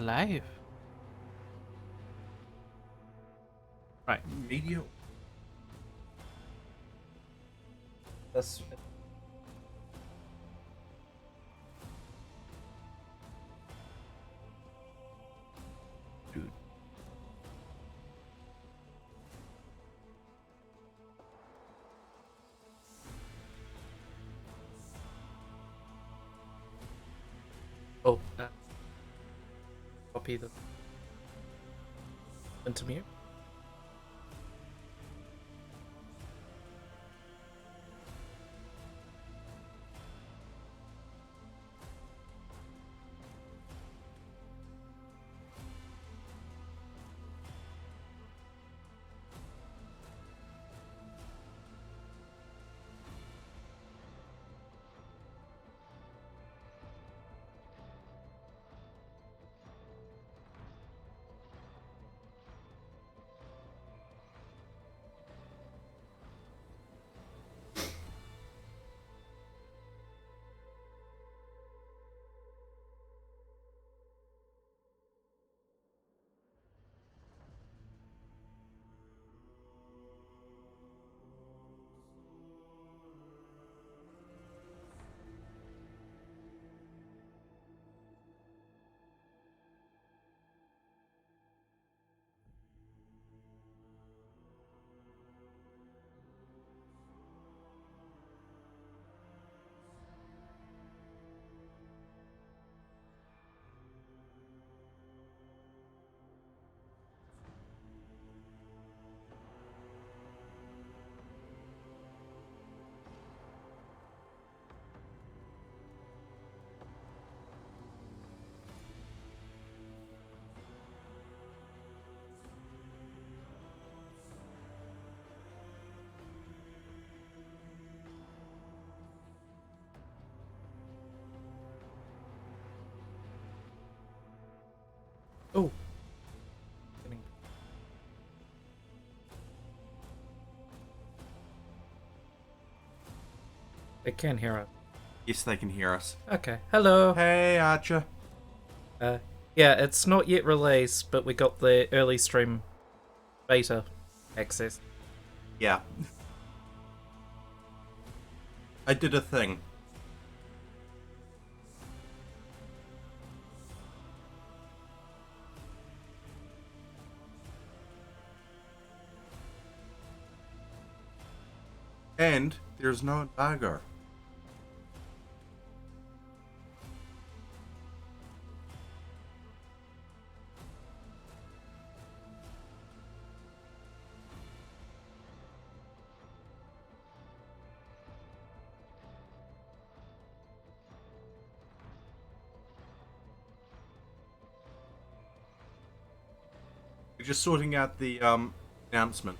alive. Right. Media. That's Dude. oh. Copy the into mute. Oh. They can hear us. Yes, they can hear us. Okay. Hello. Hey, Archer. Yeah, it's not yet released, but we got the early stream beta access. Yeah. I did a thing. And there's no dagger. We're just sorting out the announcement.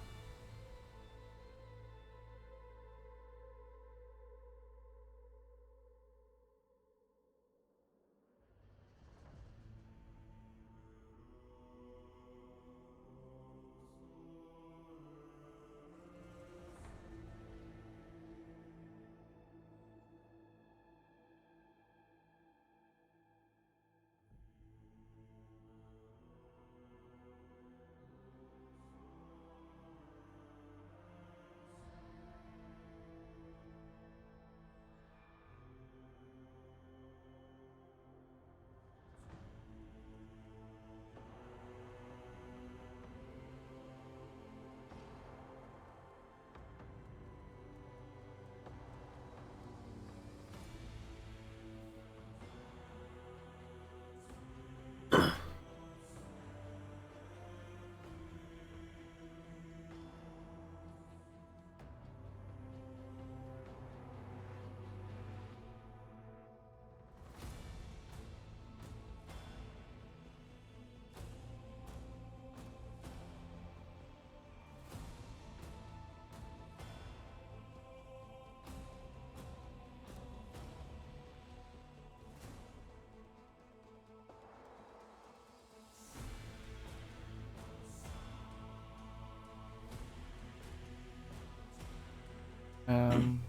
Um.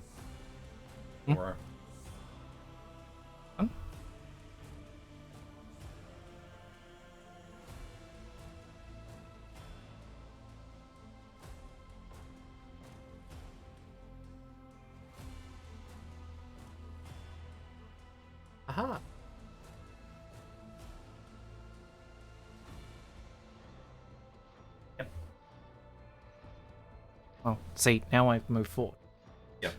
Or Aha. Yep. Well, see, now I've moved forward. Yep.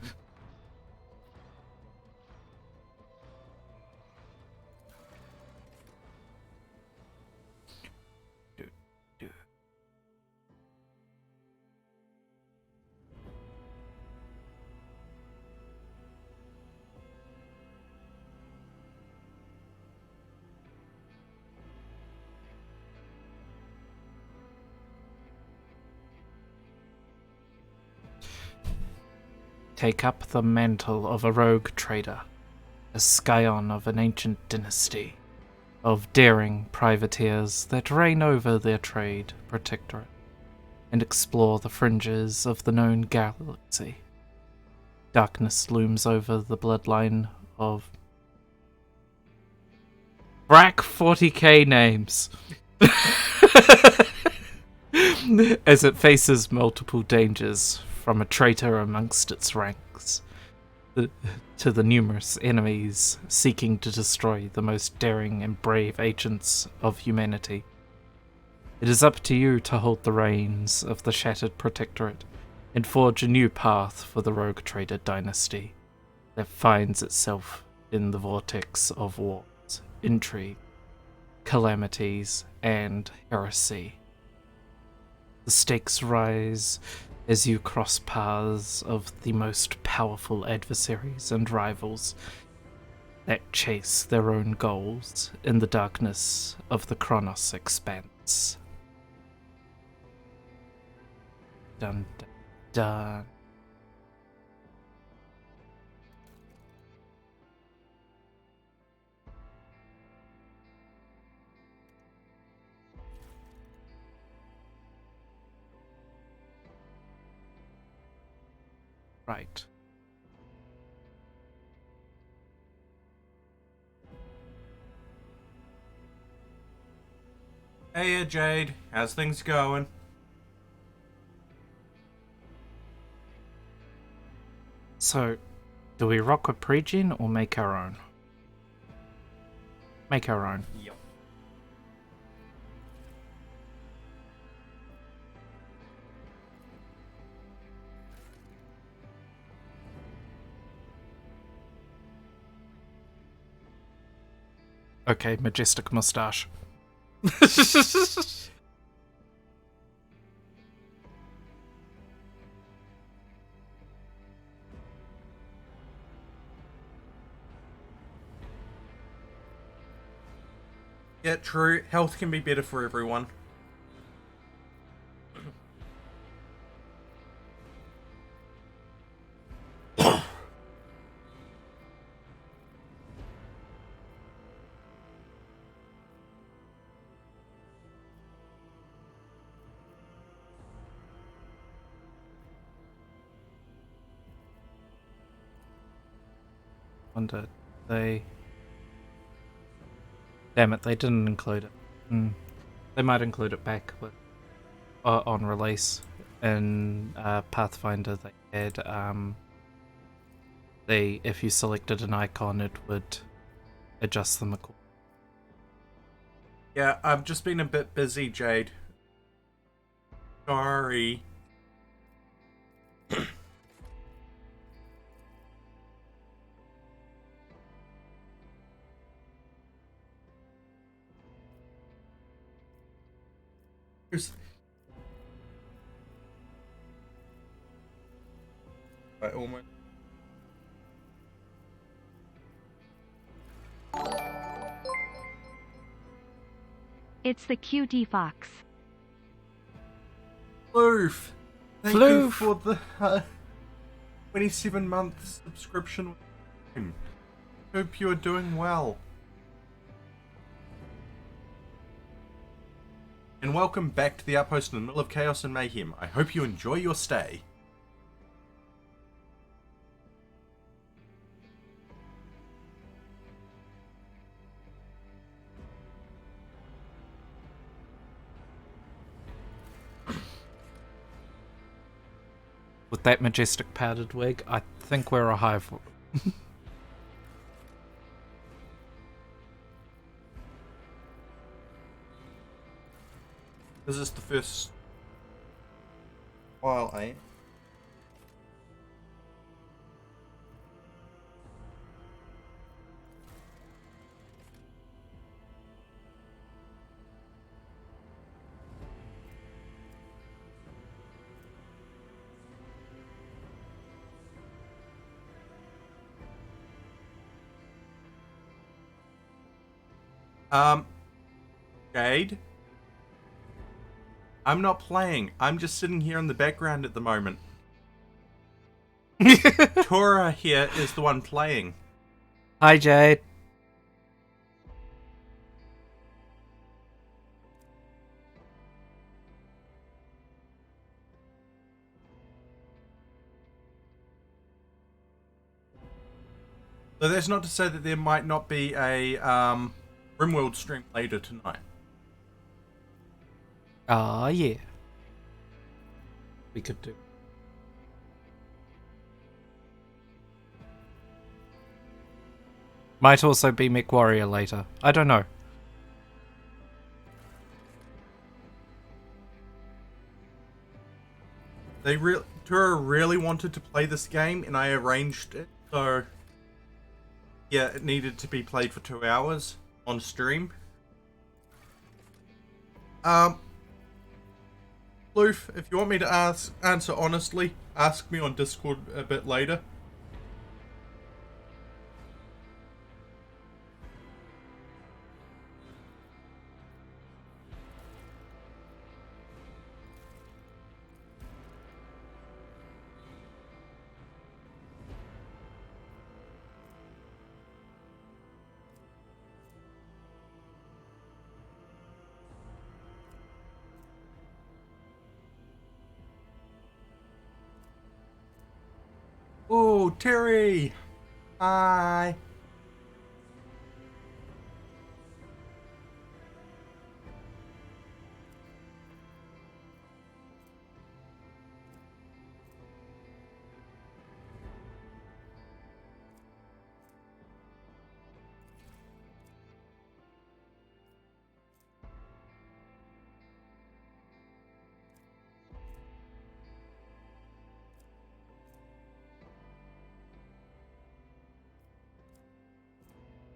Take up the mantle of a rogue trader, a scion of an ancient dynasty, of daring privateers that reign over their trade protectorate, and explore the fringes of the known galaxy. Darkness looms over the bloodline of Brack 40k names as it faces multiple dangers from a traitor amongst its ranks to the numerous enemies seeking to destroy the most daring and brave agents of humanity. It is up to you to hold the reins of the shattered protectorate and forge a new path for the rogue trader dynasty that finds itself in the vortex of wars, intrigue, calamities, and heresy. The stakes rise as you cross paths of the most powerful adversaries and rivals that chase their own goals in the darkness of the Chronos expanse. Dun dun dun. Right. Hey, Jade. How's things going? So, do we rock a pre-gen or make our own? Make our own. Yep. Okay, majestic mustache. Yeah, true. Health can be better for everyone. Wonder they. Damn it, they didn't include it. They might include it back with, on release. In Pathfinder, they had if you selected an icon, it would adjust them accordingly. Yeah, I've just been a bit busy, Jade. Sorry. I almost. It's the QD Fox. Floof! Thank you for the 27-month subscription. Hope you are doing well. And welcome back to the outpost in the middle of Chaos and Mayhem. I hope you enjoy your stay. With that majestic powdered wig, I think we're a hive. This is the first while I am. Jade? I'm not playing. I'm just sitting here in the background at the moment. Tora here is the one playing. Hi, Jade. So that's not to say that there might not be a RimWorld stream later tonight. Ah, yeah. We could do. Might also be Mick Warrior later. I don't know. Tura really wanted to play this game, and I arranged it so yeah, it needed to be played for 2 hours on stream. Loof, if you want me to answer honestly, ask me on Discord a bit later. Oh, Terry! Hi!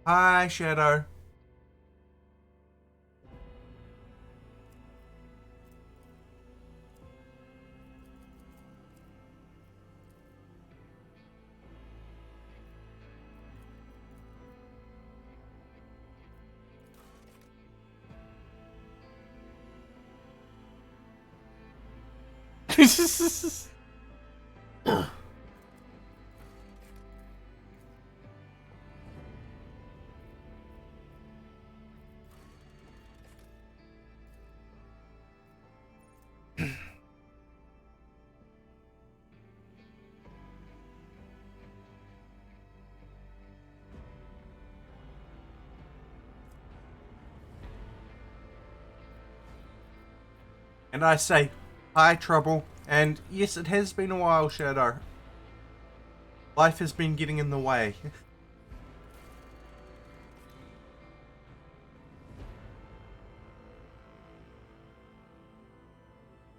Hi, Shadow. And I say, hi, Trouble. And yes, it has been a while, Shadow. Life has been getting in the way.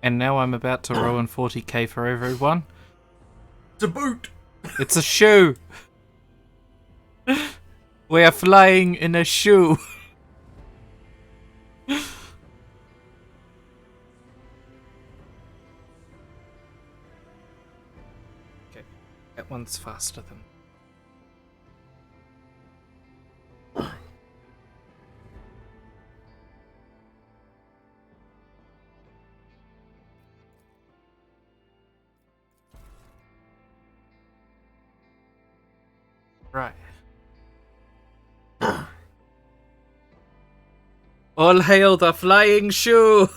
And now I'm about to ruin 40k for everyone. It's a boot! It's a shoe! We are flying in a shoe! Okay, that one's faster than... Right. All hail the flying shoe!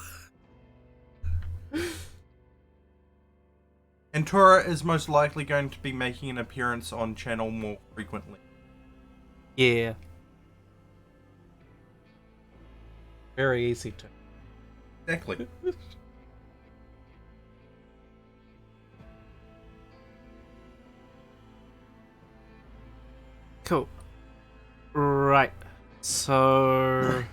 And Tora is most likely going to be making an appearance on channel more frequently. Yeah. Very easy to. Exactly. Cool. Right. So...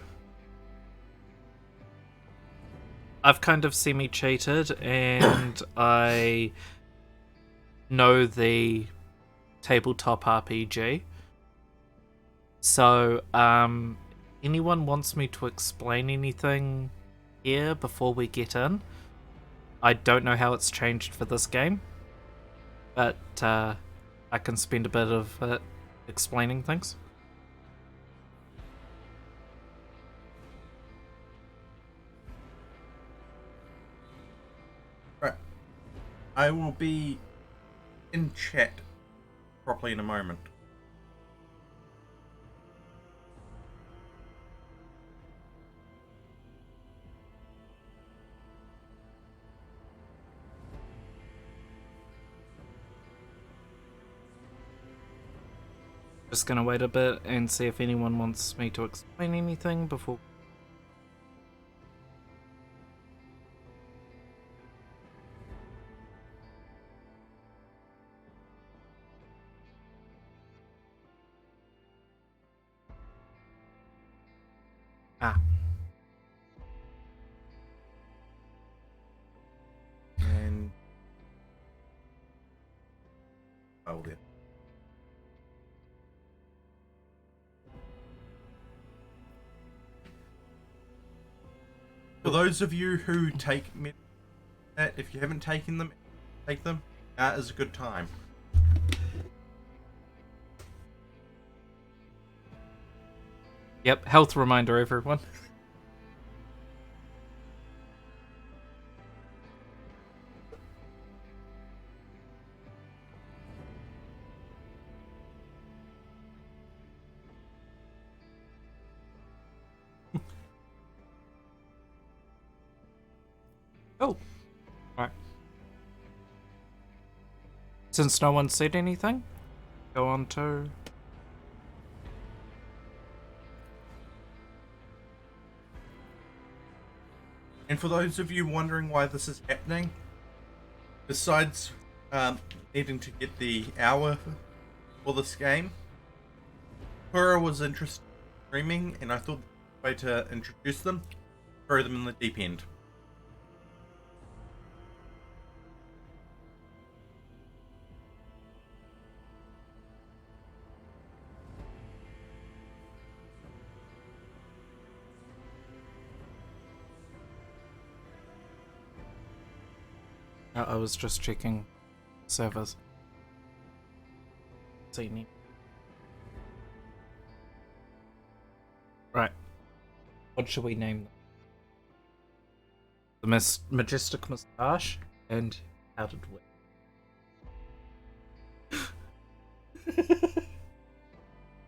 I've kind of semi-cheated, and I know the tabletop RPG. So, anyone wants me to explain anything here before we get in? I don't know how it's changed for this game, but I can spend a bit of it explaining things. Right. I will be in chat properly in a moment. Just gonna wait a bit and see if anyone wants me to explain anything before. Ah. And oh, there. For those of you who take if you haven't taken them, take them. That is a good time. Yep, health reminder, everyone. Oh, right. Since no one said anything, go on to... And for those of you wondering why this is happening, besides needing to get the hour for this game, Kura was interested in streaming, and I thought the way to introduce them, throw them in the deep end. I was just checking servers. See any. Right. What should we name them? The Majestic Moustache and How Did We?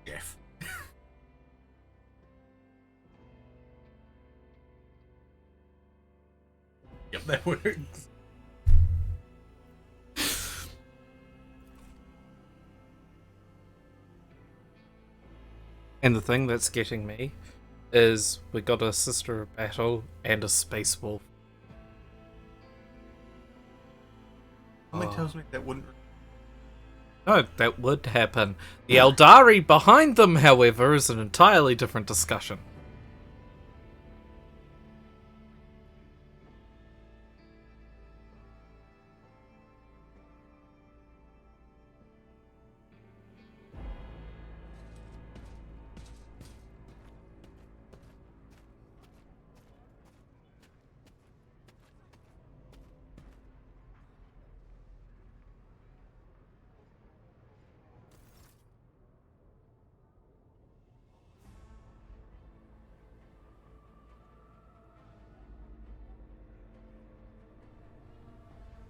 Jeff. Yep, that works. And the thing that's getting me is we got a Sister of Battle and a Space Wolf. Something tells me that wouldn't. No, that would happen. The Eldari behind them, however, is an entirely different discussion.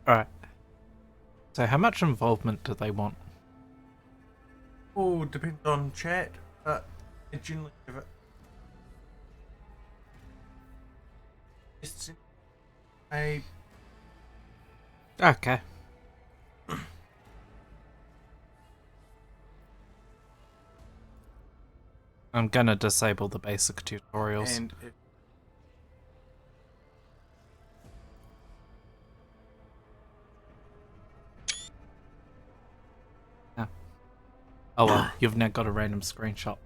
Alright. So how much involvement do they want? Oh, depends on chat, but I generally give it. Just a Okay. I'm gonna disable the basic tutorials. and if Oh well, you've now got a random screenshot.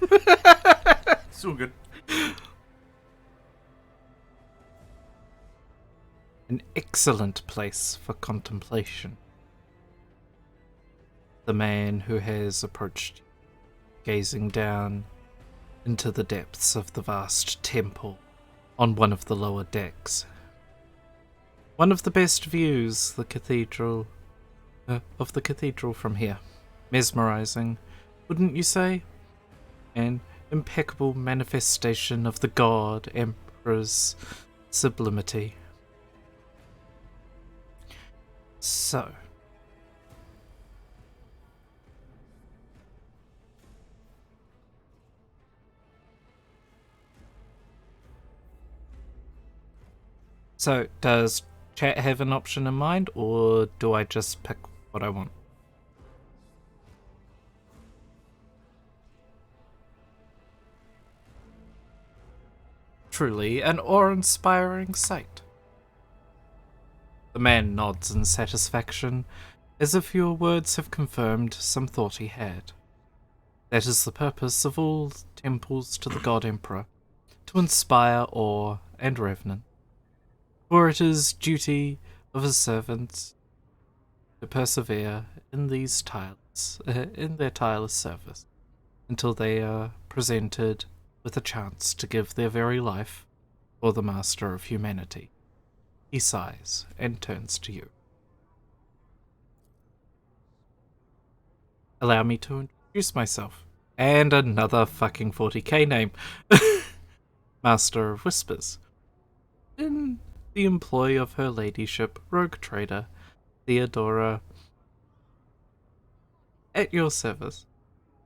it's all good. An excellent place for contemplation. The man who has approached you, gazing down into the depths of the vast temple on one of the lower decks. One of the best views of the cathedral from here. Mesmerizing, wouldn't you say? An impeccable manifestation of the god emperor's sublimity. So, does chat have an option in mind, or do I just pick what I want? Truly an awe-inspiring sight. The man nods in satisfaction, as if your words have confirmed some thought he had. That is the purpose of all temples to the God Emperor, to inspire awe and reverence. For it is duty of his servants to persevere in their tireless service, until they are presented with a chance to give their very life for the master of humanity. He sighs and turns to you. Allow me to introduce myself. And another fucking 40k name. Master of Whispers. In the employ of her ladyship, rogue trader, Theodora. At your service.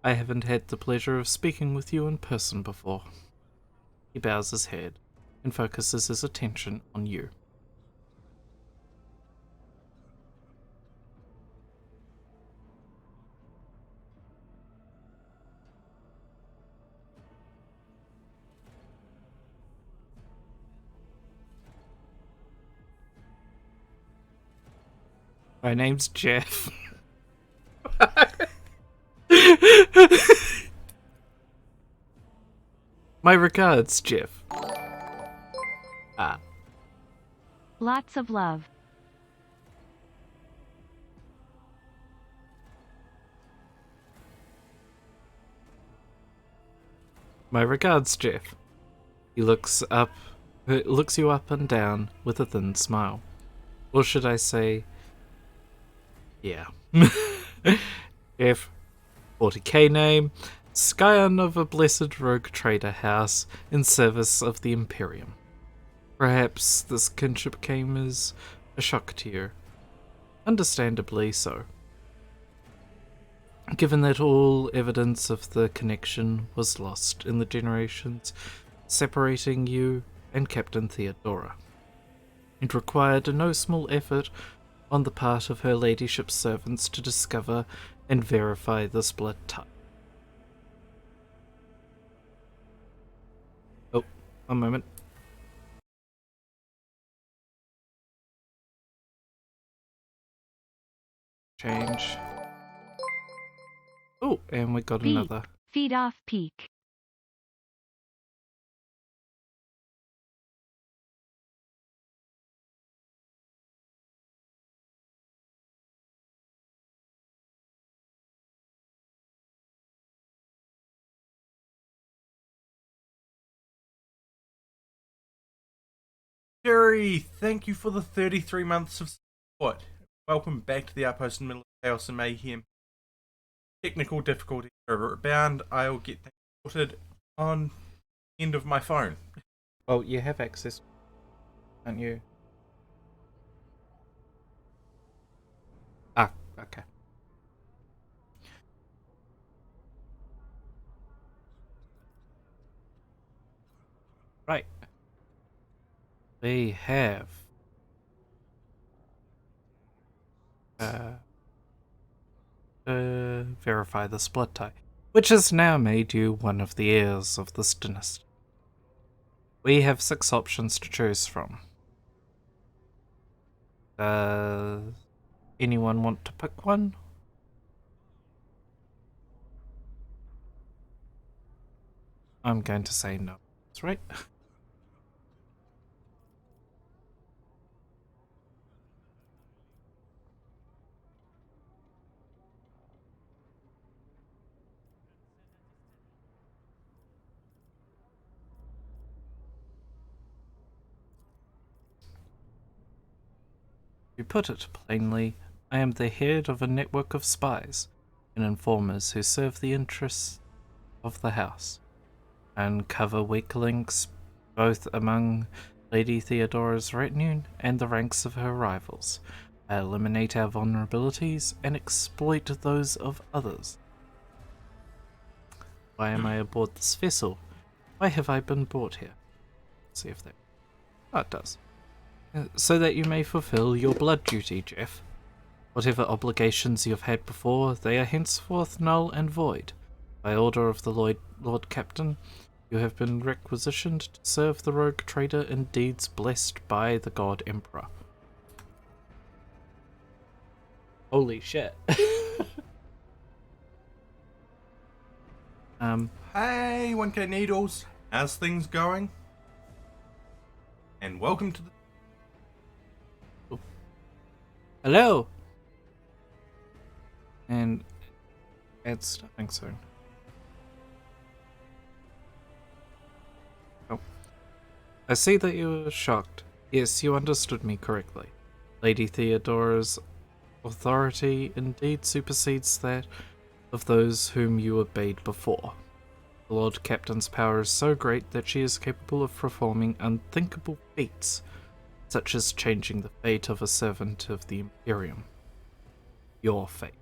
I haven't had the pleasure of speaking with you in person before. He bows his head and focuses his attention on you. My name's Jeff. My regards, Jeff. Lots of love. My regards, Jeff. He looks you up and down with a thin smile. Or should I say, yeah. Jeff, 40k name, scion of a blessed rogue trader house in service of the Imperium. Perhaps this kinship came as a shock to you. Understandably so. Given that all evidence of the connection was lost in the generations separating you and Captain Theodora. It required no small effort on the part of her ladyship's servants to discover and verify this blood type. Oh, one moment. Change. Oh, and we got another. Feed off peak. Jerry, thank you for the 33 months of support. Welcome back to the outpost in the middle of Chaos and Mayhem. Technical difficulties are abound. I will get things sorted on the end of my phone. Well, you have access, don't you? Ah, okay. Right. We have verify the split tie, which has now made you one of the heirs of this dynasty. We have 6 options to choose from. Does anyone want to pick one? I'm going to say no. That's right. To put it plainly, I am the head of a network of spies and informers who serve the interests of the house. I uncover weak links both among Lady Theodora's retinue and the ranks of her rivals. I eliminate our vulnerabilities and exploit those of others. Why am I aboard this vessel? Why have I been brought here? Let's see if that... Oh, it does. So that you may fulfill your blood duty, Jeff. Whatever obligations you've had before, they are henceforth null and void. By order of the Lord Captain, you have been requisitioned to serve the rogue trader in deeds blessed by the God Emperor. Holy shit. Hey, 1K Needles. How's things going? And welcome to the... Hello! And it's starting soon. Oh. I see that you were shocked. Yes, you understood me correctly. Lady Theodora's authority indeed supersedes that of those whom you obeyed before. The Lord Captain's power is so great that she is capable of performing unthinkable feats, such as changing the fate of a servant of the Imperium. Your fate.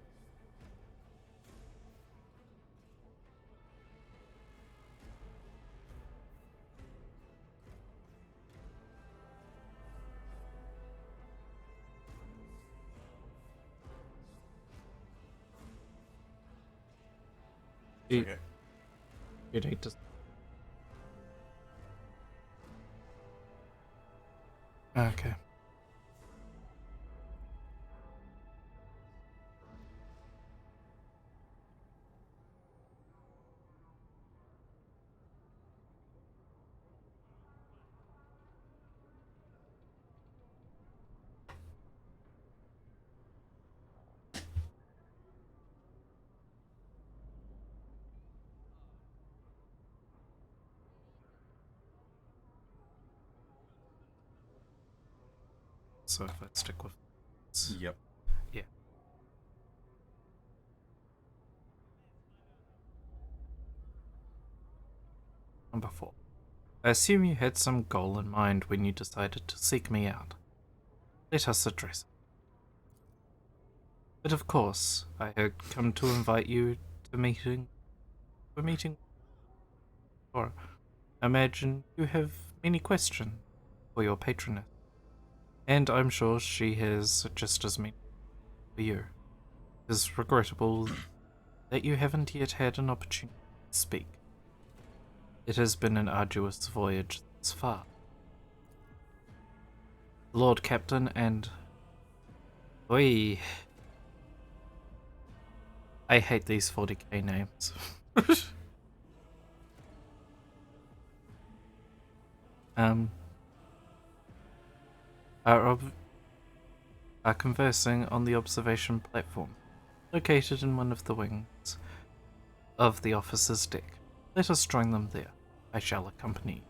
Okay. You need to... Okay. So if I stick with this, Yep. yeah. Number 4. I assume you had some goal in mind when you decided to seek me out. Let us address it. But of course, I had come to invite you to meeting. Or imagine you have many questions for your patroness, and I'm sure she has just as many for you. It is regrettable that you haven't yet had an opportunity to speak. It has been an arduous voyage thus far. Lord Captain and... Oi. I hate these 40k names. are conversing on the observation platform, located in one of the wings of the officer's deck. Let us join them there. I shall accompany you.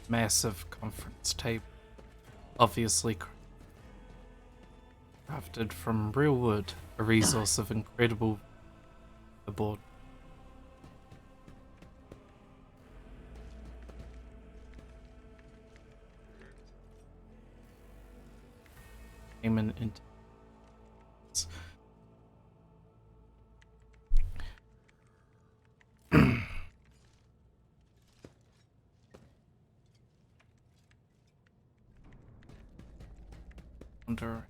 Massive conference table, obviously crafted from real wood, a resource of incredible aboard. Aiming into under.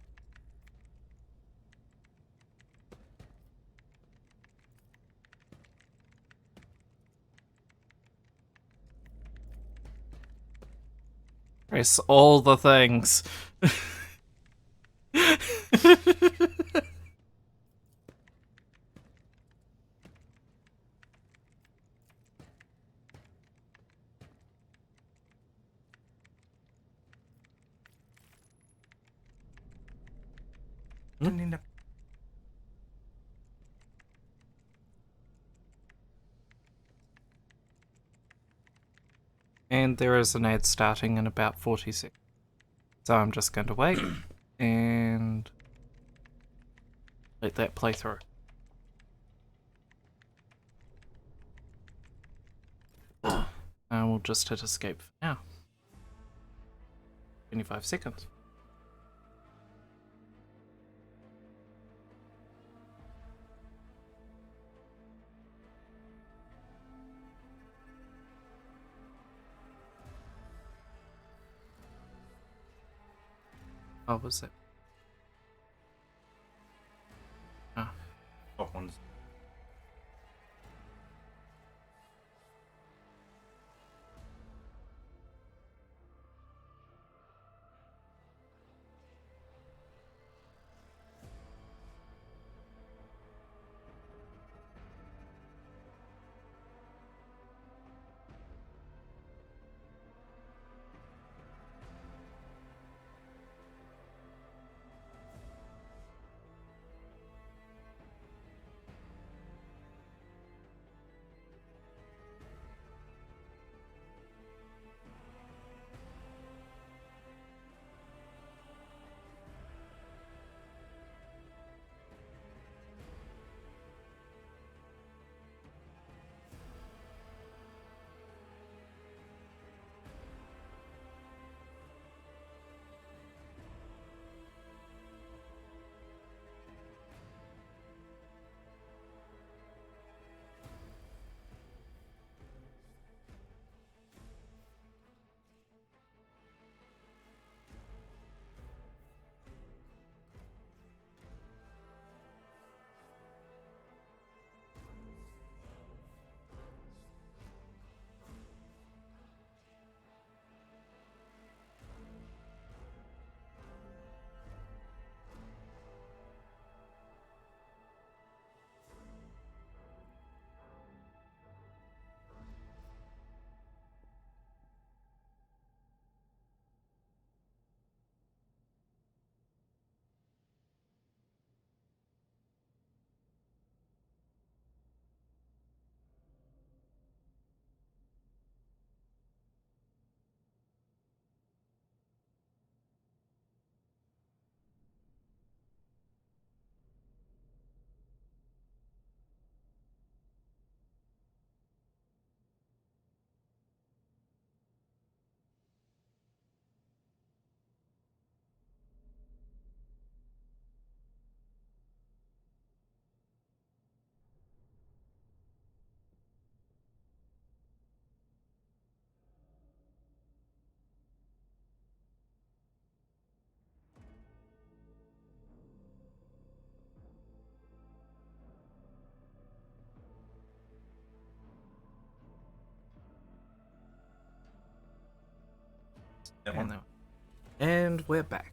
Press all the things. Didn't end up. And there is an ad starting in about 40 seconds. So I'm just going to wait and let that play through. And we'll just hit escape for now. 25 seconds. What was it? Ah. Top ones. That one. And we're back.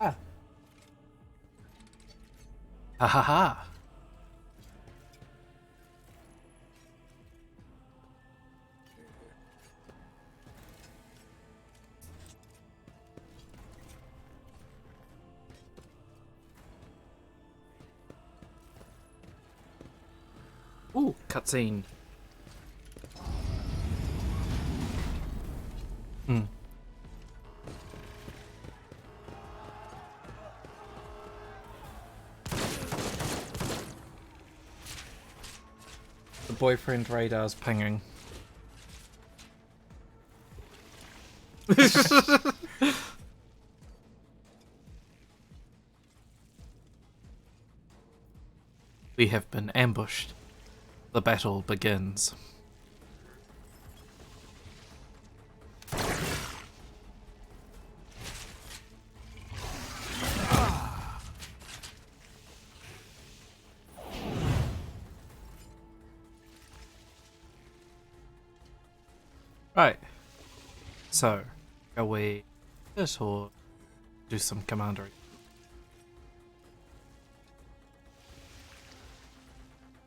Ah. Ha ha ha. Ooh, cutscene. Hmm. The boyfriend radar's pinging. We have been ambushed. The battle begins. Right. So, shall we hit or do some commandery?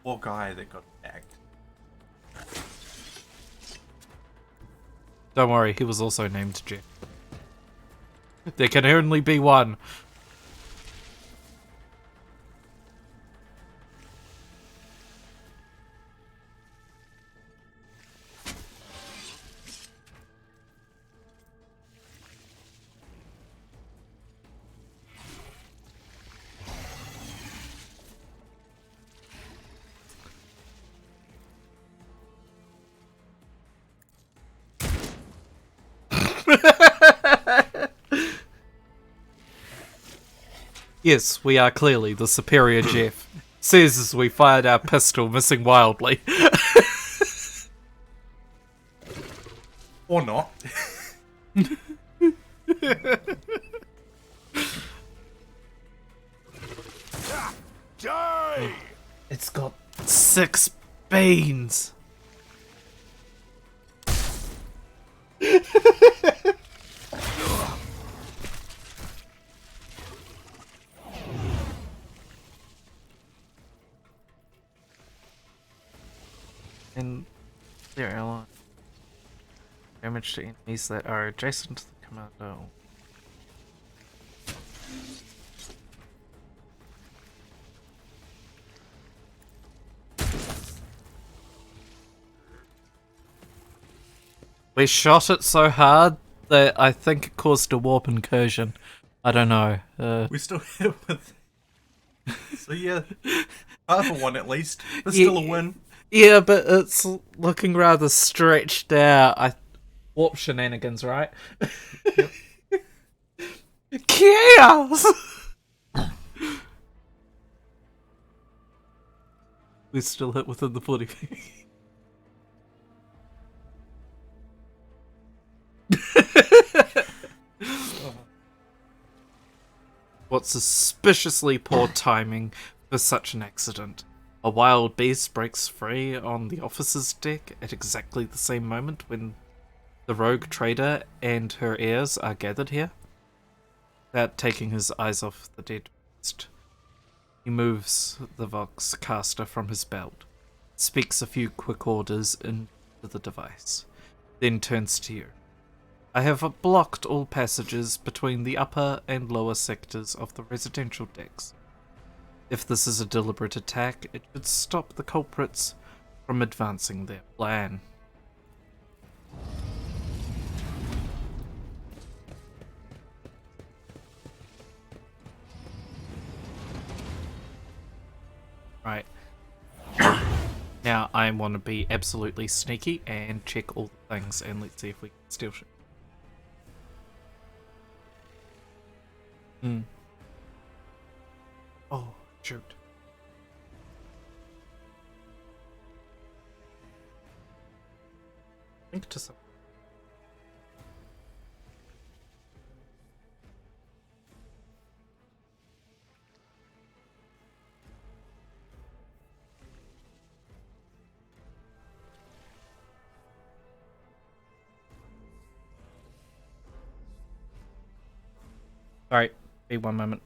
poor guy that got attacked. Don't worry, he was also named Jeff. There can only be one. Yes, we are clearly the superior Jeff. Says as we fired our pistol, missing wildly. Or not. Die! It's got 6 beans. And their ally. Damage to enemies that are adjacent to the commando. We shot it so hard that I think it caused a warp incursion. I don't know. We still hit with. So yeah, half a one at least. But Yeah. still a win. Yeah, but it's looking rather stretched out. Warp shenanigans, right? Chaos! We still hit within the 40 feet. What suspiciously poor timing for such an accident. A wild beast breaks free on the officer's deck at exactly the same moment when the rogue trader and her heirs are gathered here. Without taking his eyes off the dead beast, he moves the Vox caster from his belt, speaks a few quick orders into the device, then turns to you. I have blocked all passages between the upper and lower sectors of the residential decks. If this is a deliberate attack, it should stop the culprits from advancing their plan. Right. Now I want to be absolutely sneaky and check all the things, and let's see if we can steal shit. Oh, shoot. Think to some. Alright, be one moment.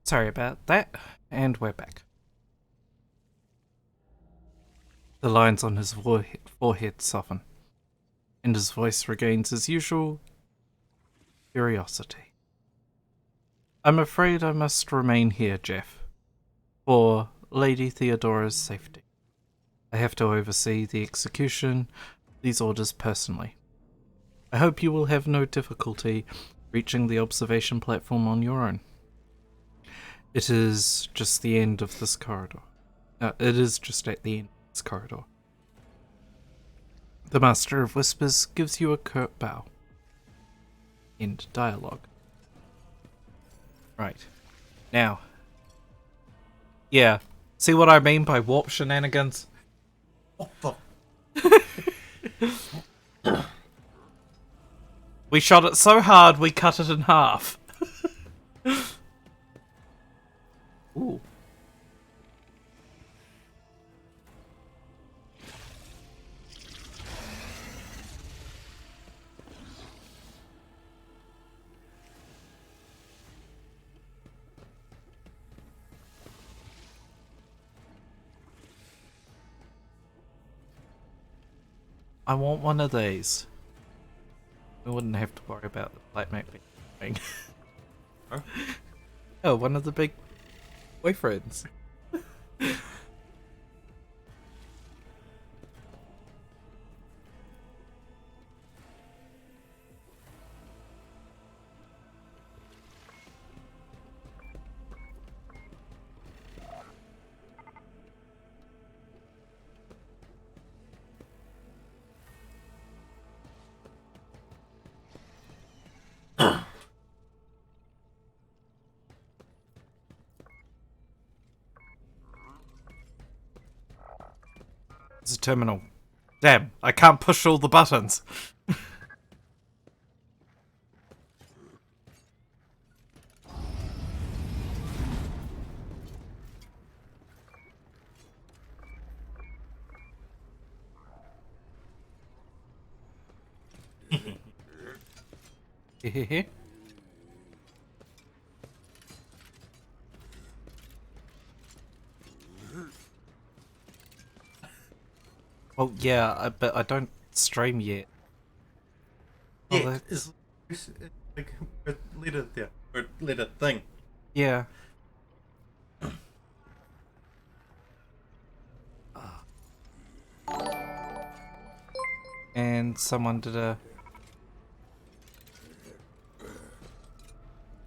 Sorry about that, and we're back. The lines on his forehead soften, and his voice regains his usual curiosity. I'm afraid I must remain here, Jeff, for Lady Theodora's safety. I have to oversee the execution of these orders personally. I hope you will have no difficulty reaching the observation platform on your own. It is just the end of this corridor. It is just at the end of this corridor. The Master of Whispers gives you a curt bow. End dialogue. Right. Now. Yeah. See what I mean by warp shenanigans? What the? We shot it so hard we cut it in half. Ooh. I want one of these. We wouldn't have to worry about the flatmate being. Huh? Oh, one of the big boyfriends. It's a terminal. Damn, I can't push all the buttons. Hehehe. Well, yeah, but I don't stream yet. Oh, Yeah, that's- it's like a letter there, or letter thing. yeah. And someone did a...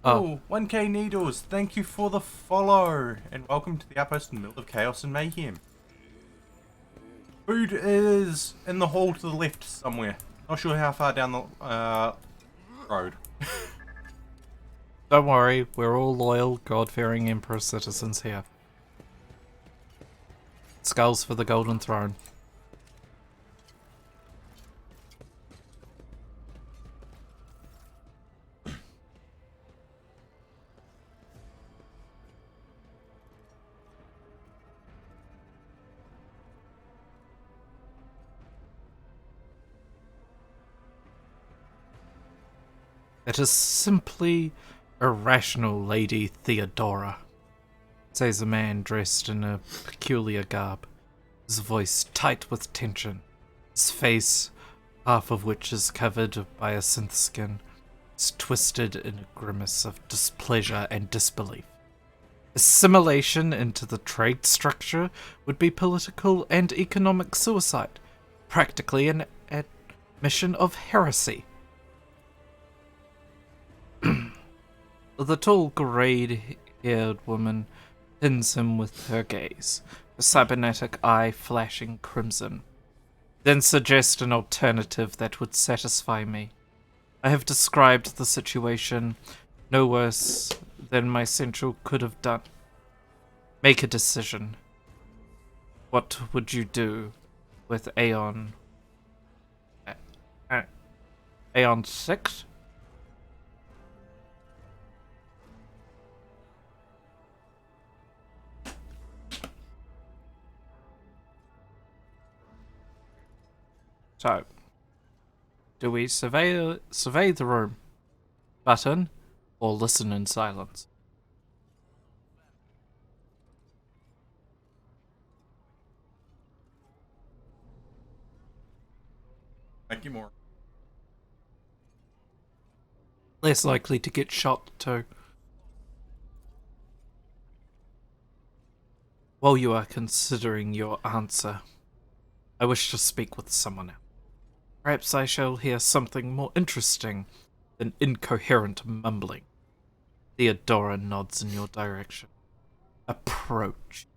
Oh, 1k needles, thank you for the follow, and welcome to the outpost in the middle of Chaos and Mayhem. Food is in the hall to the left somewhere. Not sure how far down the road. Don't worry, we're all loyal, God-fearing Emperor citizens here. Skulls for the Golden Throne. It is simply irrational, Lady Theodora, says a man dressed in a peculiar garb, his voice tight with tension, his face, half of which is covered by a synth skin, is twisted in a grimace of displeasure and disbelief. Assimilation into the trade structure would be political and economic suicide, practically an admission of heresy. The tall, grey-haired woman pins him with her gaze, her cybernetic eye flashing crimson. Then suggest an alternative that would satisfy me. I have described the situation no worse than my central could have done. Make a decision. What would you do with Aeon? Aeon 6? So, do we survey the room, button, or listen in silence? Thank you more. Less likely to get shot too. While you are considering your answer, I wish to speak with someone else. Perhaps I shall hear something more interesting an incoherent mumbling. Theodora nods in your direction. Approach.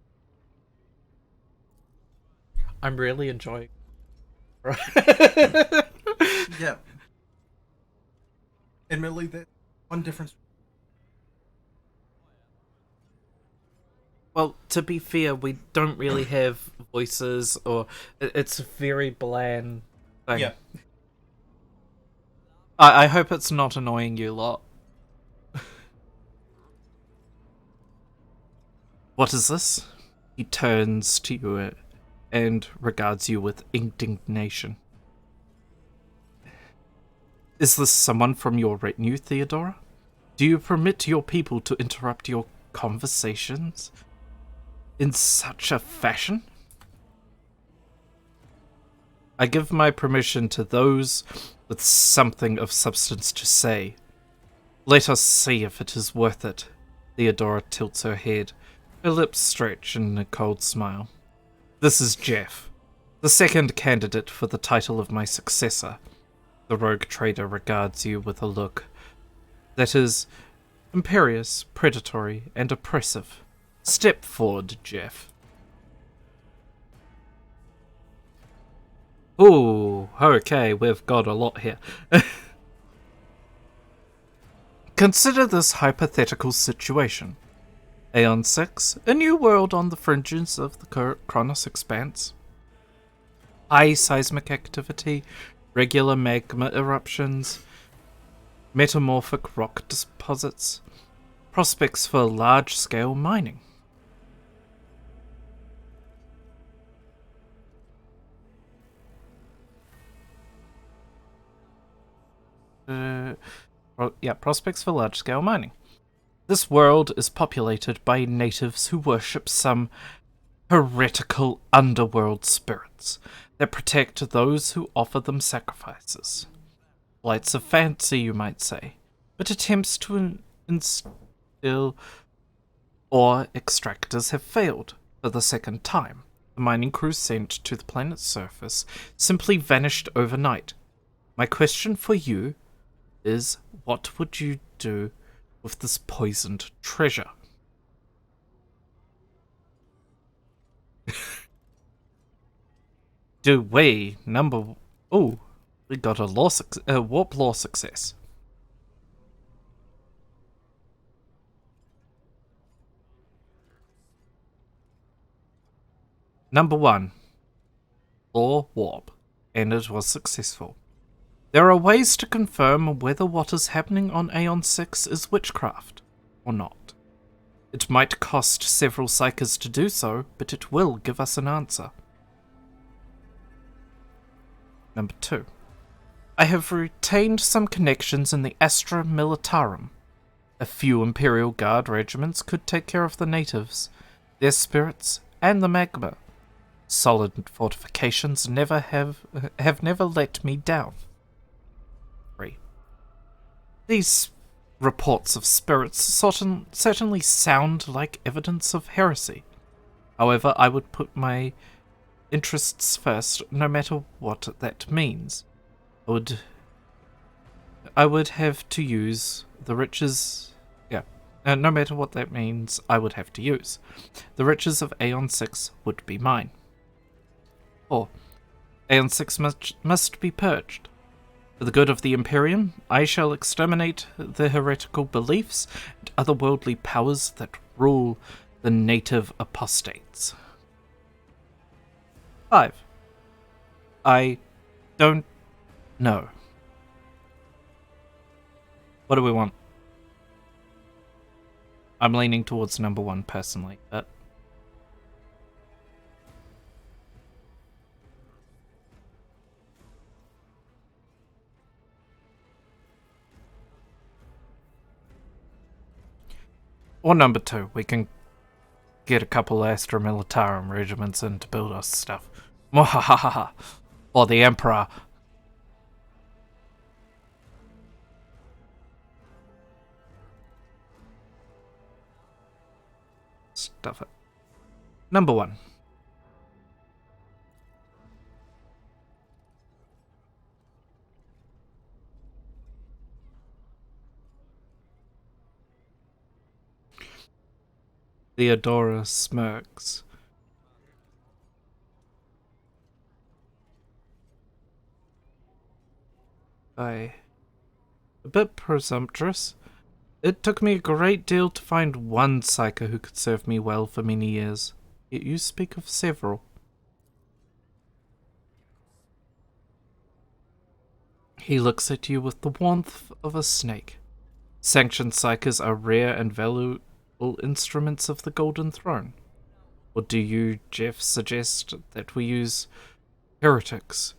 I'm really enjoying it. Yeah. Admittedly, that one difference. Well, to be fair, we don't really have voices, or it's a very bland thing. Yeah. I hope it's not annoying you lot. What is this? He turns to you and regards you with indignation. Is this someone from your retinue, Theodora? Do you permit your people to interrupt your conversations in such a fashion? I give my permission to those with something of substance to say. Let us see if it is worth it. Theodora tilts her head, her lips stretch in a cold smile. This is Jeff, the second candidate for the title of my successor. The rogue trader regards you with a look that is imperious, predatory, and oppressive. Step forward, Jeff. Ooh, okay, we've got a lot here. Consider this hypothetical situation. Aeon 6, a new world on the fringes of the Kronos expanse. High seismic activity, regular magma eruptions, metamorphic rock deposits, prospects for large-scale mining. Prospects for large-scale mining. This world is populated by natives who worship some heretical underworld spirits that protect those who offer them sacrifices. Flights of fancy, you might say, but attempts to instill ore extractors have failed for the second time. The mining crews sent to the planet's surface simply vanished overnight. My question for you is, what would you do with this poisoned treasure? Do we we got a warp law success. Number 1, law warp, and it was successful. There are ways to confirm whether what is happening on Aeon 6 is witchcraft or not. It might cost several psychers to do so, but it will give us an answer. Number 2. I have retained some connections in the Astra Militarum. A few Imperial Guard regiments could take care of the natives, their spirits, and the magma. Solid fortifications have never let me down. 3. These reports of spirits certainly sound like evidence of heresy. However, I would put my interests first, no matter what that means. I would have to use the riches. No matter what that means, I would have to use. The riches of Aeon 6 would be mine. 4. Aeon 6 must be purged. For the good of the Imperium, I shall exterminate the heretical beliefs and otherworldly powers that rule the native apostates. 5. I don't know. What do we want? I'm leaning towards number 1 personally, but... Or number 2, we can get a couple Astra Militarum regiments in to build us stuff. Mwahahaha. Or the Emperor. Stuff it. Number 1. Theodora smirks. A bit presumptuous. It took me a great deal to find one psyker who could serve me well for many years. Yet you speak of several. He looks at you with the warmth of a snake. Sanctioned psykers are rare and valuable instruments of the Golden Throne. Or do you, Jeff, suggest that we use heretics,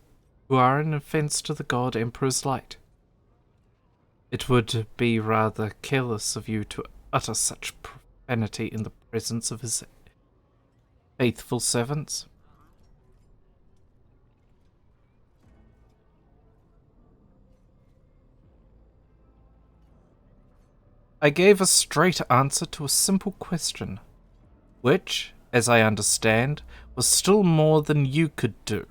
who are an offense to the God Emperor's light? It would be rather careless of you to utter such profanity in the presence of his faithful servants. I gave a straight answer to a simple question, which, as I understand, was still more than you could do.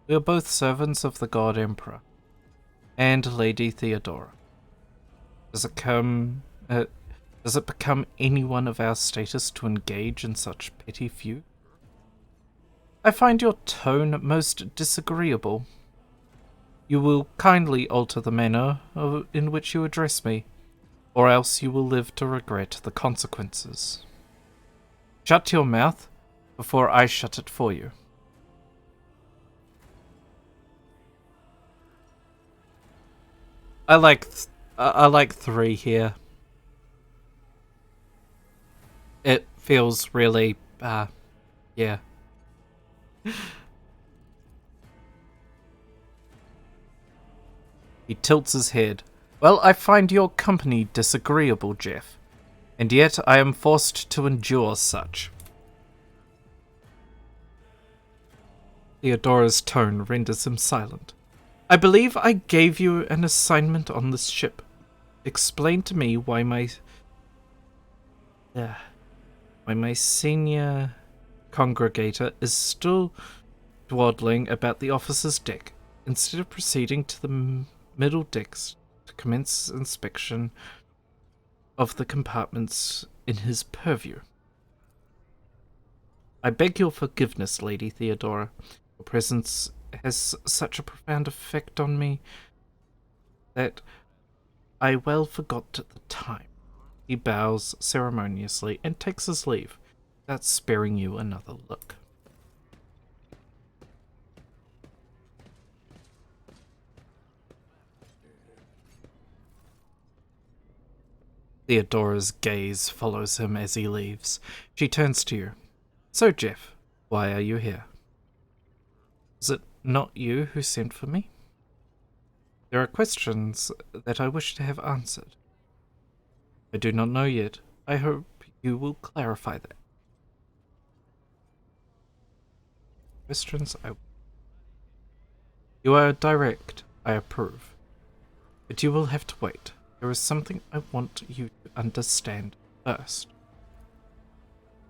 We are both servants of the God Emperor and Lady Theodora. Does it become anyone of our status to engage in such petty feud? I find your tone most disagreeable. You will kindly alter the manner in which you address me, or else you will live to regret the consequences. Shut your mouth before I shut it for you. I like 3 here. It feels really, yeah. He tilts his head. Well, I find your company disagreeable, Jeff, and yet I am forced to endure such. Theodora's tone renders him silent. I believe I gave you an assignment on this ship. Explain to me why my senior congregator is still dawdling about the officer's deck, instead of proceeding to the middle decks to commence inspection of the compartments in his purview. I beg your forgiveness, Lady Theodora. Your presence has such a profound effect on me that I well forgot at the time. He bows ceremoniously and takes his leave, without sparing you another look. Theodora's gaze follows him as he leaves. She turns to you. So, Jeff, why are you here? Is it not you who sent for me? There are questions that I wish to have answered. I do not know yet. I hope you will clarify that. Questions You are direct, I approve. But you will have to wait. There is something I want you to understand first.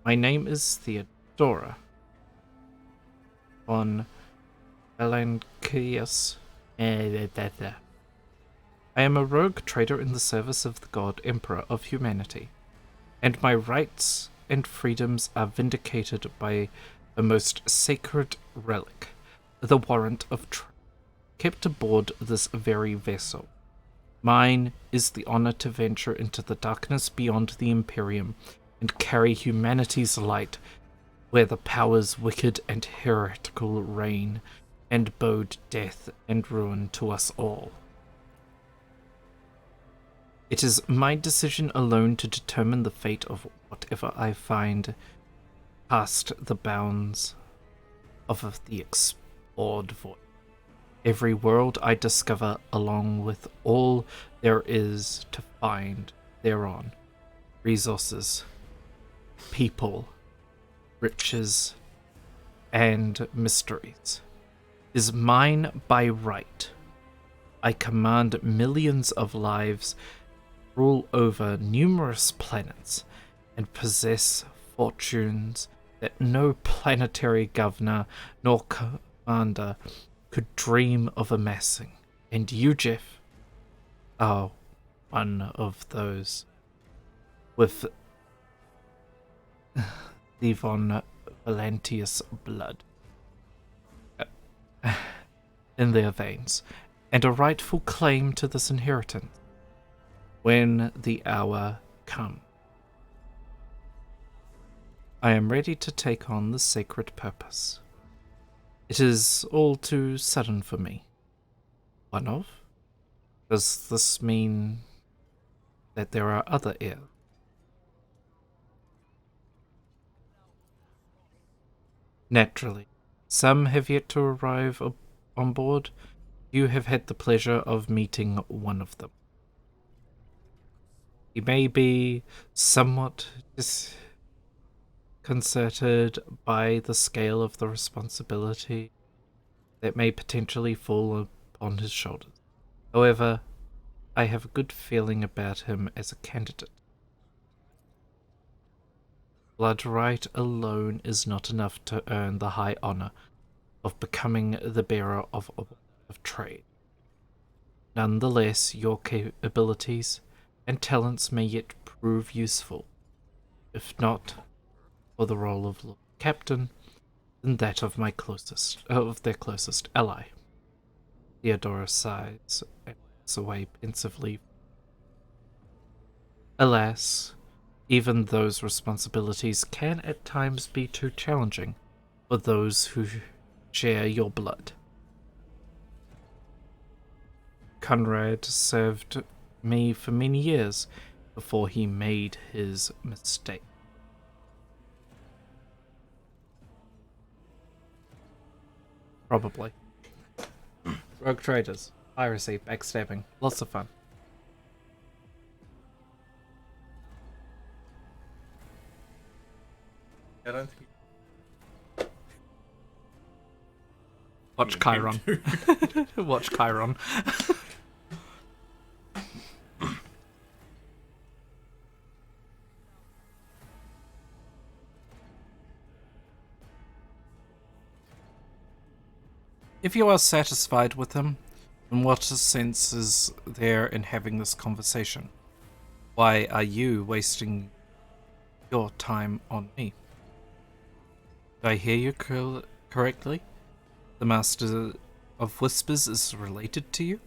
My name is Theodora von Elanchius. I am a rogue traitor in the service of the God Emperor of humanity, and my rights and freedoms are vindicated by the most sacred relic, the warrant of trade, kept aboard this very vessel. Mine is the honor to venture into the darkness beyond the Imperium and carry humanity's light where the powers wicked and heretical reign and bode death and ruin to us all. It is my decision alone to determine the fate of whatever I find past the bounds of the explored void. Every world I discover, along with all there is to find thereon, resources, people, riches, and mysteries, is mine by right. I command millions of lives, rule over numerous planets, and possess fortunes that no planetary governor nor commander could dream of amassing. And you, Jeff, are one of those. With the von Valantius blood in their veins, and a rightful claim to this inheritance when the hour comes. I am ready to take on the sacred purpose. It is all too sudden for me. One of? Does this mean that there are other heirs? Naturally. Some have yet to arrive on board. You have had the pleasure of meeting one of them. He may be somewhat disconcerted by the scale of the responsibility that may potentially fall upon his shoulders. However, I have a good feeling about him as a candidate. Blood right alone is not enough to earn the high honor of becoming the bearer of trade. Nonetheless, your capabilities and talents may yet prove useful, if not for the role of Lord Captain, then that of their closest ally. Theodora sighs and looks away pensively. Alas, even those responsibilities can at times be too challenging for those who share your blood. Conrad served me for many years before he made his mistake. Probably. Rogue traders, piracy, backstabbing, lots of fun. I don't think. Watch Chiron. Watch Chiron. If you are satisfied with him, then what sense is there in having this conversation? Why are you wasting your time on me? Did I hear you correctly? The Master of Whispers is related to you?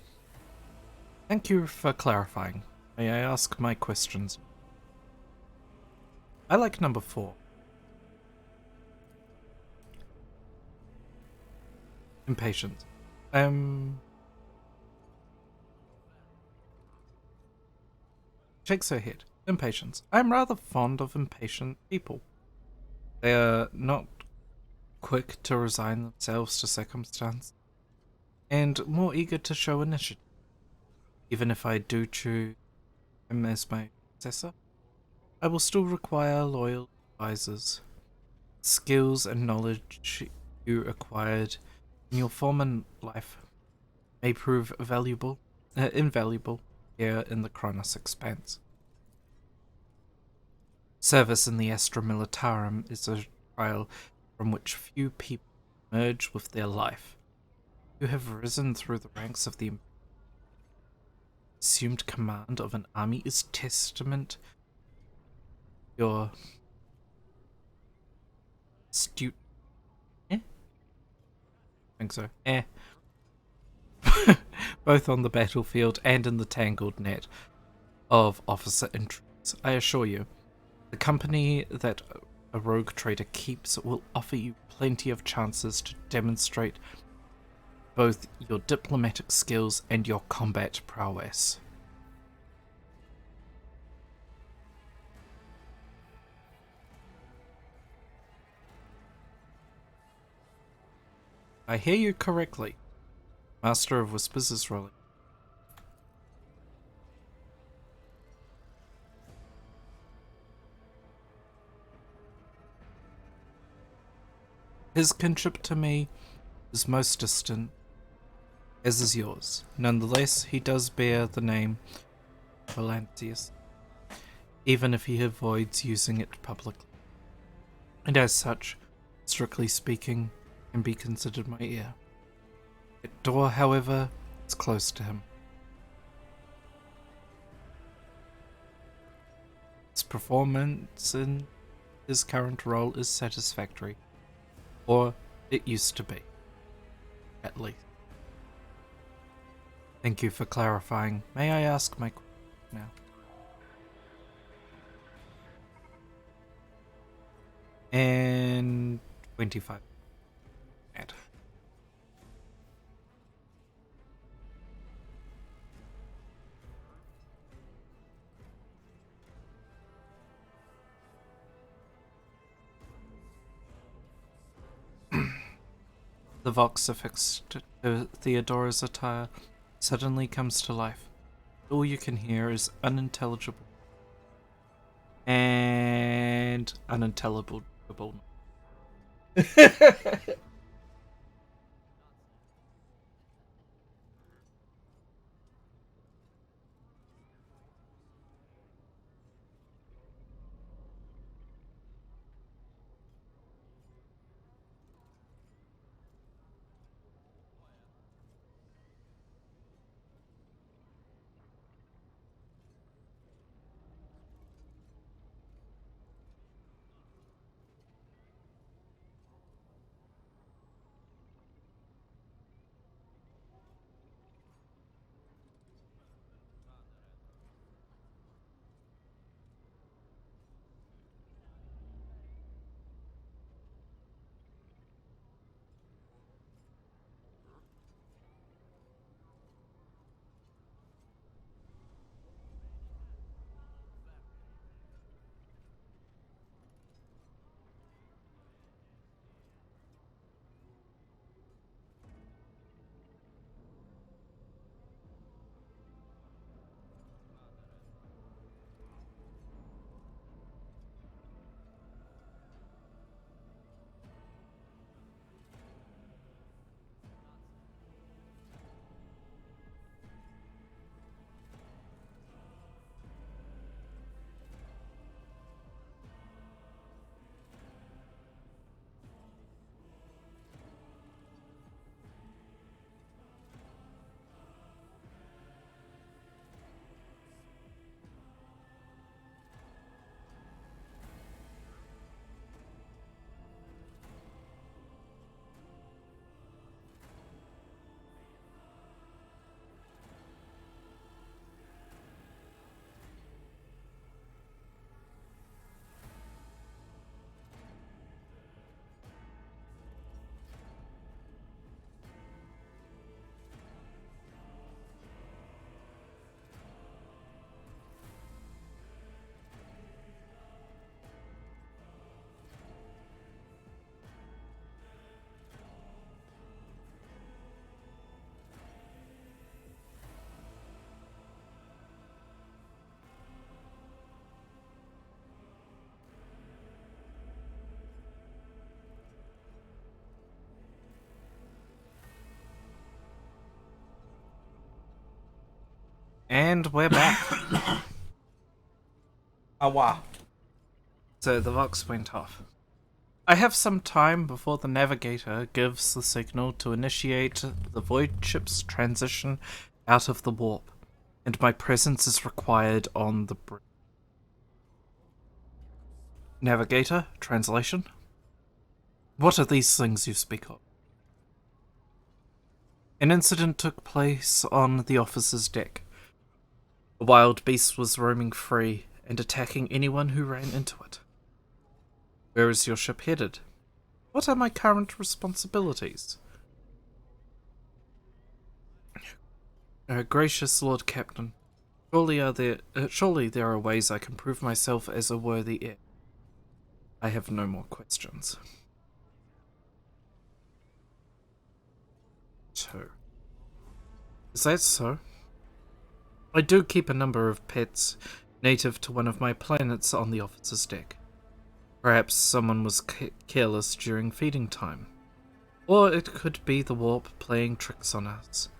Thank you for clarifying. May I ask my questions? I like number 4. Impatience. Shakes her head. Impatience. I'm rather fond of impatient people. They are not quick to resign themselves to circumstance, and more eager to show initiative. Even if I do choose him as my successor, I will still require loyal advisors. Skills and knowledge you acquired in your former life may prove invaluable here in the Kronos Expanse. Service in the Astra Militarum is a trial from which few people emerge with their life. You have risen through the ranks of the assumed command of an army is testament to your astute. I think so. Both on the battlefield and in the tangled net of officer intrigues. I assure you, the company that a rogue trader keeps will offer you plenty of chances to demonstrate both your diplomatic skills and your combat prowess. I hear you correctly. Master of Whispers is rolling. His kinship to me is most distant, as is yours. Nonetheless, he does bear the name Valantius, even if he avoids using it publicly. And as such, strictly speaking, can be considered my heir. That door, however, is close to him. His performance in his current role is satisfactory. Or it used to be, at least. Thank you for clarifying. May I ask my question now? And 25. Add. The vox affixed to Theodora's attire suddenly comes to life. All you can hear is unintelligible and unintelligible. And we're back. Oh, wow. So the vox went off. I have some time before the navigator gives the signal to initiate the void ship's transition out of the warp, and my presence is required on the bridge. Navigator, translation? What are these things you speak of? An incident took place on the officer's deck. A wild beast was roaming free and attacking anyone who ran into it. Where is your ship headed? What are my current responsibilities? Gracious Lord Captain, surely there are ways I can prove myself as a worthy heir. I have no more questions. 2. Is that so? I do keep a number of pets native to one of my planets on the officer's deck. Perhaps someone was careless during feeding time. Or it could be the warp playing tricks on us,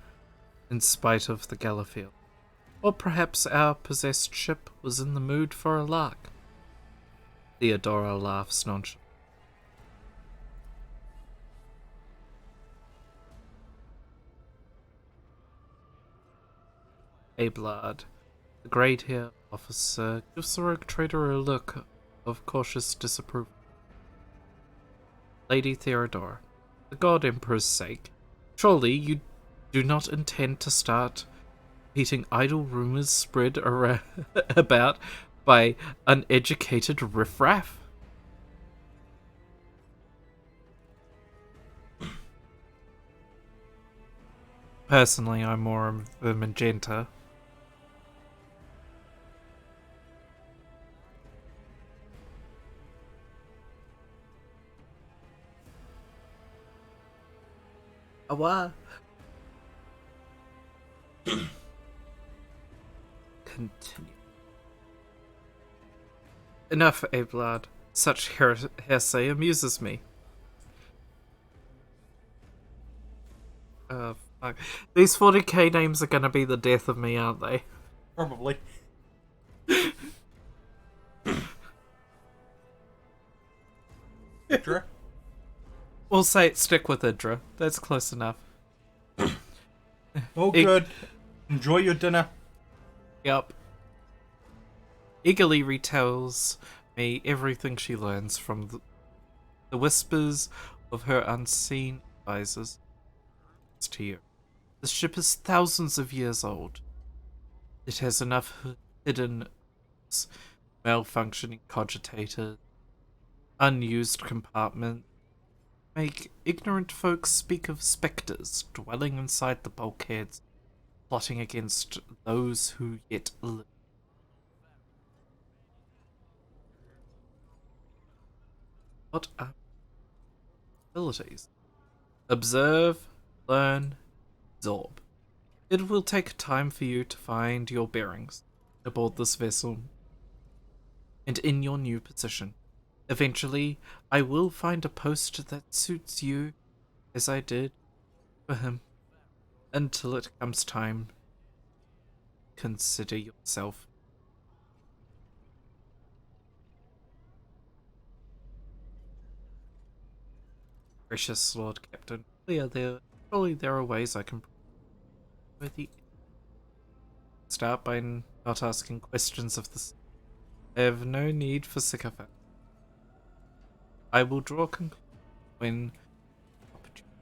in spite of the Gallifeld. Or perhaps our possessed ship was in the mood for a lark. Theodora laughs nonchalantly. Ablard, the grey-haired officer, gives the rogue trader a look of cautious disapproval. Lady Theodora, for the God Emperor's sake, surely you do not intend to start repeating idle rumors spread about by uneducated riffraff? Personally, I'm more of a magenta. What? Continue. Enough, Abelard. Such hearsay amuses me. Fuck. These 40k names are gonna be the death of me, aren't they? Probably. Idra? We'll stick with Idra. That's close enough. Oh, good. Enjoy your dinner. Yup. Eagerly retells me everything she learns from the whispers of her unseen advisors to you. The ship is thousands of years old. It has enough hidden malfunctioning cogitators, unused compartments, make ignorant folks speak of spectres dwelling inside the bulkheads, plotting against those who yet live. What are abilities? Observe, learn, absorb. It will take time for you to find your bearings aboard this vessel and in your new position. Eventually, I will find a post that suits you as I did for him. Until it comes time, consider yourself. Gracious Lord Captain, surely there are ways I can start by not asking questions of this. I have no need for sycophant. I will draw conclusions when opportunity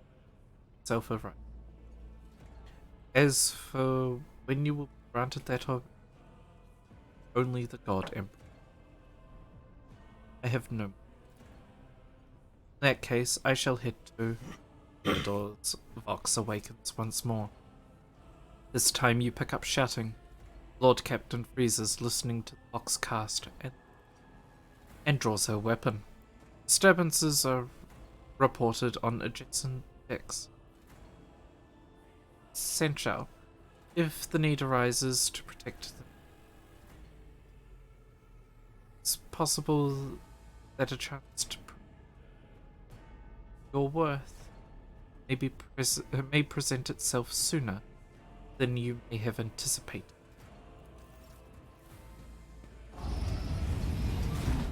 itself arises. As for when you will be granted that of only the God Emperor, I have no. In that case, I shall head to Theodore's Vox Awakens once more. This time you pick up shouting. Lord Captain freezes, listening to the Vox cast, and draws her weapon. Disturbances are reported on adjacent decks. Essential, if the need arises to protect them. It's possible that a chance to prove your worth may present itself sooner than you may have anticipated.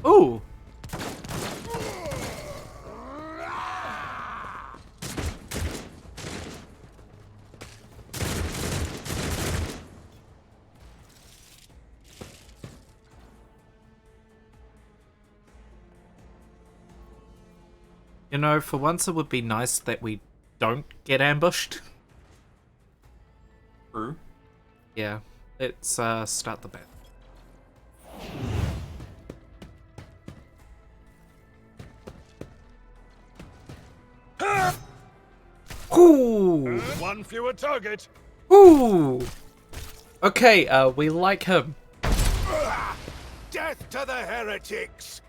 Ooh! You know, for once it would be nice that we don't get ambushed. True. Yeah, let's start the battle. Ooh! One fewer target. Ooh! Okay, we like him. Death to the heretics.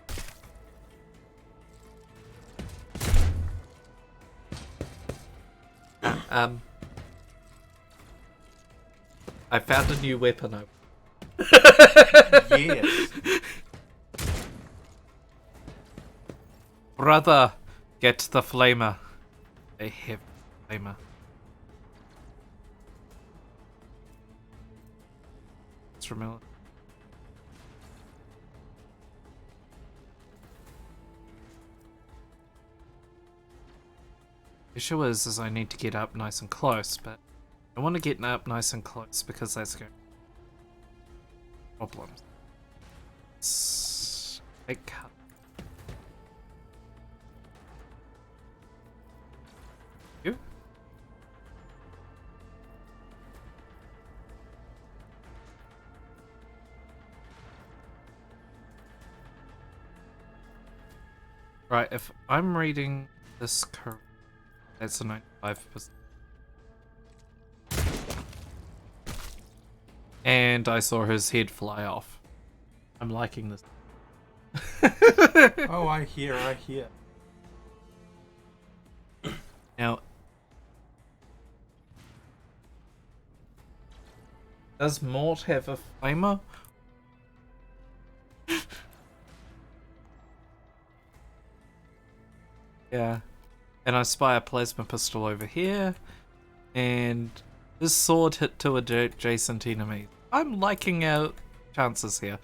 I found a new weapon. Yes. Brother, get the flamer. A heavy flamer. Let's remember. The issue is I need to get up nice and close, but I want to get up nice and close because that's going to be problems. Take cut. You? Right, if I'm reading this correct, that's a 95%. And I saw his head fly off. I'm liking this. Oh, I hear. Now, does Mort have a flamer? Yeah. And I spy a plasma pistol over here. And his sword hit two adjacent enemies. I'm liking our chances here.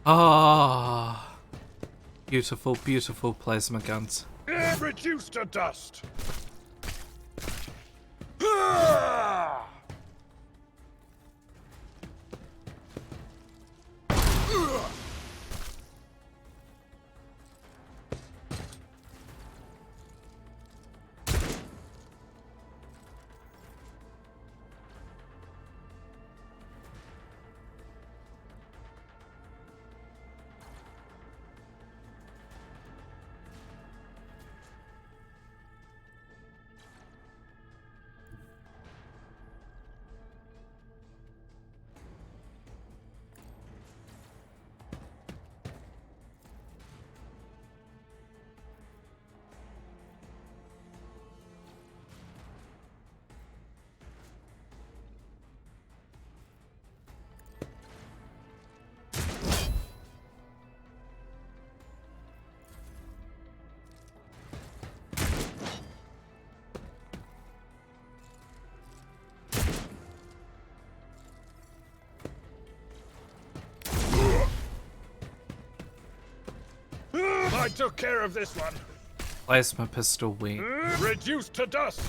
Ah, beautiful, beautiful plasma guns. Reduced to dust. I took care of this one. Plasma pistol wing. Reduced to dust.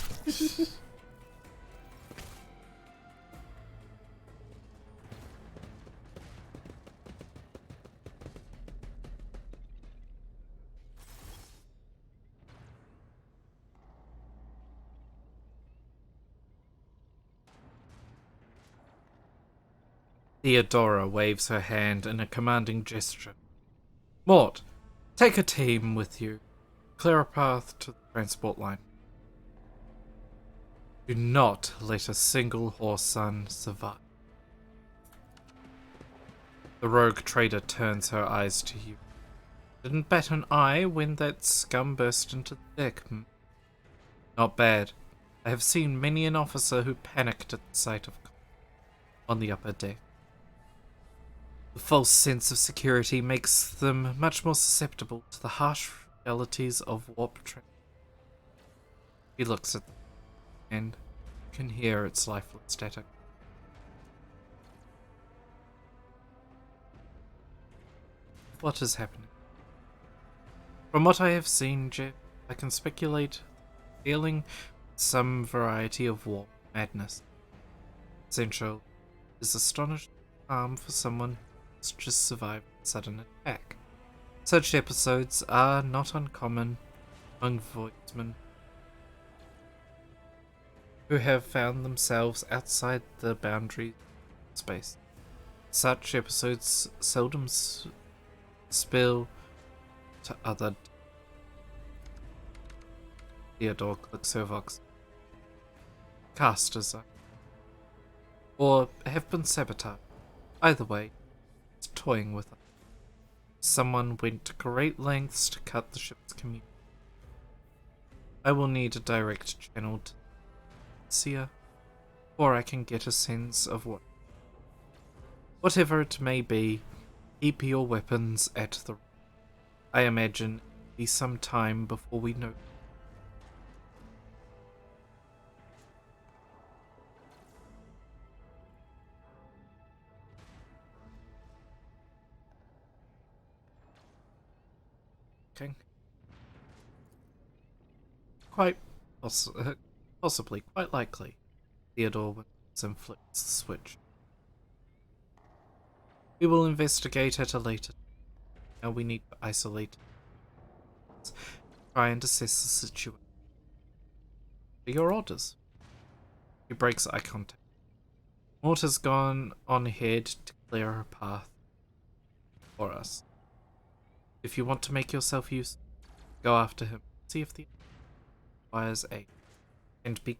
Theodora waves her hand in a commanding gesture. Mort, take a team with you. Clear a path to the transport line. Do not let a single horse son survive. The rogue trader turns her eyes to you. Didn't bat an eye when that scum burst into the deck. Not bad. I have seen many an officer who panicked at the sight of on the upper deck. The false sense of security makes them much more susceptible to the harsh realities of warp travel. He looks at them and can hear its lifeless static. What is happening? From what I have seen, Jeff, I can speculate dealing with some variety of warp madness. Essential is astonishing calm for someone who's just survived a sudden attack. Such episodes are not uncommon among voidsmen who have found themselves outside the boundary of space. Such episodes seldom spill to other. Theodore clicks her vox. Casters are, or have been sabotaged. Either way, it's toying with them. Someone went to great lengths to cut the ship's communication. I will need a direct channel to Sia, or I can get a sense of whatever it may be. Keep your weapons at the. I imagine it'll be some time before we know. Okay. Quite possibly, quite likely, Theodore Williamson flips the switch. We will investigate at a later time. Now we need to isolate. Try and assess the situation. Your orders. He breaks eye contact. Mort has gone on ahead to clear a path for us. If you want to make yourself useful, go after him. See if the requires aid. And be.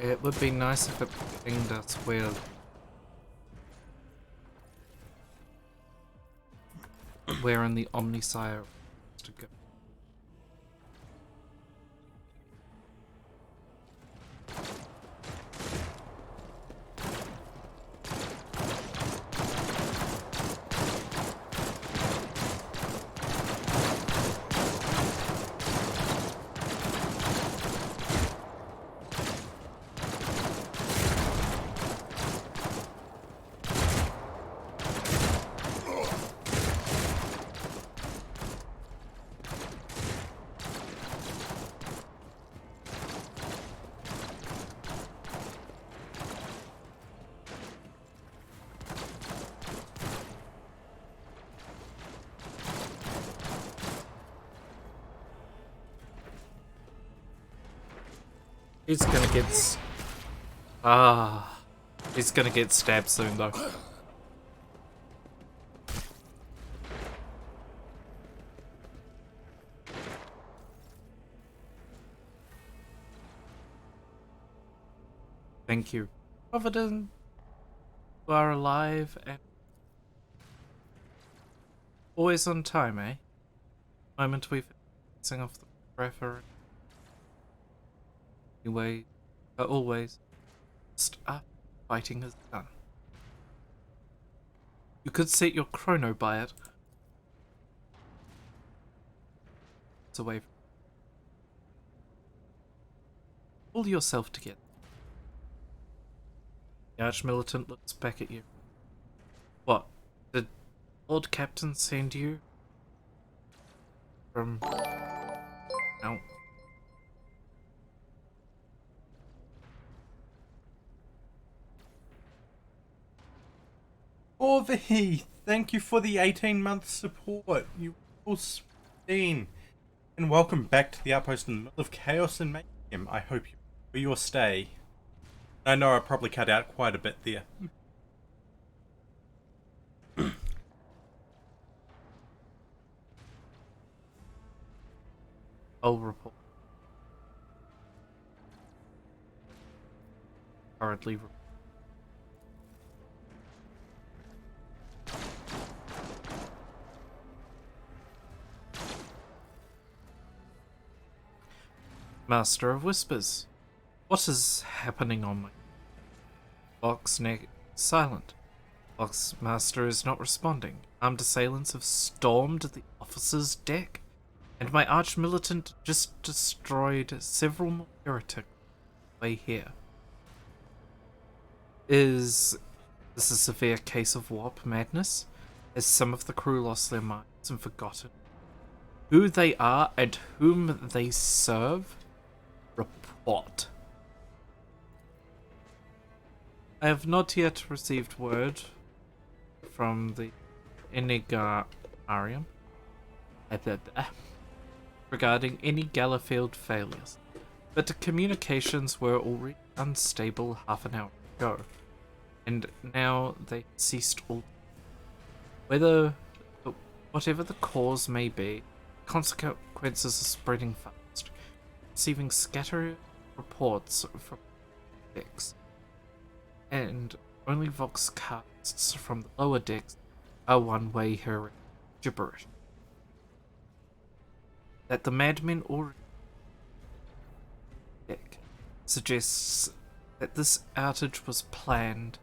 It would be nice if it pinged us where in the Omnisire to go. He's gonna get he's gonna get stabbed soon though. Thank you, Providence. You are alive and always on time, eh? Moment we've sing off the referee. Anyway, always, just up, fighting is done. You could set your chrono by it. It's away from. Pull yourself together. The Arch-Militant looks back at you. What? Did Lord Captain send you? From. No. Orvie, thank you for the 18-month support. You all seen. And welcome back to the outpost in the middle of Chaos and Mayhem. I hope you enjoy your stay. I know I probably cut out quite a bit there. I'll report. Currently. Master of Whispers. What is happening on my box neck? Silent. Box Master is not responding. Armed assailants have stormed the officer's deck, and my arch-militant just destroyed several more heretics way here. Is this a severe case of warp madness? Has some of the crew lost their minds and forgotten who they are and whom they serve? Report. I have not yet received word from the Enigarium regarding any Gallifeld failures, but the communications were already unstable half an hour ago, and now they ceased all. Whatever the cause may be, Consequences are spreading fast, receiving scattered reports from decks, and only vox casts from the lower decks are one-way her gibberish. That the madmen already deck suggests that this outage was planned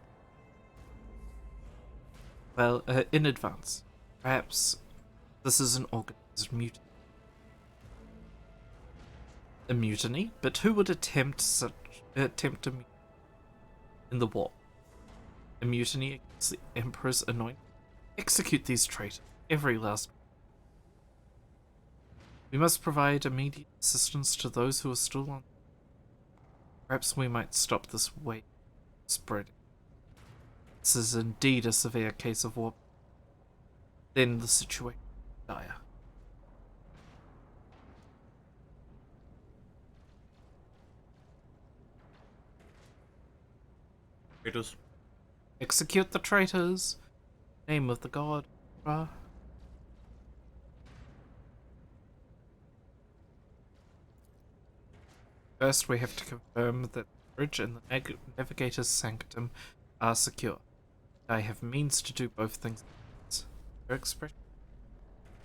well in advance. Perhaps this is an organized mutiny. A mutiny? But who would attempt a mutiny in the war? A mutiny against the Emperor's anointing? Execute these traitors, every last. We must provide immediate assistance to those who are still on. Perhaps we might stop this wave spreading. This is indeed a severe case of war. Then the situation is dire. Traitors. Execute the traitors. Name of the god. First, we have to confirm that the bridge and the navigator's sanctum are secure. I have means to do both things. Her expression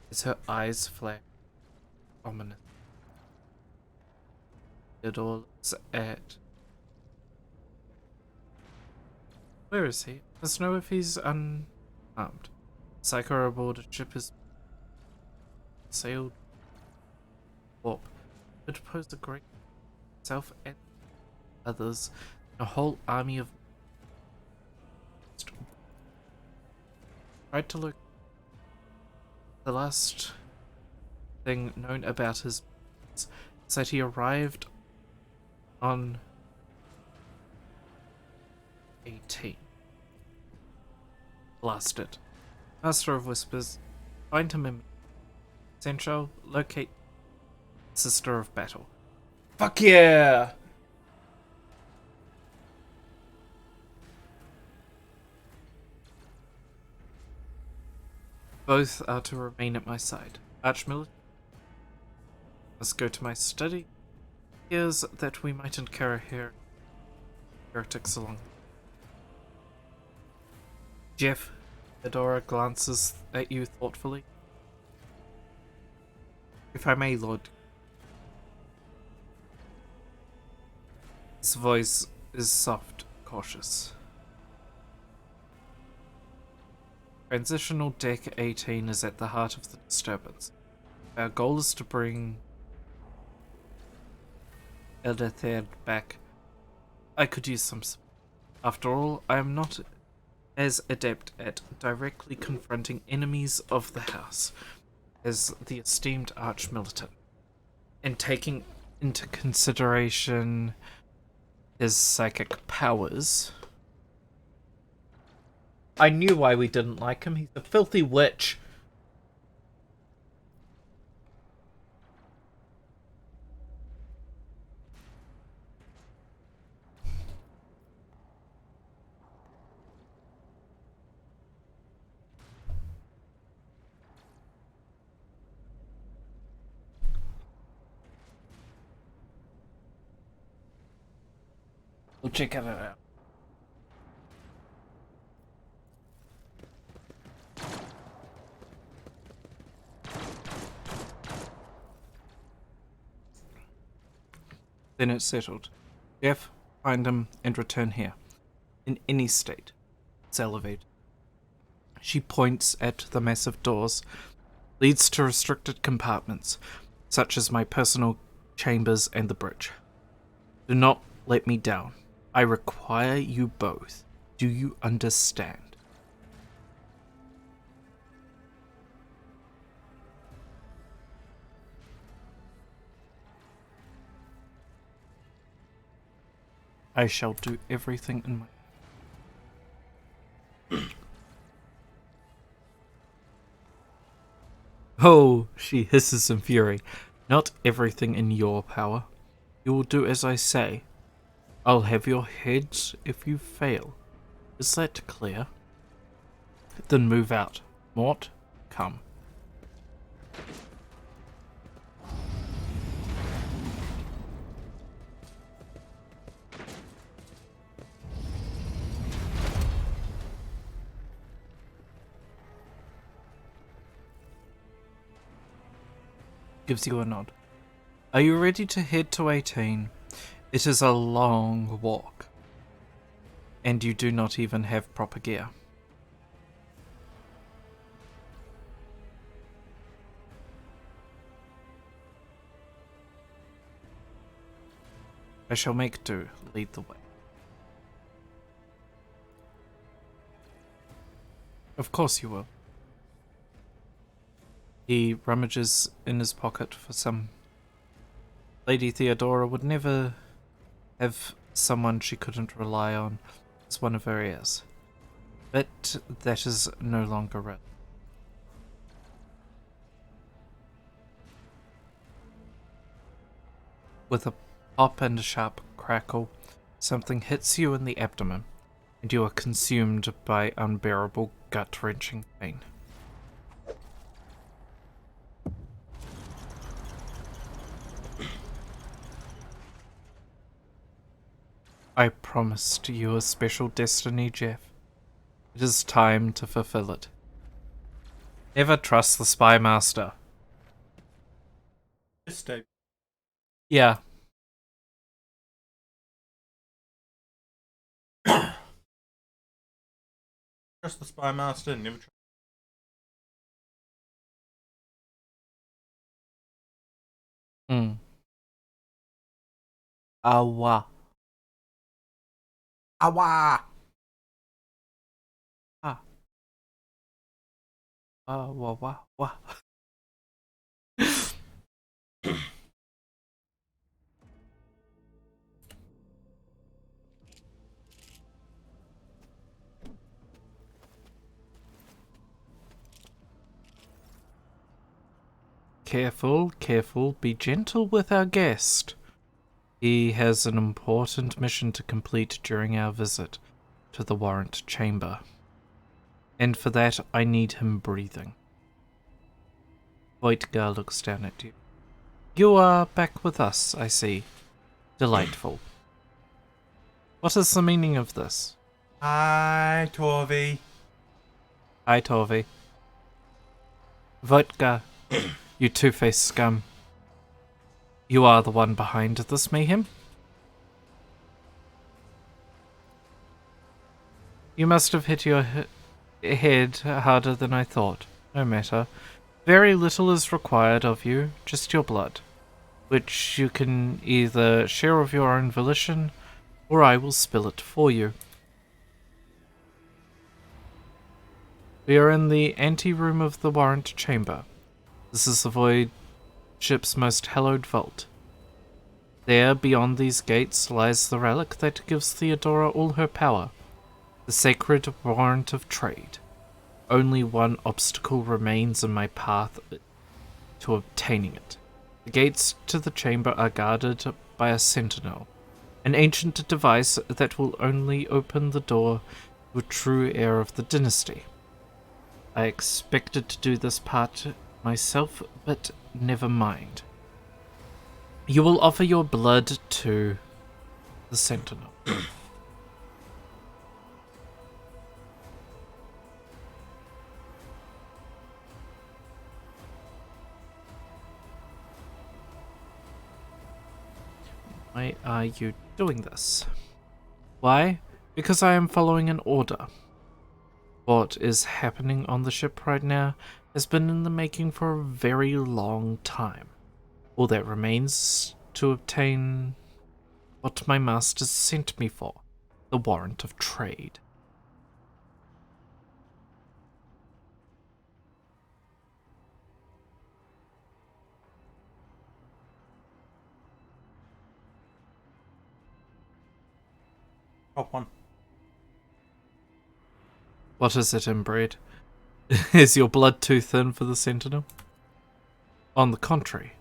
is her eyes flare ominous. It all is at. Where is he? Let's know if he's unarmed. Psycho aboard a ship is sailed warp. Could pose a great self and others, a whole army of tried to look. The last thing known about his is that he arrived on 18. Blasted. Master of Whispers, find him in Central, locate Sister of Battle. Fuck yeah! Both are to remain at my side. Archmillet, must go to my study. Here's that we might encounter heretics along. Jeff, Fedora glances at you thoughtfully. If I may, Lord. His voice is soft, cautious. Transitional Deck 18 is at the heart of the disturbance. Our goal is to bring Eldathad back. I could use some support. After all, I am not as adept at directly confronting enemies of the house as the esteemed Archmilitant, and taking into consideration his psychic powers. I knew why we didn't like him. He's a filthy witch. We'll check it out. Then it's settled. Jeff, find him and return here. In any state. It's elevated. She points at the massive doors. Leads to restricted compartments, such as my personal chambers and the bridge. Do not let me down. I require you both. Do you understand? I shall do everything in my... Oh, she hisses in fury. Not everything in your power. You will do as I say. I'll have your heads if you fail. Is that clear? Then move out. Mort, come. Gives you a nod. Are you ready to head to 18? It is a long walk. And you do not even have proper gear. I shall make do. Lead the way. Of course you will. He rummages in his pocket for some. Lady Theodora would never have someone she couldn't rely on as one of her heirs. But that is no longer relevant. With a pop and a sharp crackle, something hits you in the abdomen, and you are consumed by unbearable gut-wrenching pain. I promised you a special destiny, Jeff. It is time to fulfill it. Never trust the Spy Master. Yes, Dave. Yeah. Trust the Spy Master and never trust. Awa. Awa! Ah. Wah, wah, wah. Careful, careful, be gentle with our guest. He has an important mission to complete during our visit to the warrant chamber. And for that, I need him breathing. Voitgar looks down at you. You are back with us, I see. Delightful. What is the meaning of this? Hi, Torvi. Hi, Torvi. Voitgar, you two-faced scum. You are the one behind this mayhem? You must have hit your head harder than I thought. No matter. Very little is required of you, just your blood, which you can either share of your own volition, or I will spill it for you. We are in the anteroom of the warrant chamber. This is the void ship's most hallowed vault. There, beyond these gates, lies the relic that gives Theodora all her power, the sacred warrant of trade. Only one obstacle remains in my path to obtaining it. The gates to the chamber are guarded by a sentinel, an ancient device that will only open the door to a true heir of the dynasty. I expected to do this part myself, but never mind. You will offer your blood to the sentinel. Why are you doing this? Why? Because I am following an order. What is happening on the ship right now has been in the making for a very long time. All that remains to obtain what my masters sent me for, the warrant of trade. Top one. What is it, inbred? Is your blood too thin for the sentinel? On the contrary,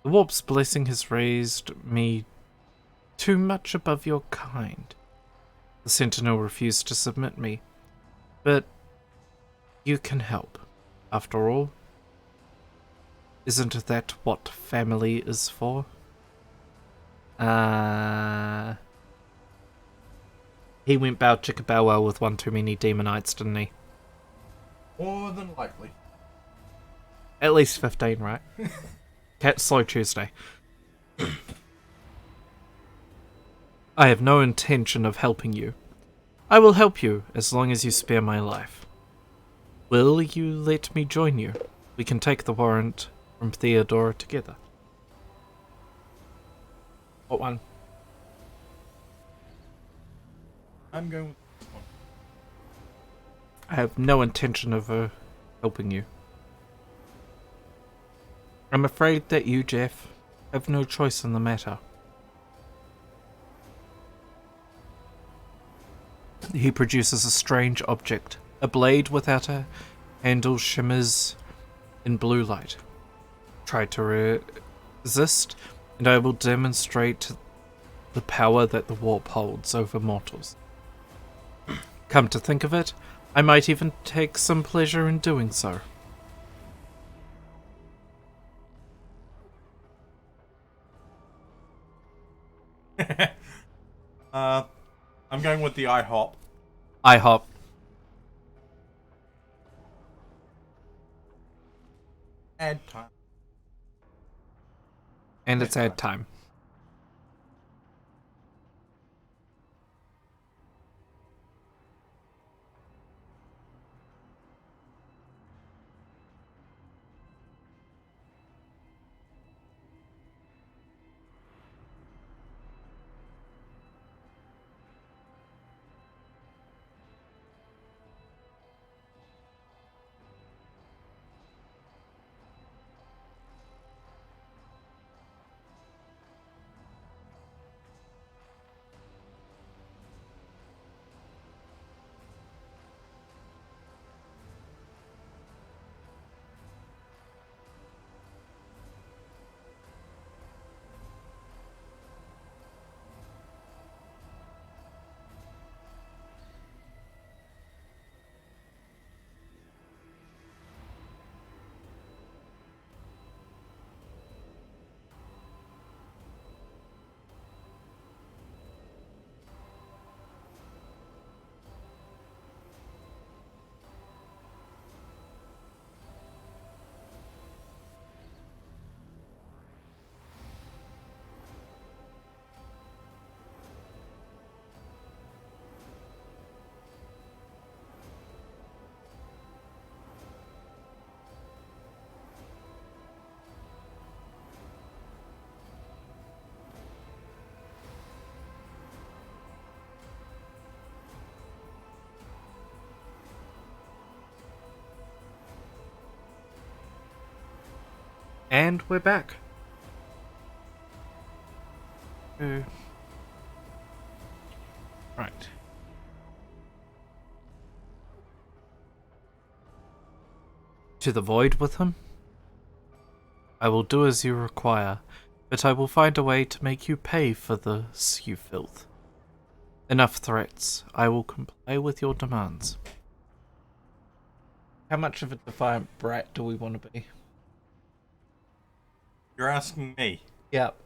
the warp's blessing has raised me too much above your kind. The sentinel refused to submit me, but you can help. After all, isn't that what family is for? He went bow chicka bow wow with one too many demonites, didn't he? More than likely. At least 15, right? Slow Tuesday. I have no intention of helping you. I will help you as long as you spare my life. Will you let me join you? We can take the warrant from Theodora together. What one? I'm going with this one. I have no intention of helping you. I'm afraid that you, Jeff, have no choice in the matter. He produces a strange object. A blade without a handle shimmers in blue light. Try to resist, and I will demonstrate the power that the warp holds over mortals. Come to think of it, I might even take some pleasure in doing so. I'm going with the IHOP. IHOP. Ad time. And it's ad time. And we're back. Right. To the void with him? I will do as you require, but I will find a way to make you pay for this, you filth. Enough threats. I will comply with your demands. How much of a defiant brat do we want to be? You're asking me. Yep.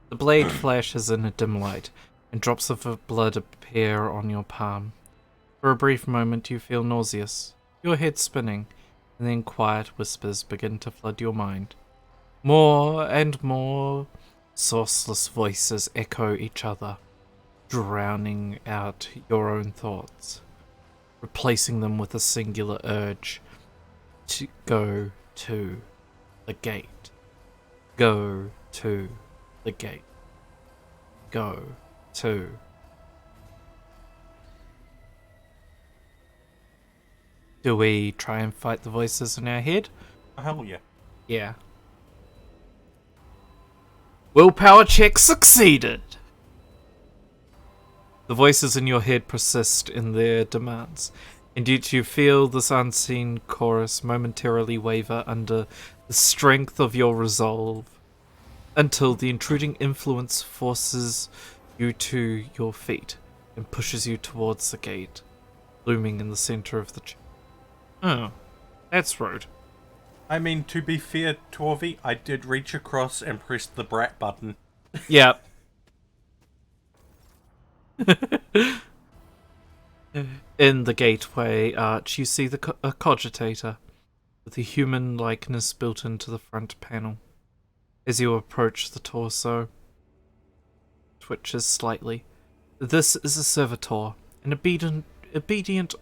The blade flashes in a dim light, and drops of blood appear on your palm. For a brief moment you feel nauseous, your head spinning, and then quiet whispers begin to flood your mind. More and more sourceless voices echo each other, drowning out your own thoughts, replacing them with a singular urge to go to the gate. Go to the gate. Go to. Do we try and fight the voices in our head? Oh, hell yeah. Yeah. Willpower check succeeded! The voices in your head persist in their demands, and yet you feel this unseen chorus momentarily waver under the strength of your resolve, until the intruding influence forces you to your feet and pushes you towards the gate, looming in the center of the chamber. Oh, that's rude. I mean, to be fair, Torvi, I did reach across and press the brat button. Yep. In the gateway arch, you see a cogitator with a human likeness built into the front panel. As you approach the torso, twitches slightly. This is a servitor, an obedient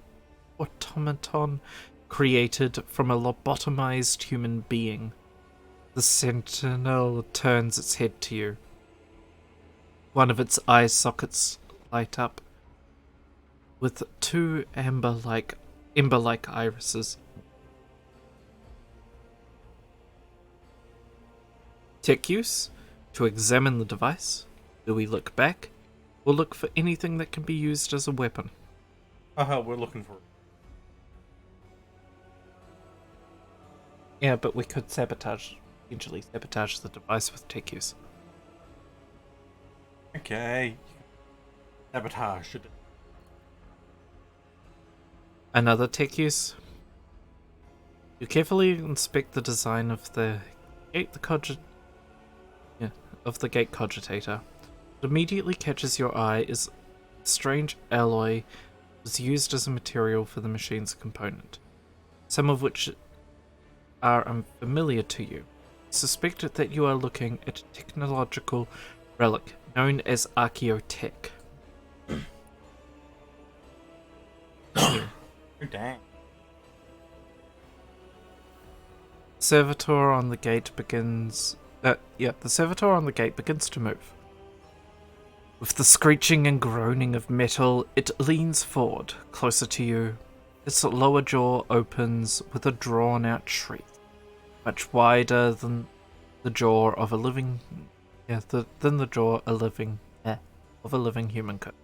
automaton created from a lobotomized human being. The sentinel turns its head to you. One of its eye sockets light up with two ember-like irises. Tech use to examine the device. Do we look back, or look for anything that can be used as a weapon? We're looking for it. Yeah, but we could potentially sabotage the device with tech use. Okay. Sabotage. Another tech use. You carefully inspect the design of the gate cogitator. What immediately catches your eye is a strange alloy was used as a material for the machine's component, some of which are unfamiliar to you. Suspect that you are looking at a technological relic known as archaeotech. Oh, dang. Servitor on the gate begins. The servitor on the gate begins to move. With the screeching and groaning of metal, it leans forward, closer to you. Its lower jaw opens with a drawn-out shriek, much wider than the jaw of a living. Than the jaw of a living human could.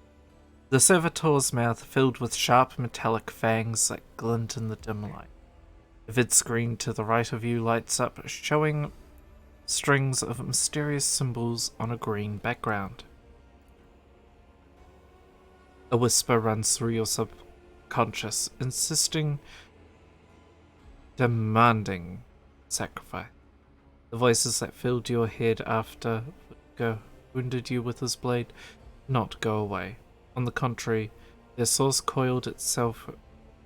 The servitor's mouth filled with sharp metallic fangs that glint in the dim light. The vid screen to the right of you lights up, showing strings of mysterious symbols on a green background. A whisper runs through your subconscious, demanding sacrifice. The voices that filled your head after Vigo wounded you with his blade not go away. On the contrary, their source coiled itself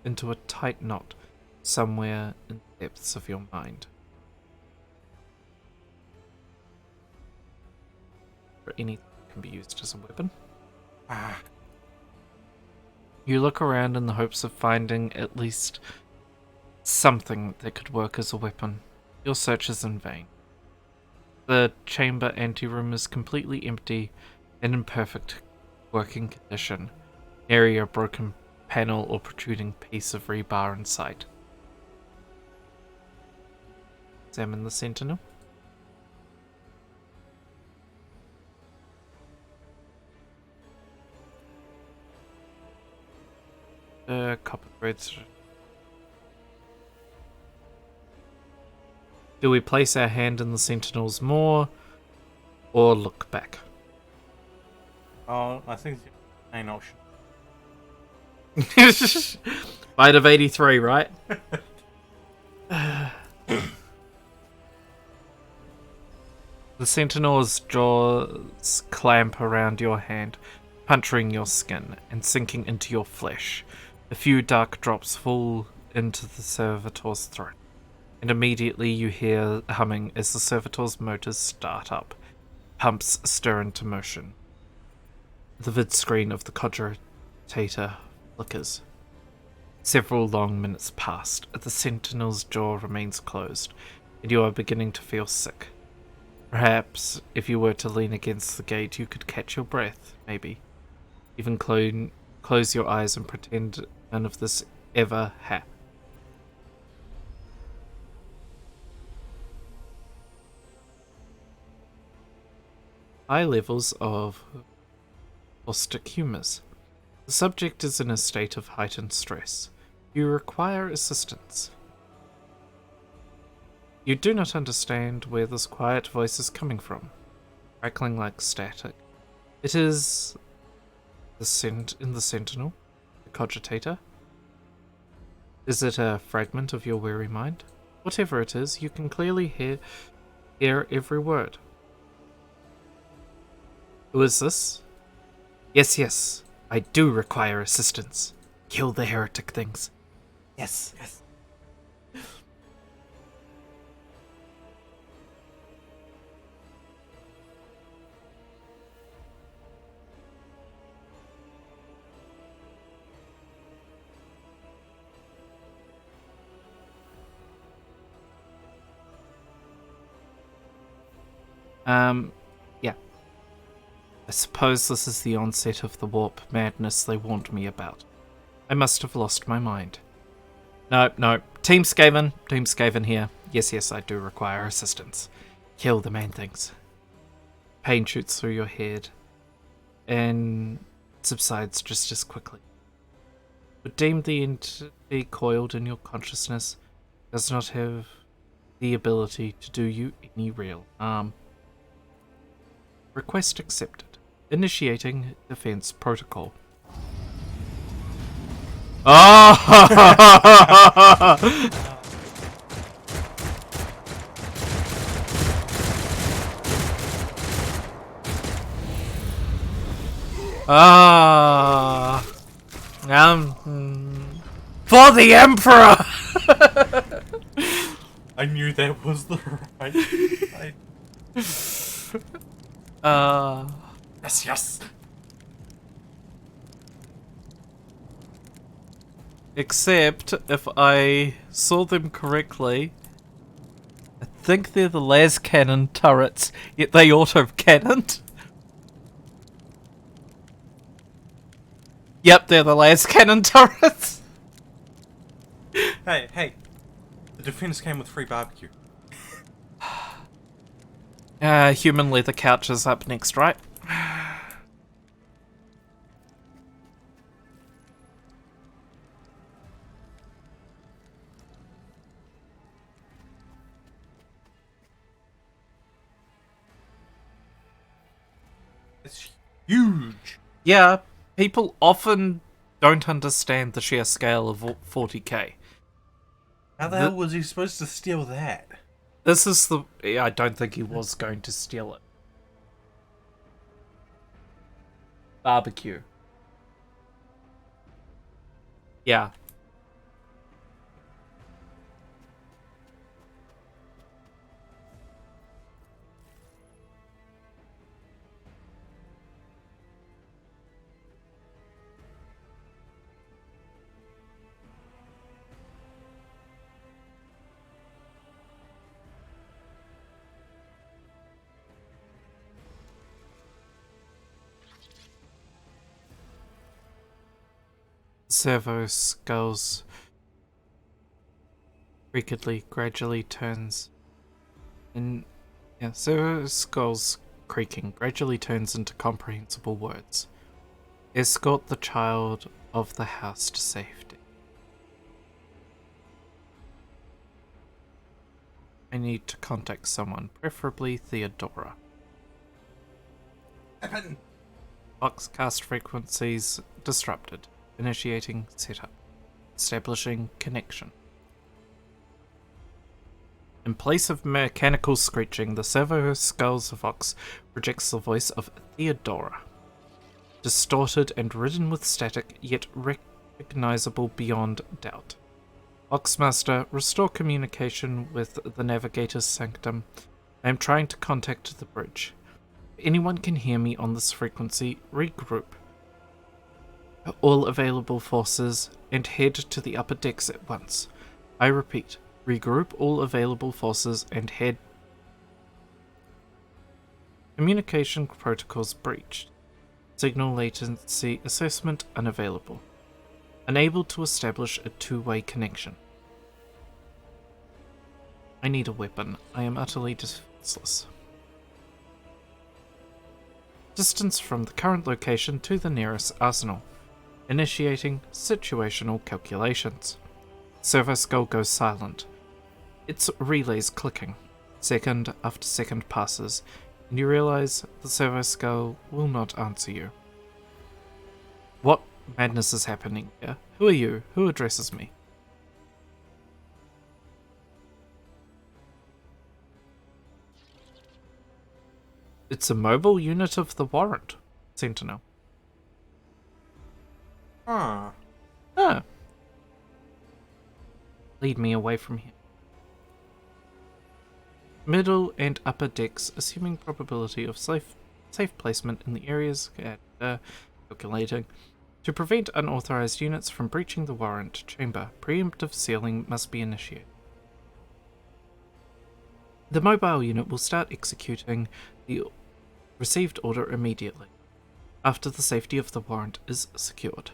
into a tight knot somewhere in the depths of your mind. For anything that can be used as a weapon. You look around in the hopes of finding at least something that could work as a weapon. Your search is in vain. The chamber anteroom is completely empty and in perfect working condition. Nary a broken panel or protruding piece of rebar in sight. Examine the sentinel. Copper threads. Do we place our hand in the sentinel's maw or look back? Oh, I think it's the main option. Fight of 83, right? The sentinel's jaws clamp around your hand, puncturing your skin and sinking into your flesh. A few dark drops fall into the servitor's throat, and immediately you hear humming as the servitor's motors start up. Pumps stir into motion. The vid screen of the cogitator flickers. Several long minutes pass. The sentinel's jaw remains closed, and you are beginning to feel sick. Perhaps, if you were to lean against the gate, you could catch your breath, maybe. Even close your eyes and pretend none of this ever happened. High levels of caustic humors. The subject is in a state of heightened stress. You require assistance. You do not understand where this quiet voice is coming from, crackling like static. It is in the sentinel, the cogitator. Is it a fragment of your weary mind? Whatever it is, you can clearly hear every word. Who is this? Yes, I do require assistance. Kill the heretic things. Yes. Yes. Yeah. I suppose this is the onset of the warp madness they warned me about. I must have lost my mind. No. Team Skaven here. Yes, I do require assistance. Kill the man-things. Pain shoots through your head and subsides just as quickly. But deem the entity coiled in your consciousness does not have the ability to do you any real harm. Request accepted. Initiating defense protocol. Oh! For the Emperor! I knew that was the right. Yes. Except, if I saw them correctly, I think they're the las cannon turrets, yet they auto-cannoned. Yep, they're the las cannon turrets. Hey. The defense came with free barbecue. Human leather couch is up next, right? It's huge. Yeah, people often don't understand the sheer scale of 40k. How the hell was he supposed to steal that? This is the... I don't think he was going to steal it. Barbecue. Yeah. Servo skulls creakedly gradually turns Servo skulls creaking gradually turns into comprehensible words. Escort the child of the house to safety. I need to contact someone, preferably Theodora. Boxcast frequencies disrupted. Initiating setup. Establishing connection. In place of mechanical screeching, the servo skulls of Vox projects the voice of Theodora. Distorted and ridden with static, yet recognizable beyond doubt. Voxmaster, restore communication with the Navigator's Sanctum. I am trying to contact the bridge. If anyone can hear me on this frequency, regroup all available forces and head to the upper decks at once. I repeat, regroup all available forces and head. Communication protocols breached. Signal latency assessment unavailable. Unable to establish a two-way connection. I need a weapon. I am utterly defenseless. Distance from the current location to the nearest arsenal. Initiating situational calculations. Servo skull goes silent. Its relays clicking. Second after second passes, and you realize the servo skull will not answer you. What madness is happening here? Who are you? Who addresses me? It's a mobile unit of the Warrant, Sentinel. Ah. Ah. Lead me away from here. Middle and upper decks, assuming probability of safe placement in the areas calculating. To prevent unauthorized units from breaching the warrant chamber, preemptive sealing must be initiated. The mobile unit will start executing the received order immediately, after the safety of the warrant is secured.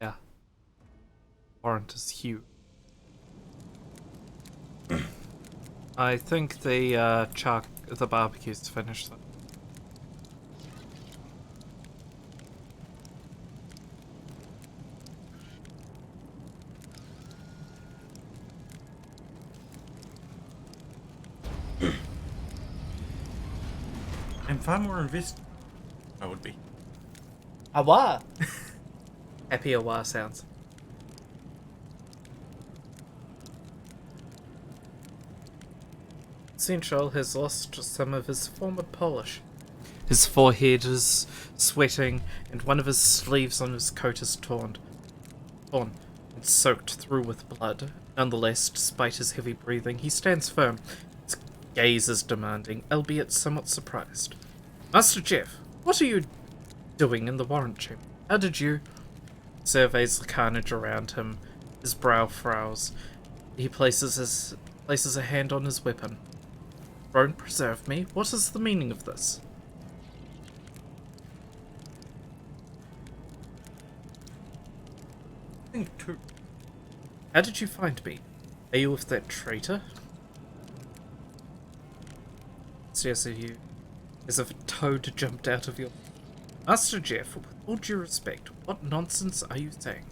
Yeah. Warrant is huge. I think the the barbecue's finished though. I'm far more invested. I would be. Awa! Happy awa sounds. Central has lost some of his former polish. His forehead is sweating, and one of his sleeves on his coat is torn and soaked through with blood. Nonetheless, despite his heavy breathing, he stands firm. His gaze is demanding, albeit somewhat surprised. Master Jeff, what are you doing in the warrant chamber? How did you... Surveys the carnage around him. His brow frows. He places a hand on his weapon. Throne preserve me? What is the meaning of this? Think too. How did you find me? Are you with that traitor? Stares at you as if a toad jumped out of your... Master Jeff, with all due respect, what nonsense are you saying?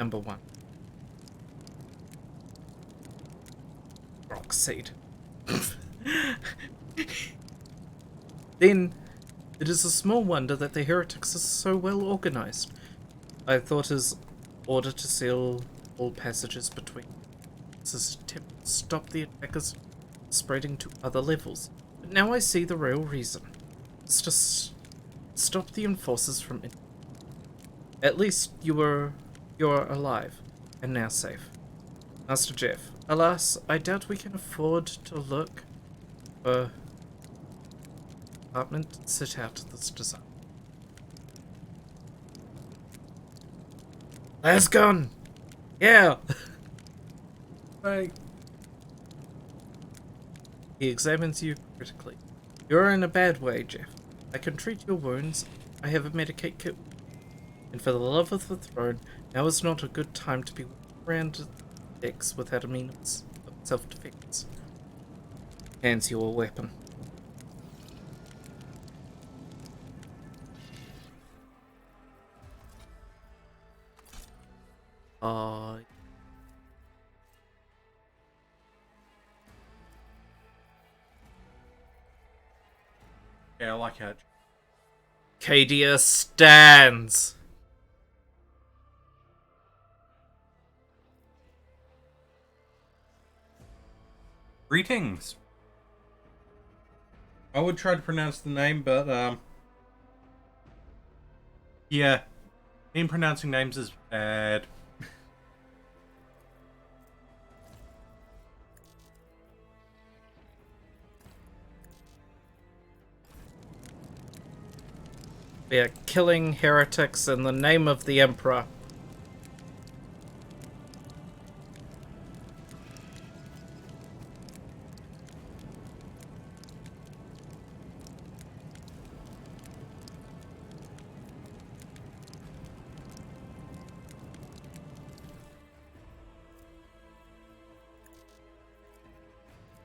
Number 1. Rockseed. Then, it is a small wonder that the heretics are so well organized. I thought his order to seal all passages between his attempt to stop the attackers spreading to other levels. But now I see the real reason. It's just stop the enforcers from... At least you are alive, and now safe. Master Jeff, alas, I doubt we can afford to look for apartment and sit out this design. Last gun! Yeah! Like, He examines you critically. You're in a bad way, Jeff. I can treat your wounds. I have a medicate kit. And for the love of the throne, now is not a good time to be around decks without a means of self-defense. Hands you a weapon. yeah, I like how. Cadia stands! Greetings. I would try to pronounce the name, but yeah, me pronouncing names is bad. We are killing heretics in the name of the Emperor.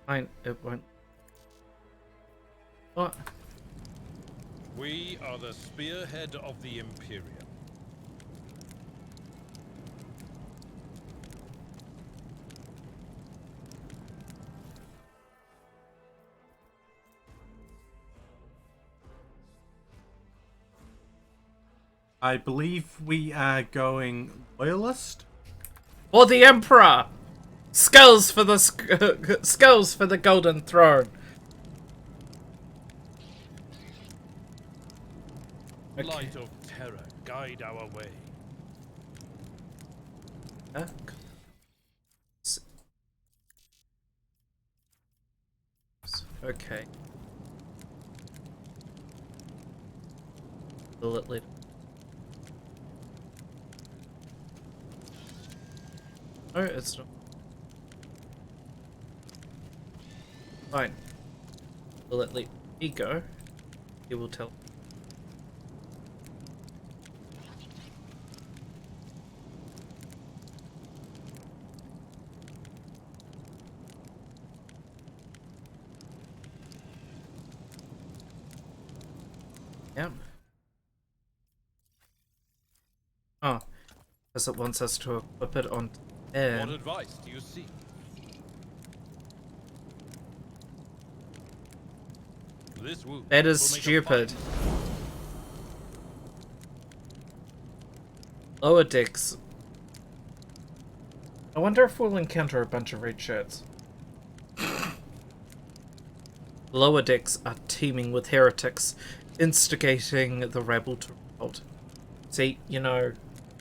Fine, it won't. What? We are the spearhead of the Imperium. I believe we are going loyalist. For the Emperor! Skulls for the skulls for the Golden Throne. Okay. Light of terror, guide our way. Okay. Will it lead? No, it's not. Fine. Will it let me go? He will tell. Yeah. Oh, because it wants us to equip it on air. What advice do you seek? This wound That is will make a stupid. fine- Lower decks. I wonder if we'll encounter a bunch of red shirts. Lower decks are teeming with heretics, instigating the rabble to revolt. See, you know,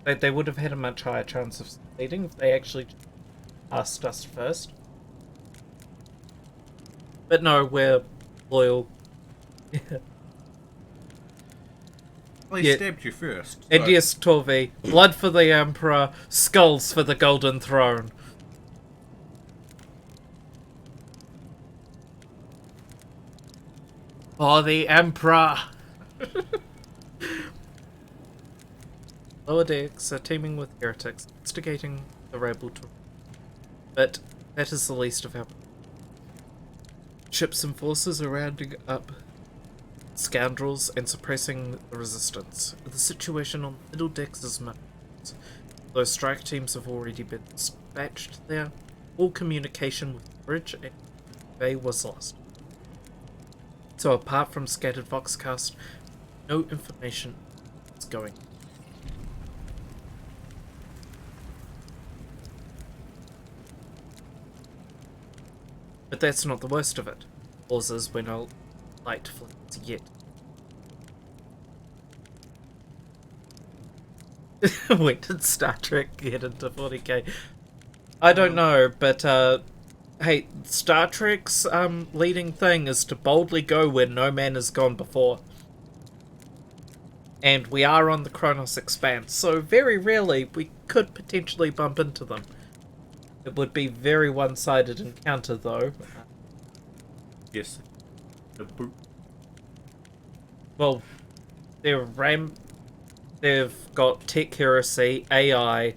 they would have had a much higher chance of succeeding if they actually asked us first. But no, we're loyal. Well, he Yeah. stabbed you first. And so- yes, Torvi, blood for the Emperor, skulls for the Golden Throne. For the Emperor! Lower decks are teeming with heretics, instigating the rabble to... But that is the least of our... Ships and forces are rounding up scoundrels and suppressing the resistance. The situation on middle decks is much worse. Though strike teams have already been dispatched there, all communication with the bridge and bay was lost. So apart from scattered voxcast, no information is going. But that's not the worst of it. Pauses when a light flicks yet. When did Star Trek get into 40k? I don't know, but hey, Star Trek's leading thing is to boldly go where no man has gone before. And we are on the Kronos Expanse, so very rarely we could potentially bump into them. It would be very one-sided encounter, though. Yes. The boot. Well, they've got tech heresy, AI,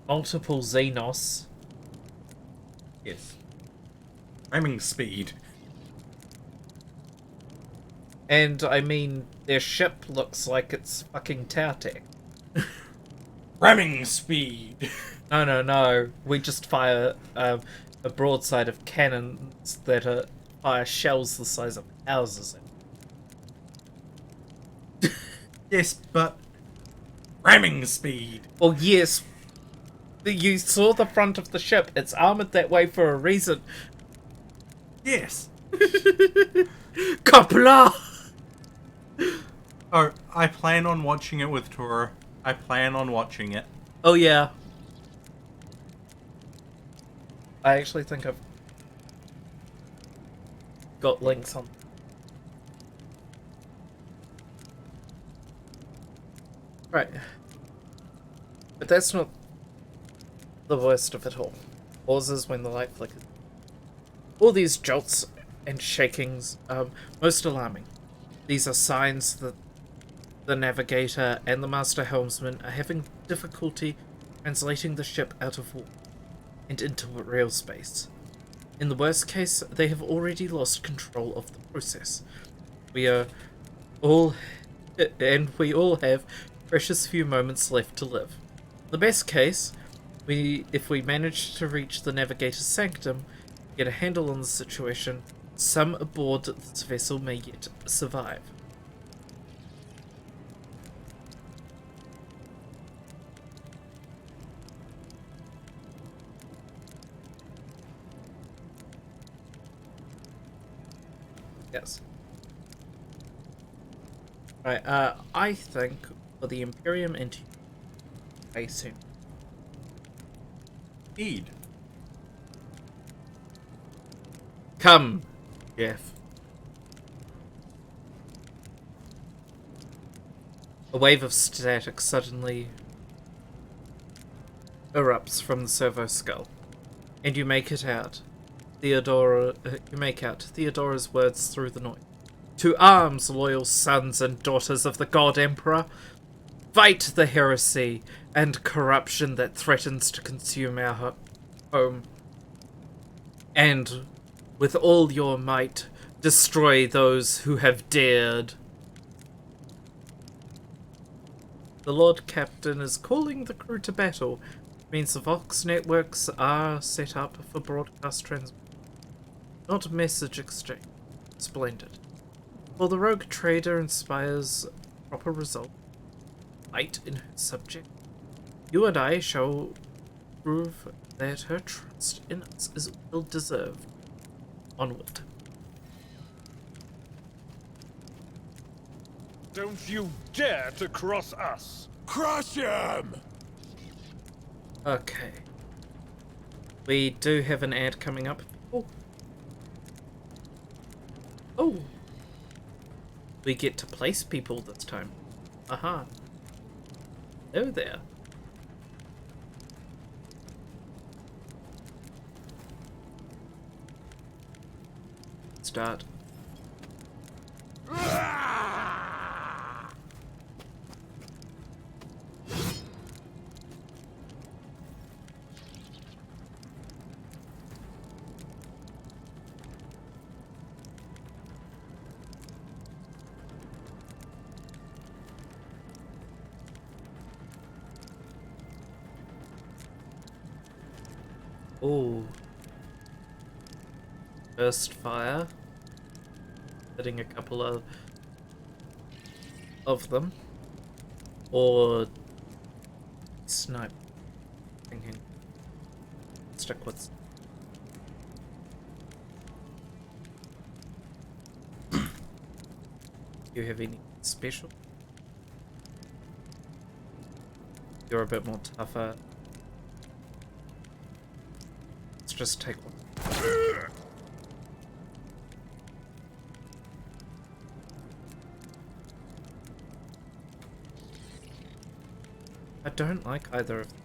multiple Xenos. Yes. Ramming speed. And, I mean, their ship looks like it's fucking Tau Tech. Ramming speed. No. We just fire a broadside of cannons that fire shells the size of houses. Yes, but ramming speed. Well, yes. You saw the front of the ship. It's armored that way for a reason. Yes. Coppola! Oh, I plan on watching it with Tora. I plan on watching it. Oh, yeah. I actually think I've got links on. Right. But that's not the worst of it all. Pauses when the light flickers. All these jolts and shakings are most alarming. These are signs that the navigator and the master helmsman are having difficulty translating the ship out of war and into real space. In the worst case, they have already lost control of the process. We all have precious few moments left to live. In the best case, if we manage to reach the navigator's sanctum, get a handle on the situation, some aboard this vessel may yet survive. Yes. Right, I think for the Imperium into I soon. Eid. Come, Jeff. A wave of static suddenly erupts from the servo skull, and you make it out. You make out Theodora's words through the noise. To arms, loyal sons and daughters of the God Emperor! Fight the heresy and corruption that threatens to consume our home. And, with all your might, destroy those who have dared. The Lord Captain is calling the crew to battle. It means the Vox networks are set up for broadcast transmission, not message exchange. Splendid. For the rogue trader inspires proper result, light in her subject, you and I shall prove that her trust in us is well deserved. Onward. Don't you dare to cross us! Crush him! Okay. We do have an ad coming up. Oh. Oh. We get to place people this time. Aha. Hello there. Start. Oh. Burst fire. Hitting a couple of them. Or snipe. Thinking. Stick with. You have any special? You're a bit more tougher. Let's just take one. I don't like either of them.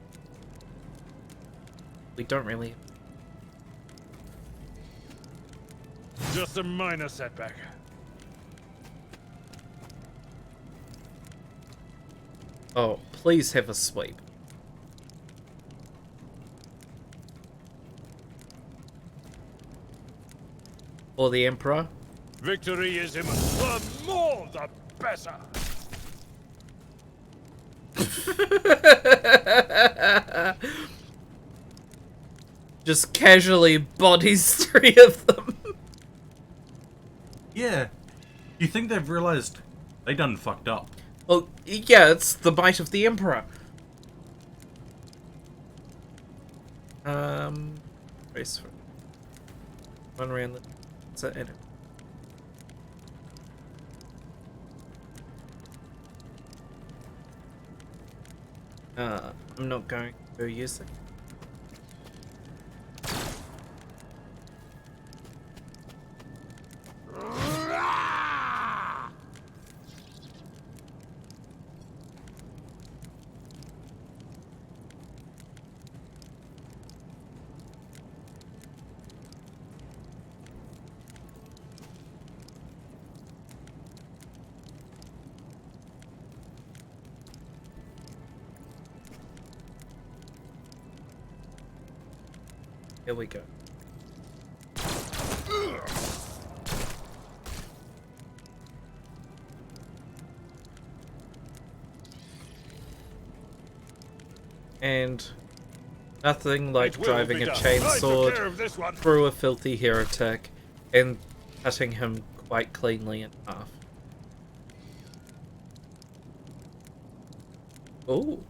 We don't really. Just a minor setback. Oh, please have a sweep. Or the Emperor. Victory is imminent. The more the better. Just casually bodies 3 of them. Yeah. You think they've realized they done fucked up? Well, yeah, it's the bite of the Emperor. Race for one round. That's it. I'm not going to use it. Here we go. And nothing like It will driving be a done. I took care chainsaw of this one. through a filthy heretic and cutting him quite cleanly in half. Oh.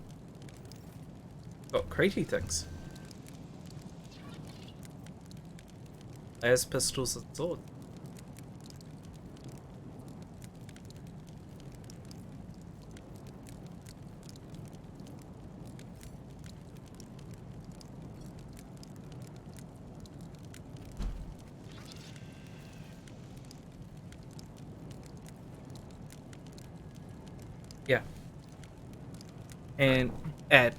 Got crazy things. There's pistols and swords. Yeah. And add.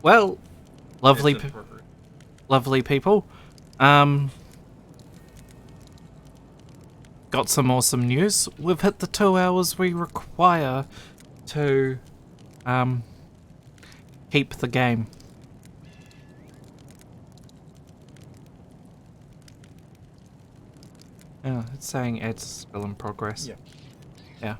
Well, lovely, Yes, perfect. lovely people. Um, got some awesome news. We've hit the 2 hours we require to keep the game. Yeah, it's saying ads still in progress. Yeah. Yeah.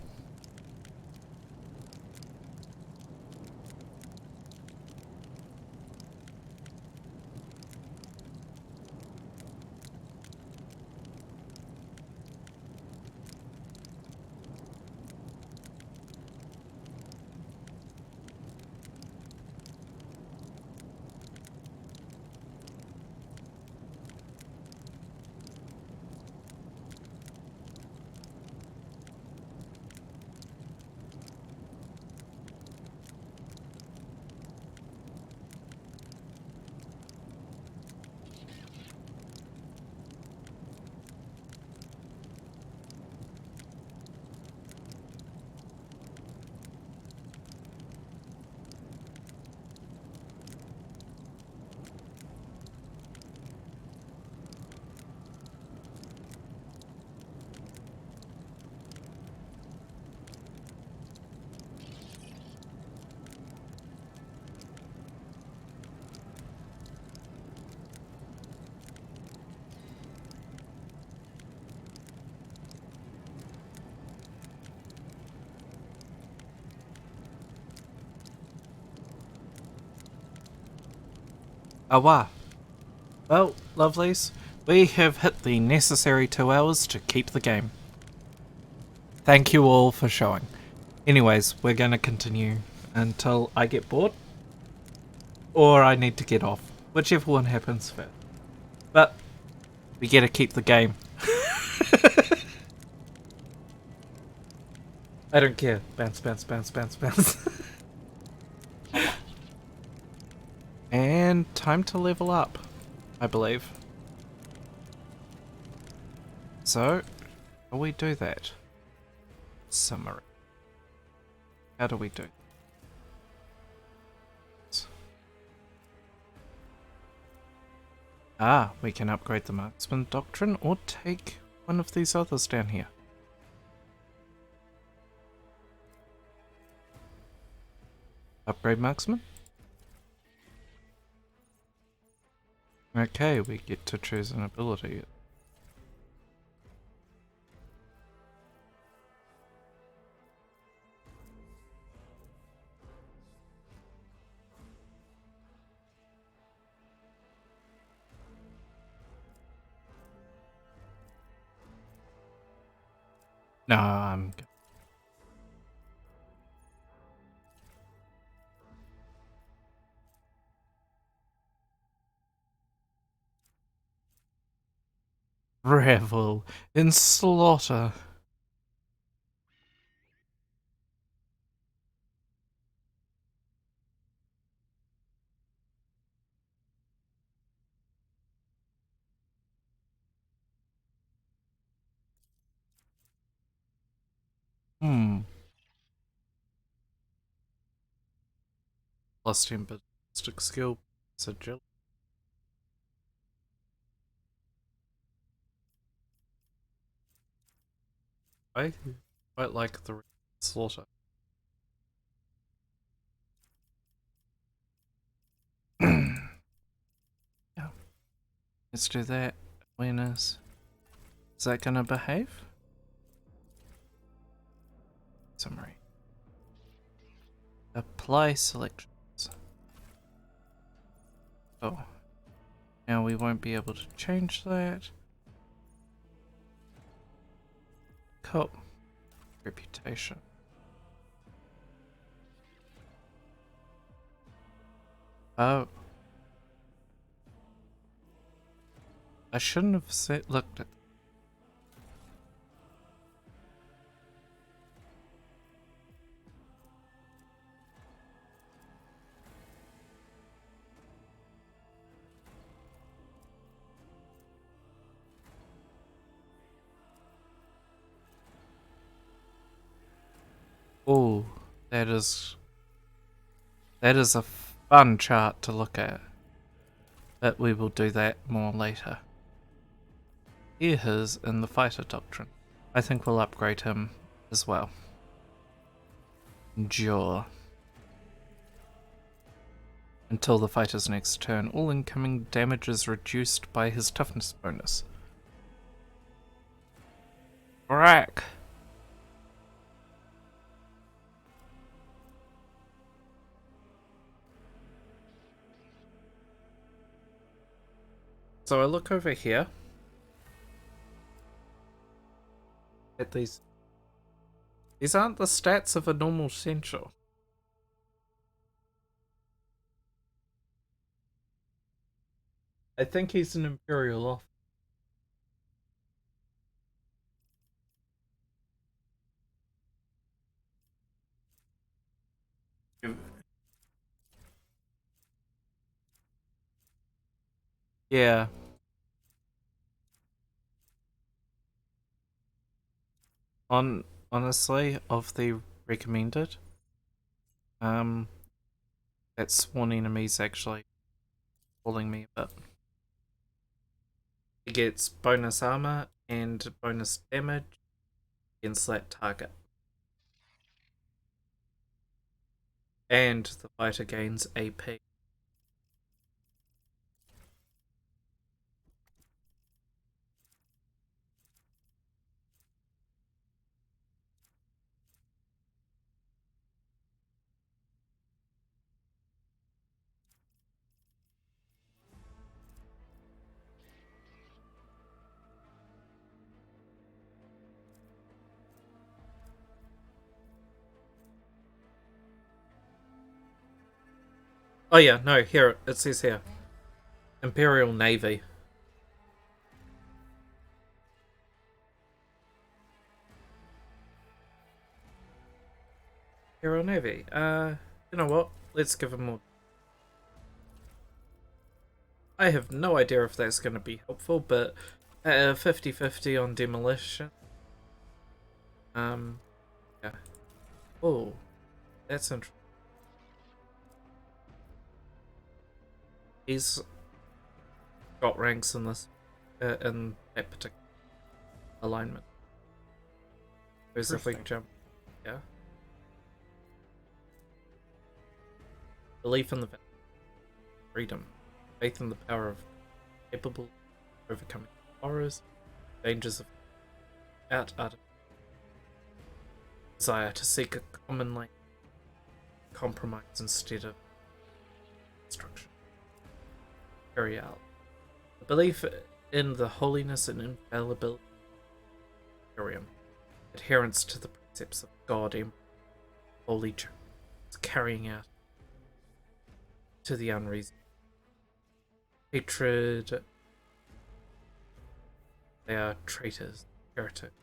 Ah, wow. Well, lovelies, we have hit the necessary 2 hours to keep the game. Thank you all for showing. Anyways, we're going to continue until I get bored. Or I need to get off. Whichever one happens first. But we get to keep the game. I don't care. Bounce, bounce, bounce, bounce, bounce. And time to level up, I believe. So, how do we do that? Summary. How do we do? Ah, we can upgrade the marksman doctrine or take one of these others down here. Upgrade marksman. Okay, we get to choose an ability. No, I'm good. Revel in slaughter. Hmm. Plus 10 ballistic skill. Agility. Quite like the slaughter. Yeah. Let's do that. Awareness. Is that gonna behave? Summary. Apply selections. Oh. Now we won't be able to change that. Cool. Reputation. Oh. I shouldn't have looked at. Oh, that is a fun chart to look at. But we will do that more later. Here his in the fighter doctrine. I think we'll upgrade him as well. Endure. Until the fighter's next turn, all incoming damage is reduced by his toughness bonus. Rack. So I look over here at these. These aren't the stats of a normal Sensual. I think he's an Imperial off. Yeah. Honestly, of the recommended, that sworn enemy's actually pulling me a bit. He gets bonus armor and bonus damage against that target. And the fighter gains AP. Oh yeah, no, here, it says here. Imperial Navy. Imperial Navy. You know what? Let's give him more. I have no idea if that's going to be helpful, but 50-50 on demolition. Yeah. Oh, that's interesting. He's got ranks in this, in that particular alignment. Where's the quick jump? Yeah. Belief in the freedom, faith in the power of capable of overcoming horrors, dangers of out desire to seek a common like compromise instead of destruction. Carry out the belief in the holiness and infallibility of Imperium, adherence to the precepts of God and holy church, carrying out to the unreasonable. Hatred. They are traitors, heretics,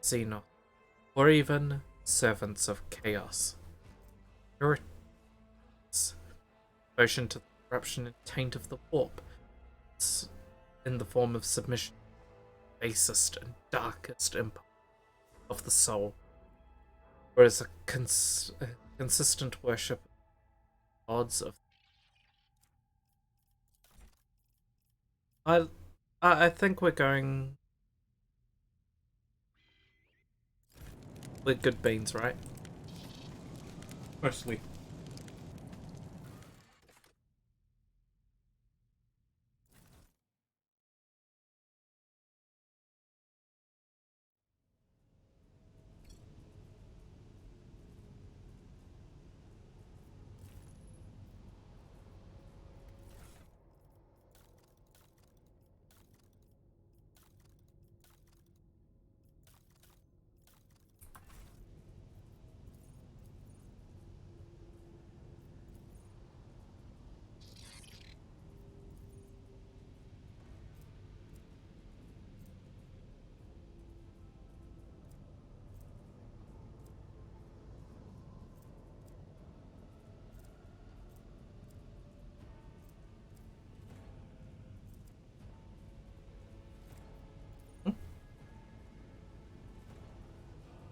xenos, or even servants of chaos. Heretics. Devotion to the corruption and taint of the warp. It's in the form of submission, basest and darkest impulse of the soul. Whereas a consistent worship of gods of I think we're going We're good beans, right? Mostly.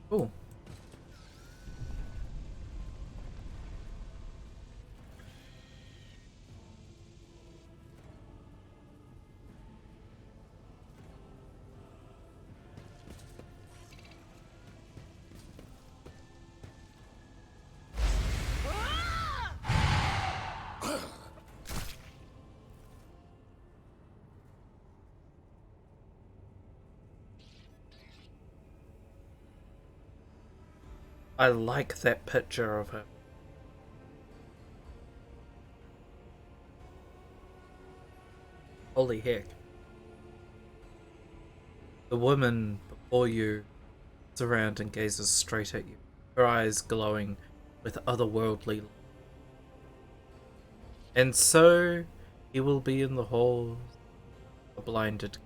Cool. I like that picture of her. Holy heck. The woman before you turns around and gazes straight at you, her eyes glowing with otherworldly light. And so he will be in the hall, a blinded,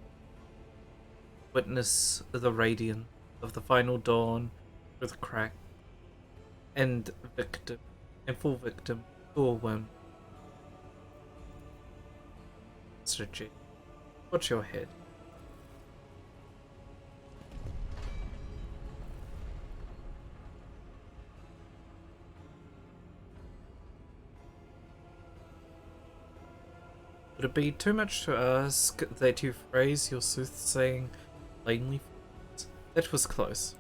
witness the radiance of the final dawn with crack, and victim, and full victim to a whim. Mr. G, watch your head. Would it be too much to ask that you phrase your soothsaying plainly? That was close.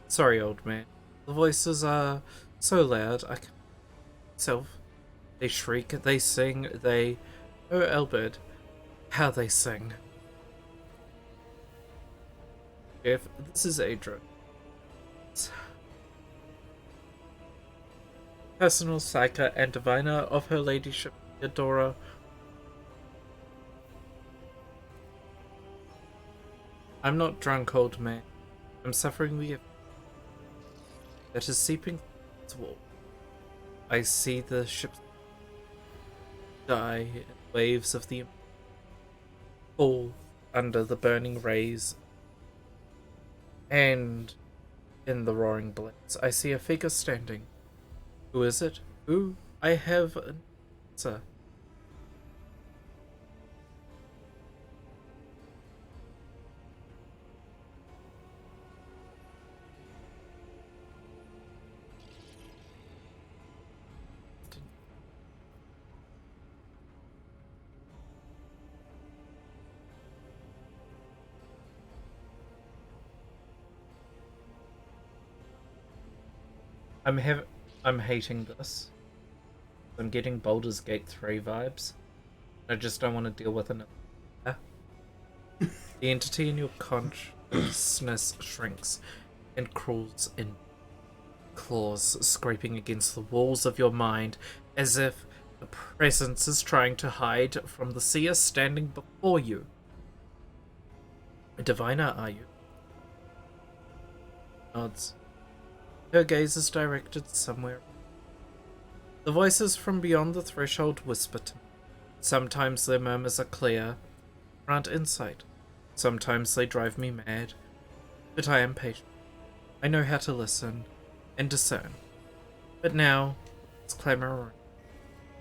Sorry, old man. The voices are so loud, I can't myself. They shriek, they sing, they... Oh, Albert, how they sing. Jeff, this is Adra. Personal psyker and diviner of her ladyship, Theodora. I'm not drunk, old man. I'm suffering the effect that is seeping through its wall. I see the ships die in waves of the fall under the burning rays, and in the roaring blaze I see a figure standing. Who is it? Who? I have an answer. I'm hating this. I'm getting Baldur's Gate 3 vibes. I just don't want to deal with another. The entity in your consciousness shrinks and crawls in, claws scraping against the walls of your mind as if the presence is trying to hide from the seer standing before you. A diviner, are you? Nods. Her gaze is directed somewhere. The voices from beyond the threshold whisper to me. Sometimes their murmurs are clear, grant insight. Sometimes they drive me mad. But I am patient. I know how to listen and discern. But now, it's clamor around.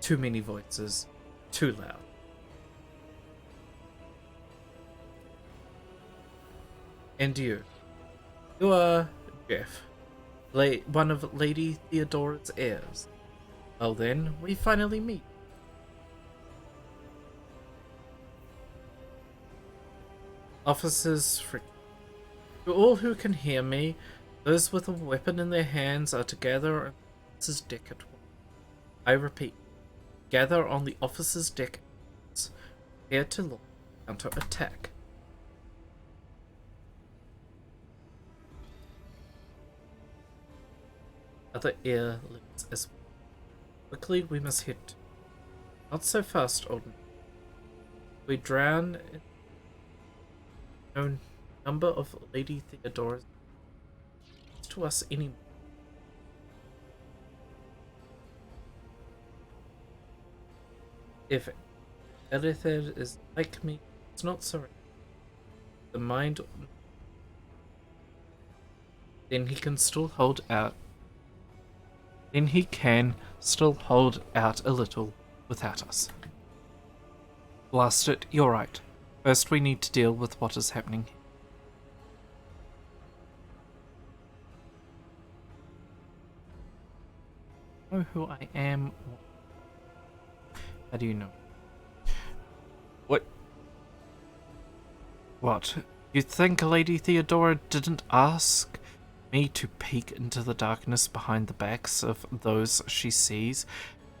Too many voices. Too loud. And you. You are Jeff. One of Lady Theodora's heirs. Well then, we finally meet. Officers, to all who can hear me, Those with a weapon in their hands are to gather on the officer's deck at once. I repeat, gather on the officer's deck at once. Prepare to launch counter-attack. Other air links as well. Quickly we must hit. Not so fast, old man. We drown in no number of Lady Theodora's to us anymore. If Elithid is like me, it's not so. The mind, then he can still hold out. Then he can still hold out a little without us. Blast it, you're right. First we need to deal with what is happening here. I know who I am. How do you know? What? What? You think Lady Theodora didn't ask me to peek into the darkness behind the backs of those she sees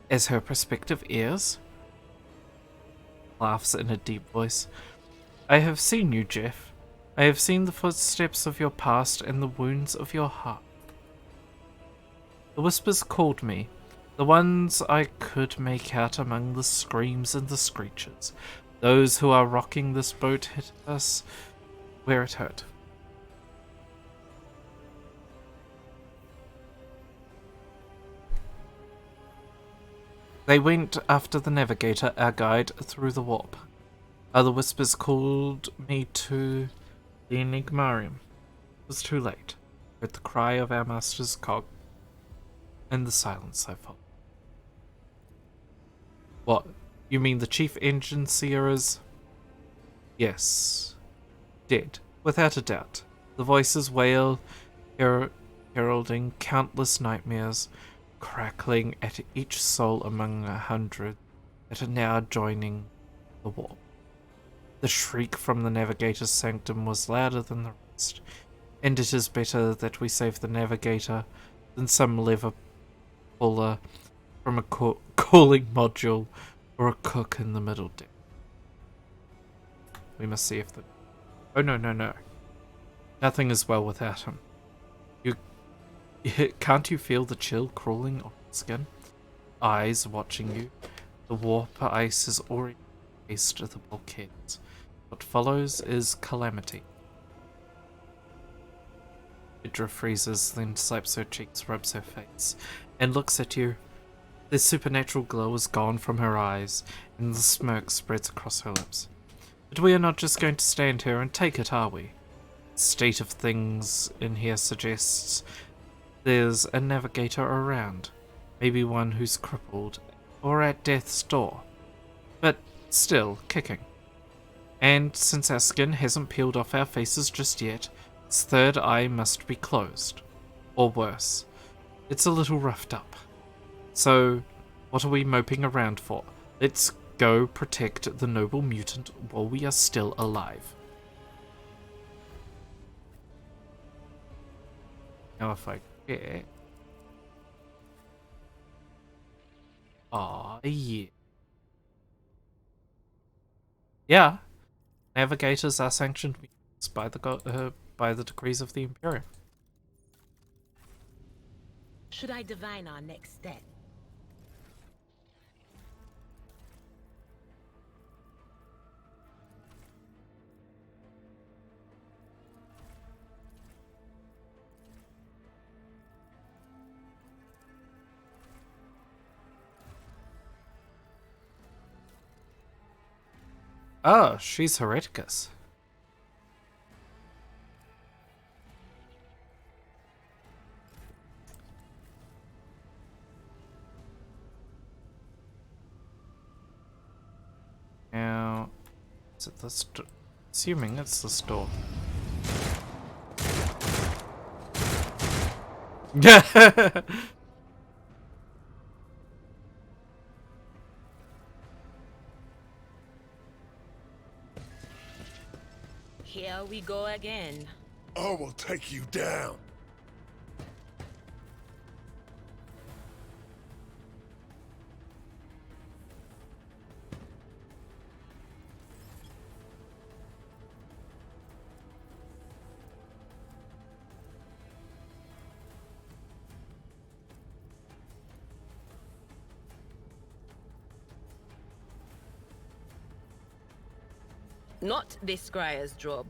as her prospective heirs? Laughs in a deep voice. I have seen you, Jeff. I have seen the footsteps of your past and the wounds of your heart. The whispers called me, the ones I could make out among the screams and the screeches. Those who are rocking this boat hit us where it hurt. They went after the navigator, our guide, through the warp. Other whispers called me to the Enigmarium. It was too late. I heard the cry of our master's cog. In the silence I followed. What? You mean the chief engine seer is? Yes. Dead, without a doubt. The voices wail, heralding countless nightmares, crackling at each soul among 100 that are now joining the warp. The shriek from the navigator's sanctum was louder than the rest, and it is better that we save the navigator than some lever puller from a calling module or a cook in the middle deck. We must see if the... Oh no. Nothing is well without him. Can't you feel the chill crawling on his skin? Eyes watching you. The warp ice is already faced the bulkheads. What follows is calamity. Idra freezes, then swipes her cheeks, rubs her face, and looks at you. The supernatural glow is gone from her eyes, and the smirk spreads across her lips. But we are not just going to stand here and take it, are we? The state of things in here suggests there's a navigator around, maybe one who's crippled, or at death's door, but still kicking. And since our skin hasn't peeled off our faces just yet, its third eye must be closed. Or worse, it's a little roughed up. So, what are we moping around for? Let's go protect the noble mutant while we are still alive. Now if I get... Aw, yeah. Yeah. Navigators are sanctioned by the decrees of the Imperium. Should I divine our next step? Oh, she's Hereticus. Now, is it the store? Assuming it's the store. Here we go again. I will take you down. Not this scryer's job.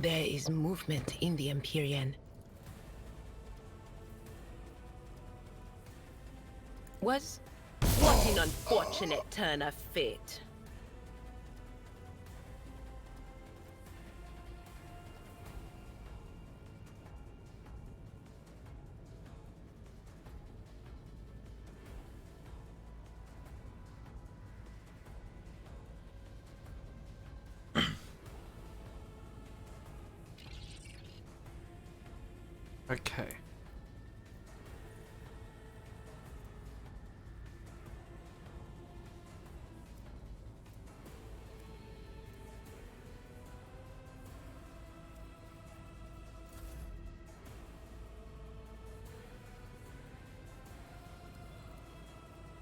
There is movement in the Empyrean. What an unfortunate turn of fate. Okay.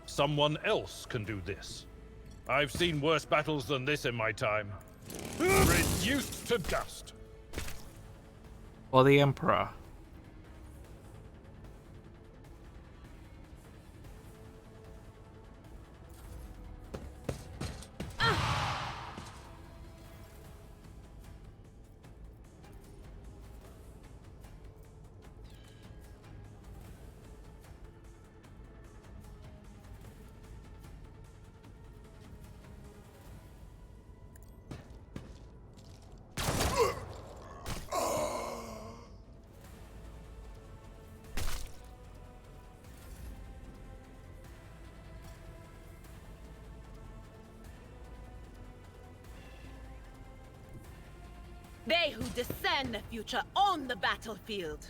Someone else can do this. I've seen worse battles than this in my time. Reduced to dust. Or the Emperor. They who discern the future own the battlefield.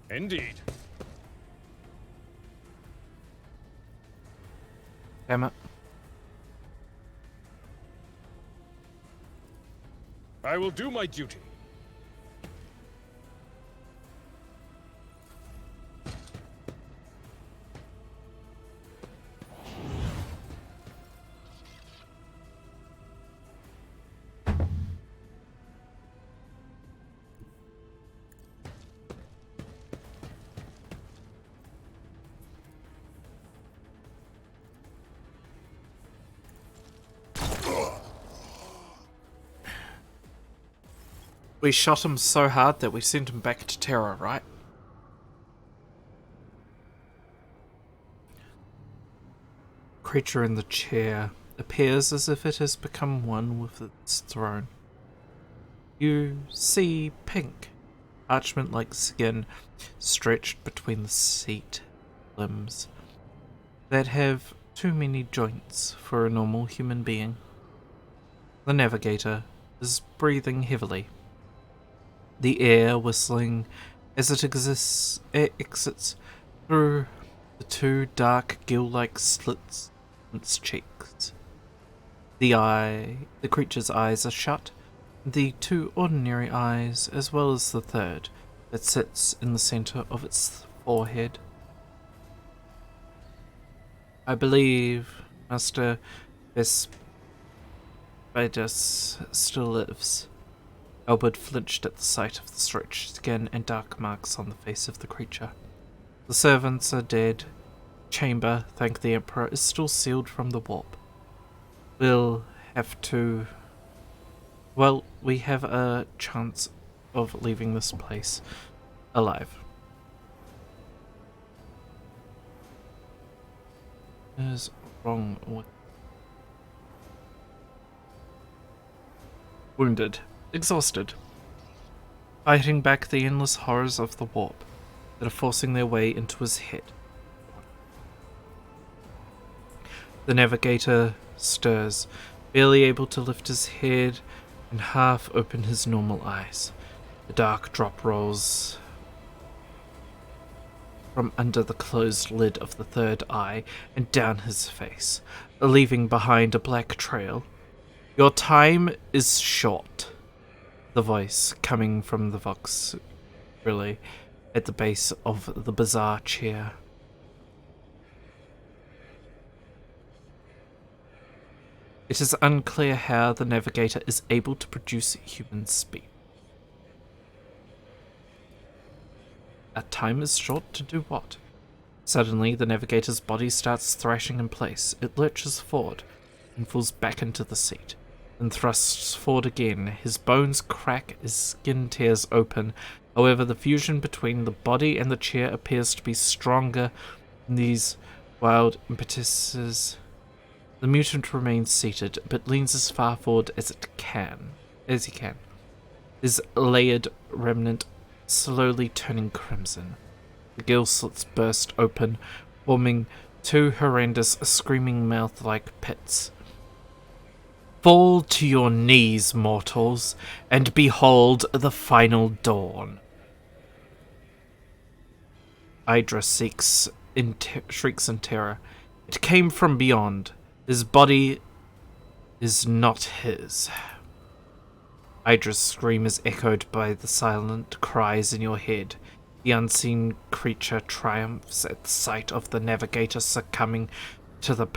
Indeed. Damn it. I will do my duty. We shot him so hard that we sent him back to Terra, right? Creature in the chair appears as if it has become one with its throne. You see pink, parchment-like skin stretched between the seat limbs that have too many joints for a normal human being. The navigator is breathing heavily, the air whistling as it exits through the two dark gill-like slits in its cheeks. The creature's eyes are shut, the two ordinary eyes, as well as the third that sits in the center of its forehead. I believe Master Vespidus still lives. Albert flinched at the sight of the stretched skin and dark marks on the face of the creature. The servants are dead. Chamber, thank the Emperor, is still sealed from the warp. We'll have to... Well, we have a chance of leaving this place alive. What is wrong with... Wounded. Exhausted. Fighting back the endless horrors of the warp that are forcing their way into his head. The navigator stirs, barely able to lift his head and half open his normal eyes. The dark drop rolls from under the closed lid of the third eye and down his face, leaving behind a black trail. Your time is short. The voice coming from the Vox relay at the base of the bizarre chair. It is unclear how the navigator is able to produce human speed. A time is short to do what? Suddenly, the navigator's body starts thrashing in place. It lurches forward and falls back into the seat, then thrusts forward again. His bones crack, his skin tears open. However, the fusion between the body and the chair appears to be stronger than these wild impetuses. The mutant remains seated, but leans as far forward as he can. His layered remnant slowly turning crimson. The gill slits burst open, forming two horrendous, screaming mouth-like pits. Fall to your knees, mortals, and behold the final dawn. Hydra shrieks in terror. It came from beyond. His body is not his. Hydra's scream is echoed by the silent cries in your head. The unseen creature triumphs at the sight of the navigator succumbing to the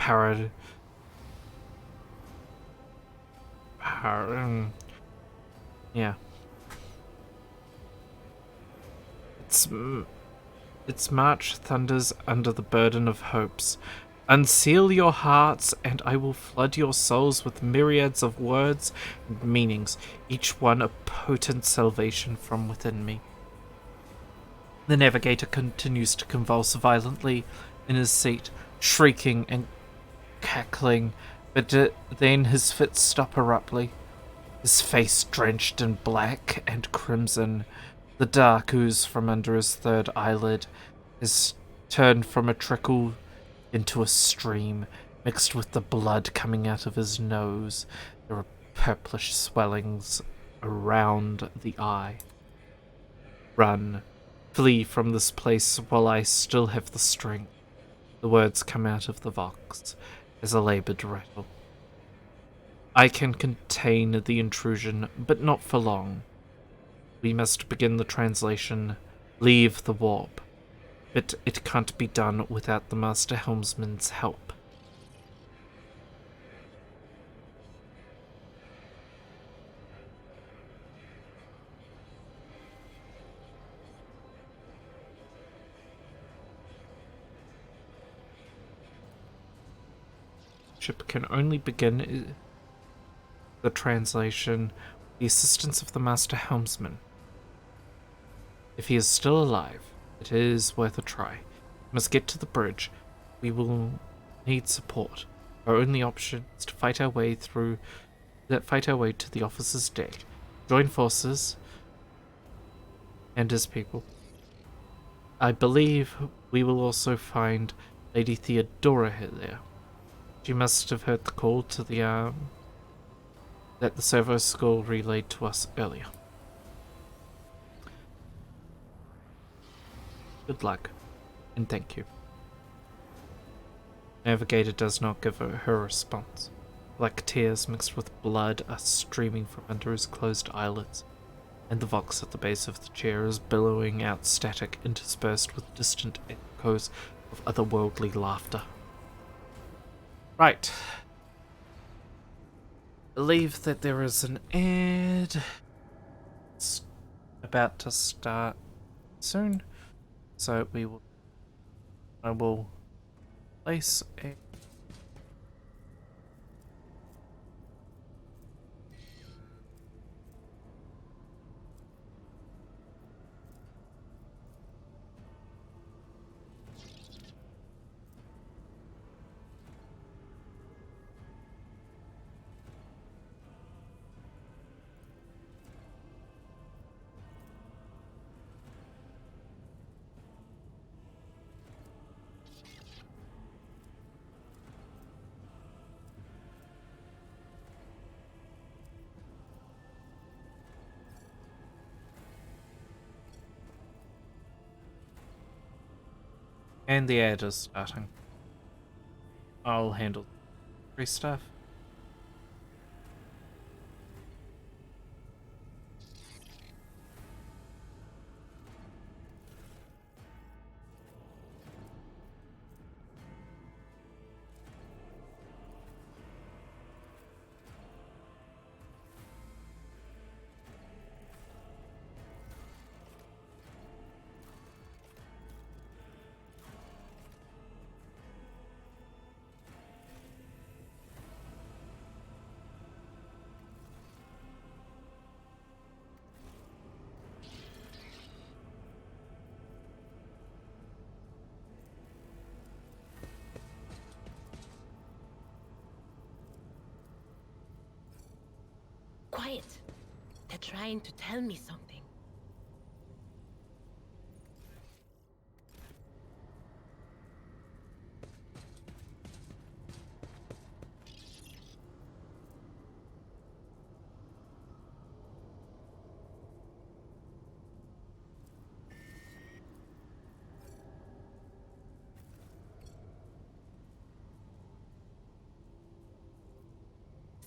Its march thunders under the burden of hopes. Unseal your hearts, and I will flood your souls with myriads of words and meanings, each one a potent salvation from within me. The navigator continues to convulse violently in his seat, shrieking and cackling, but then his fits stop abruptly. His face drenched in black and crimson, the dark ooze from under his third eyelid is turned from a trickle into a stream, mixed with the blood coming out of his nose. There are purplish swellings around the eye. Run. Flee from this place while I still have the strength. The words come out of the vox as a labored rattle. I can contain the intrusion, but not for long. We must begin the translation. Leave the warp. But it can't be done without the Master Helmsman's help. Ship can only begin the translation with the assistance of the Master Helmsman. If he is still alive, it is worth a try. We must get to the bridge. We will need support. Our only option is to fight our way to the officer's deck. Join forces and his people. I believe we will also find Lady Theodora there. She must have heard the call to the that the servo skull relayed to us earlier. Good luck, and thank you. Navigator does not give her a response. Black tears mixed with blood are streaming from under his closed eyelids, and the vox at the base of the chair is billowing out static interspersed with distant echoes of otherworldly laughter. Right. Believe that there is an ad. It's about to start soon. So I will place a and the ad is starting. I'll handle free stuff. Quiet. They're trying to tell me something.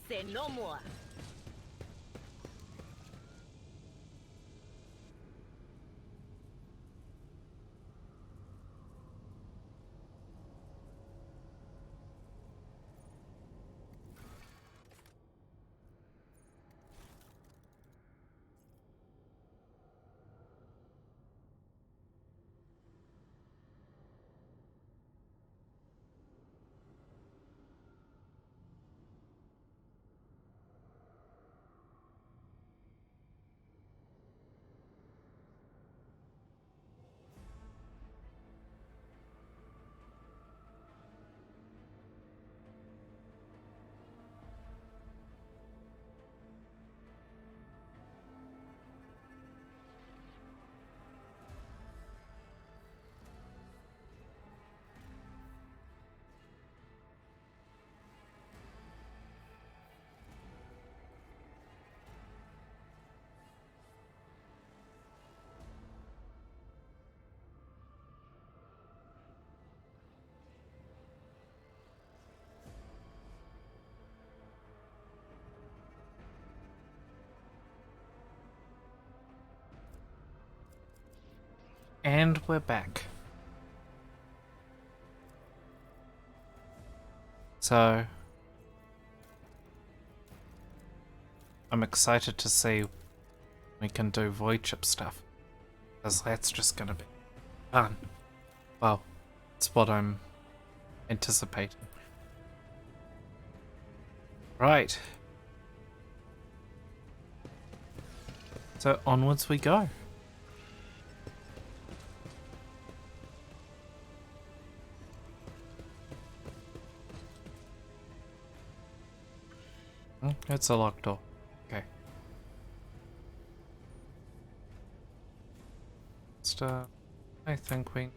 Say no more. And we're back. So, I'm excited to see we can do void chip stuff, because that's just gonna be fun. Well, it's what I'm anticipating. Right. So onwards we go. It's a locked door. Okay. I think we...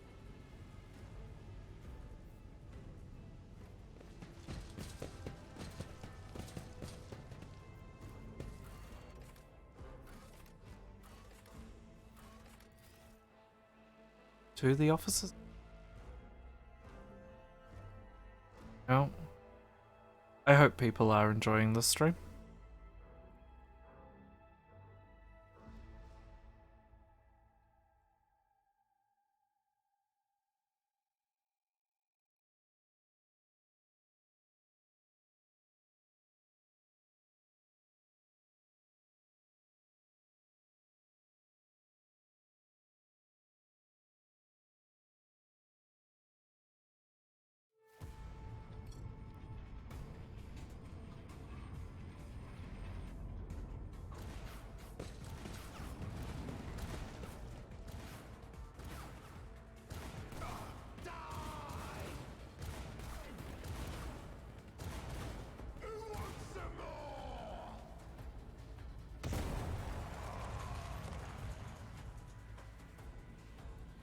to the offices? Well, I hope people are enjoying this stream.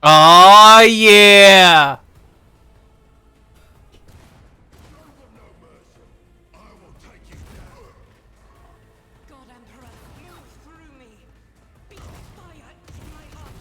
Oh yeah! God Emperor, move through me. Be fire in my heart.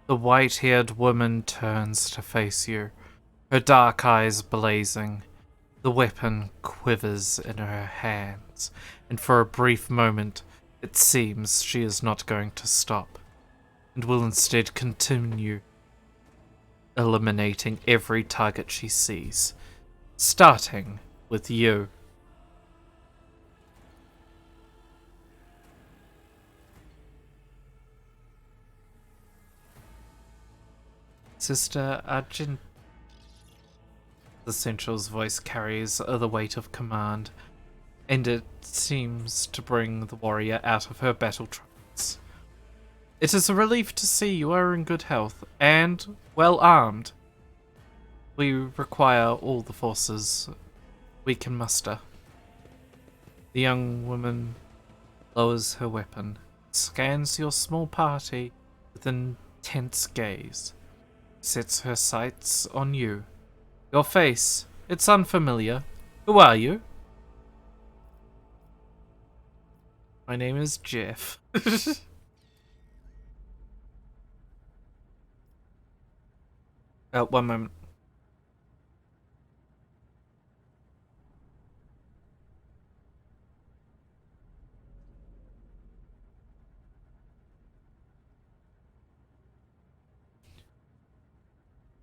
The white-haired woman turns to face you, her dark eyes blazing. The weapon quivers in her hands, and for a brief moment it seems she is not going to stop, and will instead continue eliminating every target she sees, starting with you. Sister Argent. The Central's voice carries the weight of command, and it seems to bring the warrior out of her battle trance. It is a relief to see you are in good health and well armed. We require all the forces we can muster. The young woman lowers her weapon, scans your small party with an intense gaze, sets her sights on you. Your face, it's unfamiliar. Who are you? My name is Jeff. 1 moment.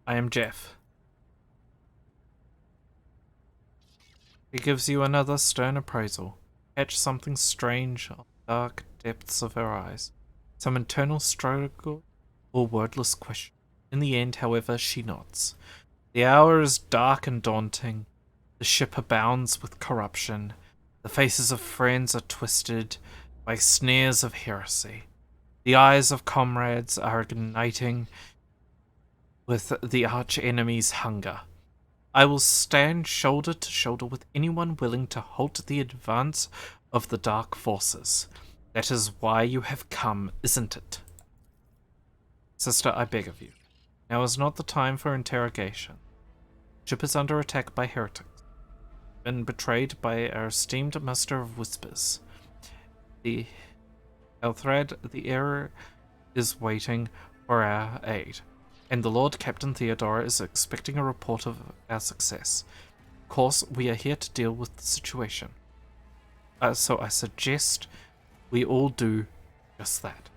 I am Jeff. He gives you another stern appraisal. Catch something strange on the dark depths of her eyes. Some internal struggle or wordless question. In the end, however, she nods. The hour is dark and daunting. The ship abounds with corruption. The faces of friends are twisted by snares of heresy. The eyes of comrades are igniting with the arch-enemy's hunger. I will stand shoulder to shoulder with anyone willing to halt the advance of the dark forces. That is why you have come, isn't it? Sister, I beg of you. Now is not the time for interrogation. The ship is under attack by heretics. Been betrayed by our esteemed Master of Whispers. The Elthred, the Error, is waiting for our aid, and the Lord Captain Theodora is expecting a report of our success. Of course, we are here to deal with the situation. So I suggest we all do just that.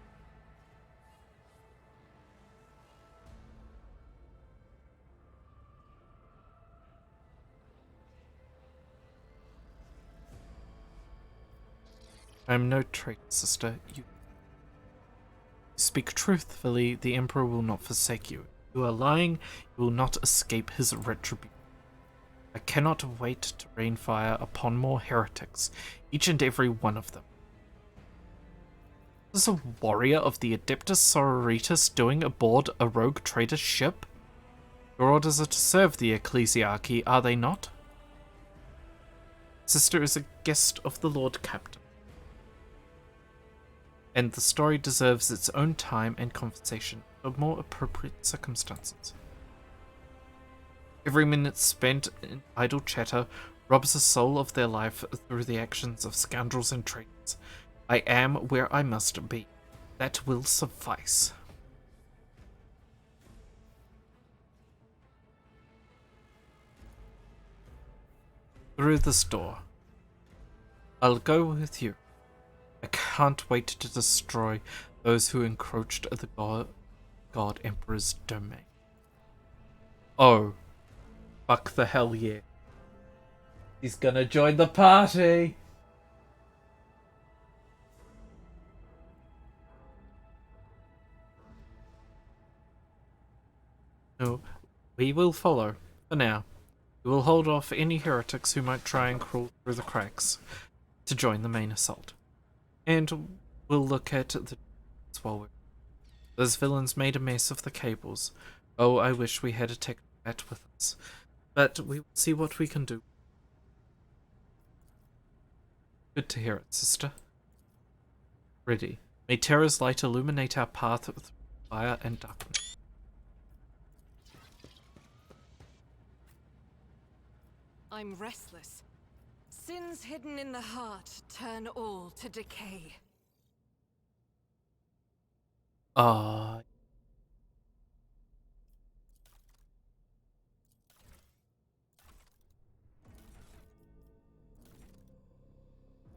I am no traitor, sister. You speak truthfully, the Emperor will not forsake you. You are lying, you will not escape his retribution. I cannot wait to rain fire upon more heretics, each and every one of them. Is a warrior of the Adeptus Sororitas doing aboard a rogue trader ship? Your orders are to serve the Ecclesiarchy, are they not? Sister is a guest of the Lord Captain, and the story deserves its own time and conversation of more appropriate circumstances. Every minute spent in idle chatter robs a soul of their life through the actions of scoundrels and traitors. I am where I must be. That will suffice. Through this door. I'll go with you. I can't wait to destroy those who encroached the God Emperor's domain. Oh, fuck the hell yeah. He's gonna join the party! No, we will follow, for now. We will hold off any heretics who might try and crawl through the cracks to join the main assault. And we'll look at the while we're... Those villains made a mess of the cables. Oh, I wish we had a tech bat with us. But we will see what we can do. Good to hear it, sister. Ready. May terror's light illuminate our path through fire and darkness. I'm restless. Sins hidden in the heart turn all to decay. Ah.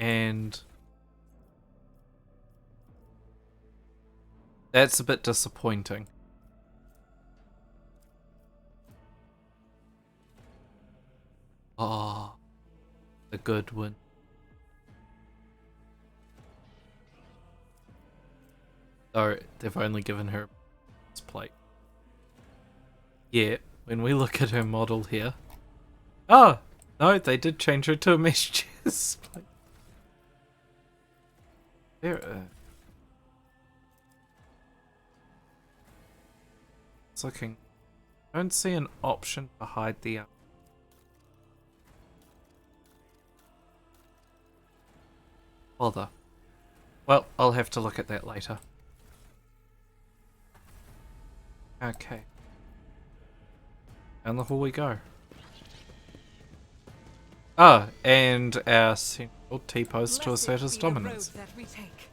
And that's a bit disappointing. Oh, a good one. Oh, they've only given her this plate. Yeah, when we look at her model here. Oh, no, they did change her to a mesh chest plate. There. It's looking. I don't see an option to hide the. Bother. Well, I'll have to look at that later. Okay. Down the hall we go. Ah, and our central T-post to assert his dominance. That we take.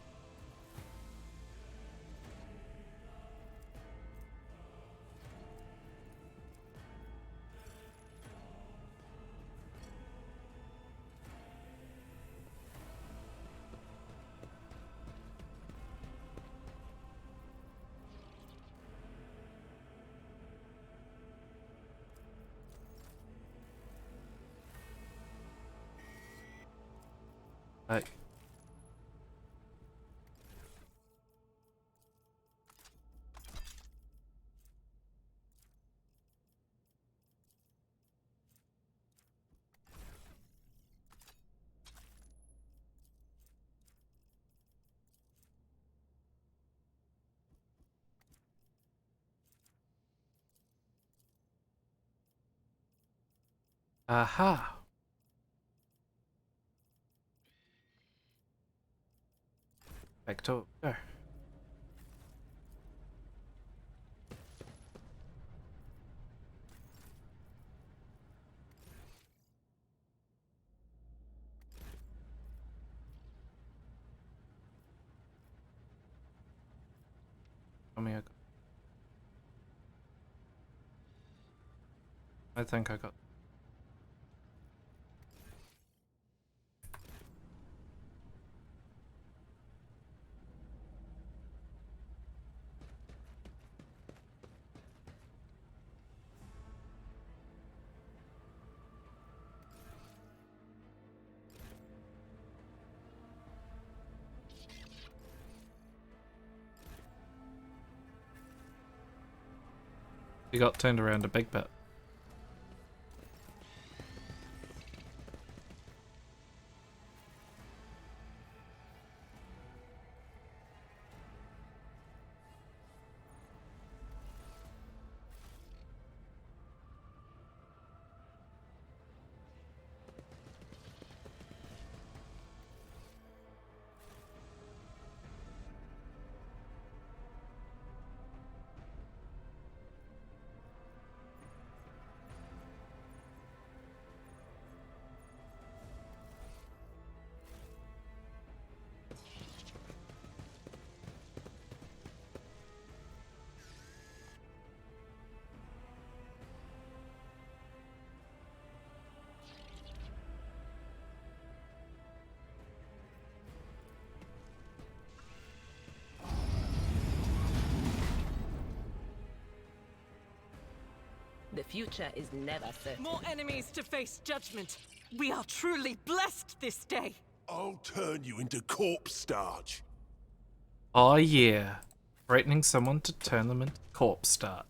Like, aha. Back to go. I think I got. We got turned around a big bit. The future is never certain. More enemies to face judgment. We are truly blessed this day. I'll turn you into corpse starch. Oh yeah. Threatening someone to turn them into corpse start.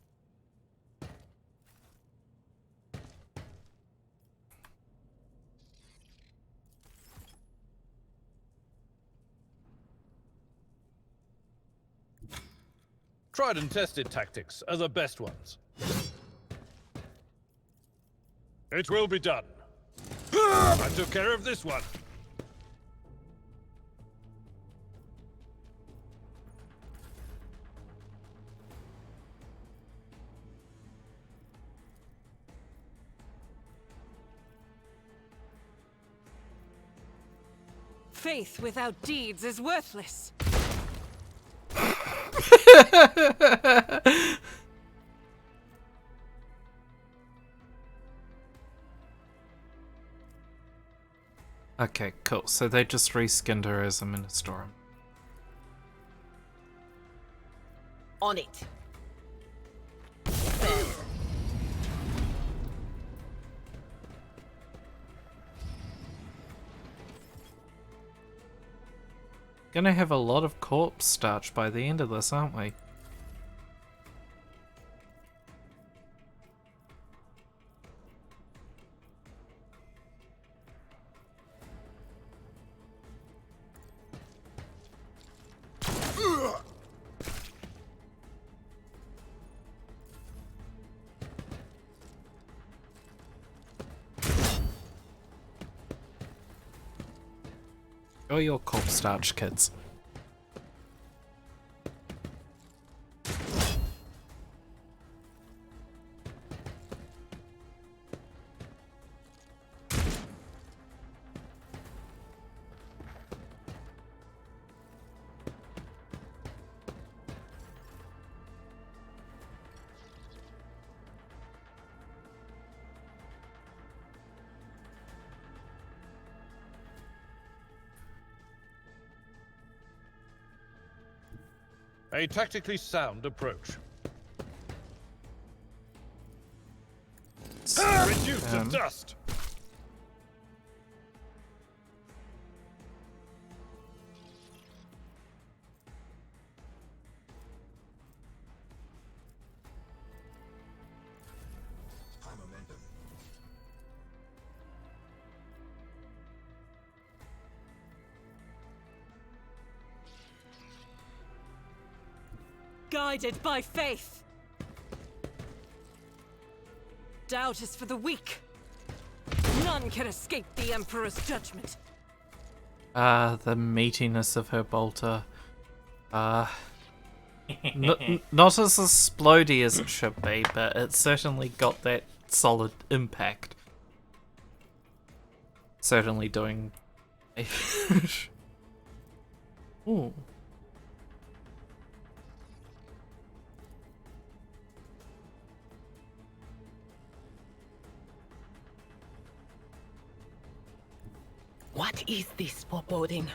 Tried and tested tactics are the best ones. It will be done. I took care of this one. Faith without deeds is worthless. Okay, cool. So they just reskinned her as a Ministorum. On it. Fair. Gonna have a lot of corpse starch by the end of this, aren't we? Show your corpse starch, kids. A tactically sound approach. Reduced to dust. Guided by faith. Doubt is for the weak. None can escape the Emperor's judgment. The meatiness of her bolter. Not as explodey as it should be, but it certainly got that solid impact. Certainly doing... Ooh. What is this foreboding?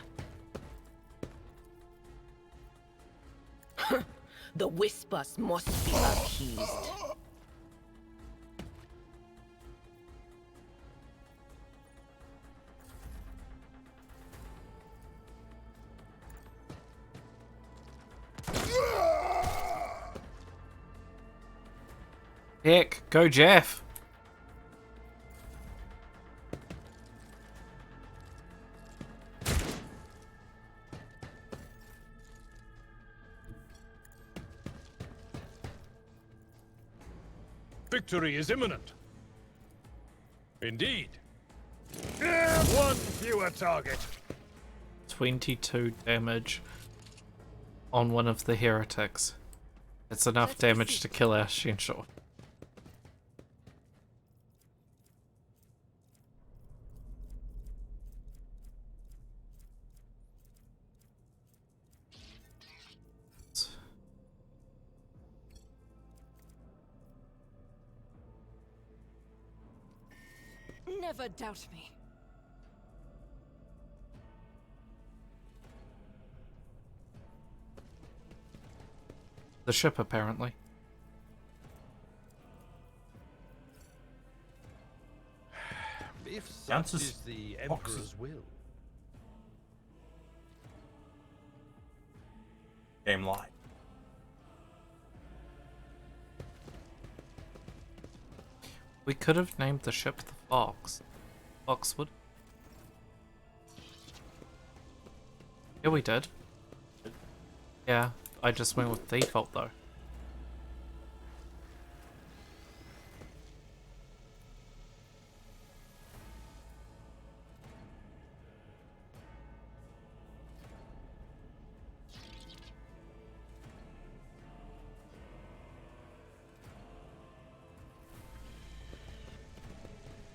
The whispers must be appeased. Heck, go Jeff! Victory is imminent. Indeed. One fewer target. 22 damage on one of the heretics. It's enough damage to kill our Shinshou. Never doubt me. The ship, apparently. If such Chances- is the boxes. Emperor's will. Game light. We could have named the ship the Fox. Foxwood. Yeah, we did. Yeah, I just went with default though.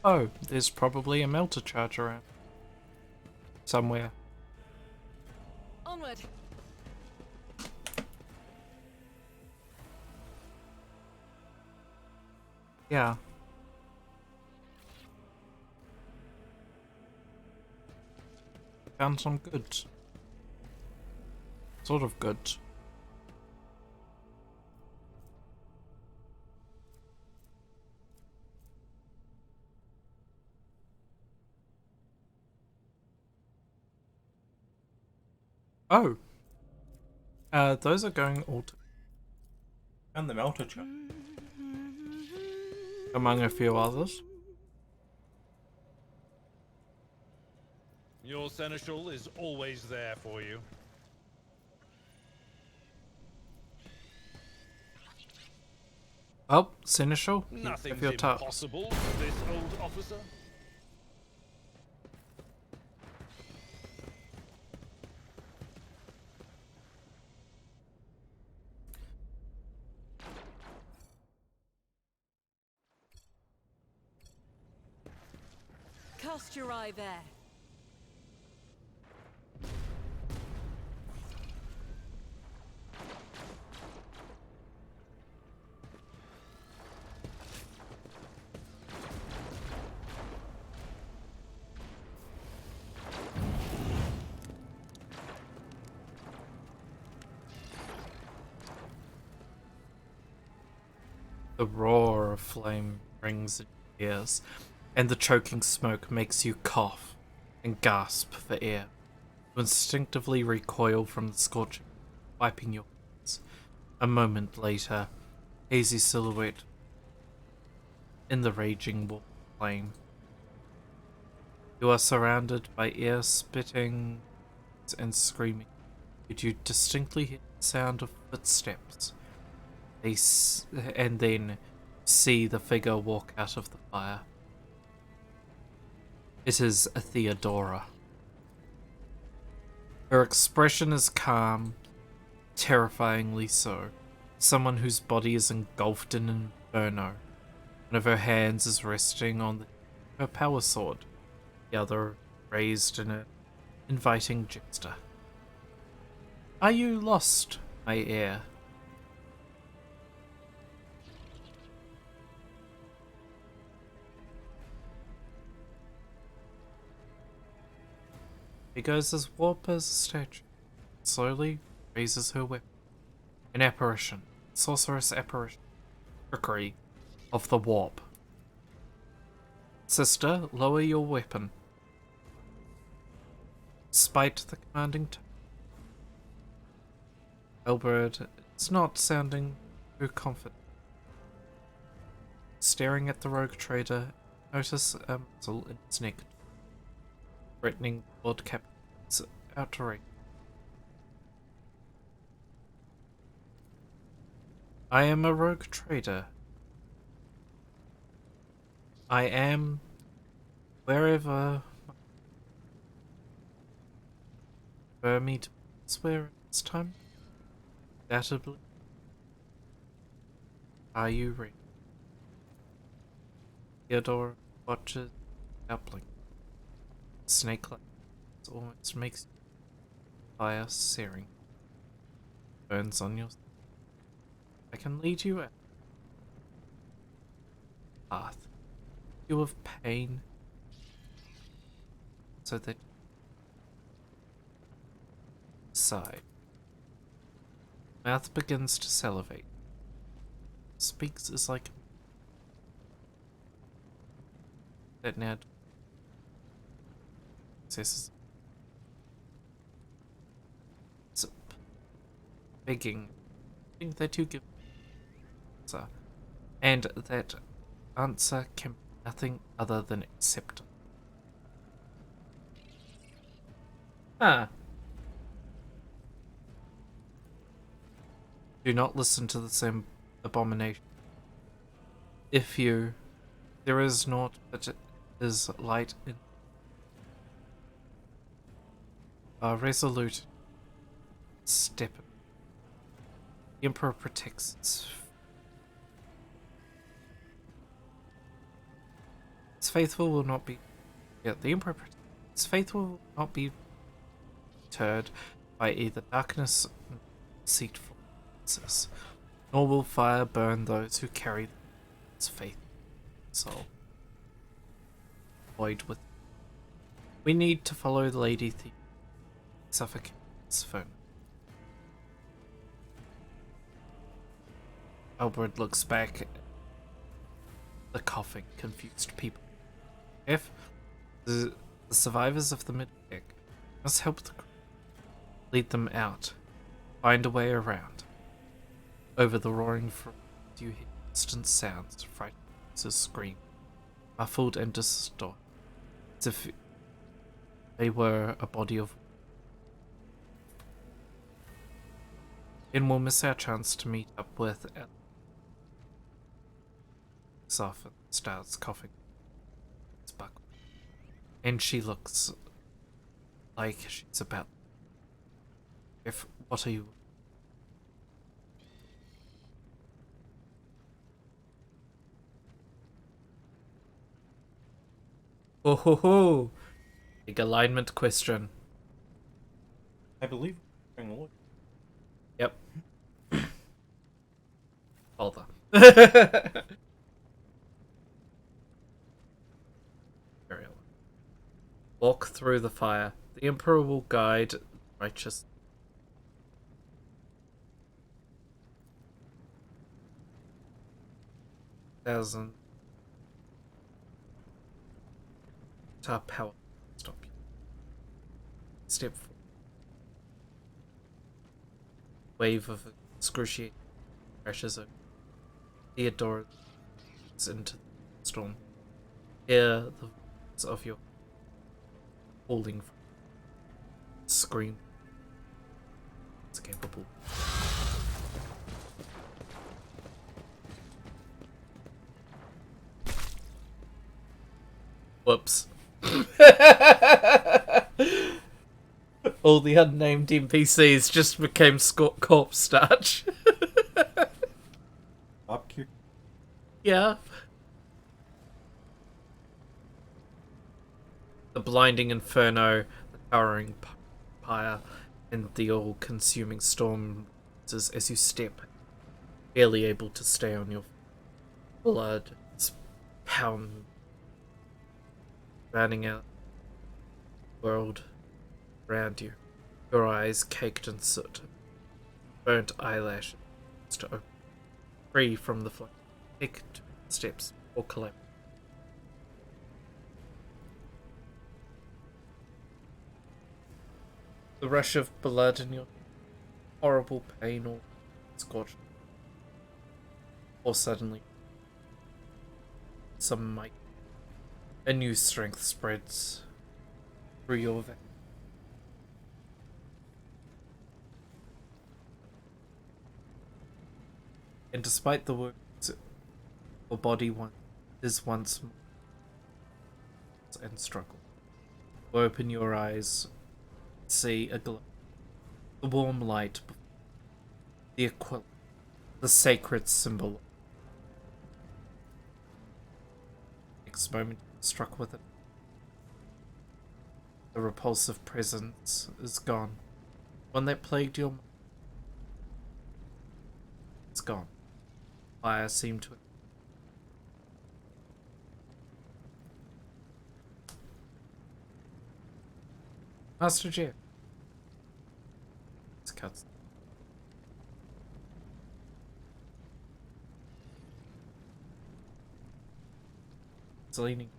Oh, there's probably a melter charge around. Somewhere. Onward. Yeah. found some good. Sort of good. Oh. Those are going all to And the melter chart. among a few others. Your seneschal is always there for you. Oh, Seneschal, Nothing's if you're tough. impossible for this old officer. Cast your eye there. The roar of flame rings in your ears, and the choking smoke makes you cough and gasp for air. You instinctively recoil from the scorching, wiping your hands. A moment later, hazy silhouette in the raging flame. You are surrounded by air spitting and screaming. You distinctly hear the sound of footsteps. And then see the figure walk out of the fire. It is a Theodora. Her expression is calm, terrifyingly so. Someone whose body is engulfed in an inferno. One of her hands is resting on her power sword, the other raised in an inviting gesture. Are you lost, my heir? He goes as warp as a statue, slowly raises her weapon. An apparition, sorceress apparition, trickery of the warp. Sister, lower your weapon. Despite the commanding tone, Elbert is not sounding too confident. Staring at the rogue trader, notice a muzzle in his neck, threatening Lord Captain's outrage. I am a rogue trader. I am wherever me to swear it's time. Undoubtedly. Are you ready? Theodore watches doubling. Snake-like almost makes fire searing. Burns on your. I can lead you a path. You of pain, so that sigh. Mouth begins to salivate. Speaks is like that now says begging that you give answer, and that answer can be nothing other than acceptance. Do not listen to the same abomination. If you, there is naught but is light in resolute step. The Emperor protects its faithful will not be. Yeah, the Emperor protects its faithful will not be deterred by either darkness or deceitful answers, nor will fire burn those who carry its faith soul. Void with. We need to follow the Lady Thief suffocates his phone. Albert looks back at the coughing, confused people. If the survivors of the mid-deck must help the crew, lead them out, find a way around. Over the roaring from you hear distant sounds, frightened voices scream, muffled and distorted, as if they were a body of. Then we'll miss our chance to meet up with Soft starts coughing. It's buckled. And she looks like she's about. If what are you? Oh ho ho! Big alignment question. I believe we're going to look. Yep. Bother. Very well. Walk through the fire. The Emperor will guide righteous. Thousand. Our power. Stop you. Step forward. Wave of excruciating crashes over. Theodore into the storm. Hear the voice of your falling scream. It's capable. Whoops. All the unnamed NPCs just became corpse starch. Up here. Yeah. The blinding inferno, the towering pyre, and the all-consuming storm as you step, barely able to stay on your blood. It's pound, rounding out the world around you. Your eyes caked in soot, burnt eyelashes to open, free from the flame. Take 2 steps or collapse. The rush of blood in your horrible pain or scorch, or suddenly some might. A new strength spreads through your veins. And despite the wounds, your body is once more and struggle. You open your eyes, see a glow, the warm light, the equivalent, the sacred symbol. Next moment, struck with it. The repulsive presence is gone. One that plagued your mind. It's gone. Fire seemed to. Master Jeff. It's cuts. It's leaning.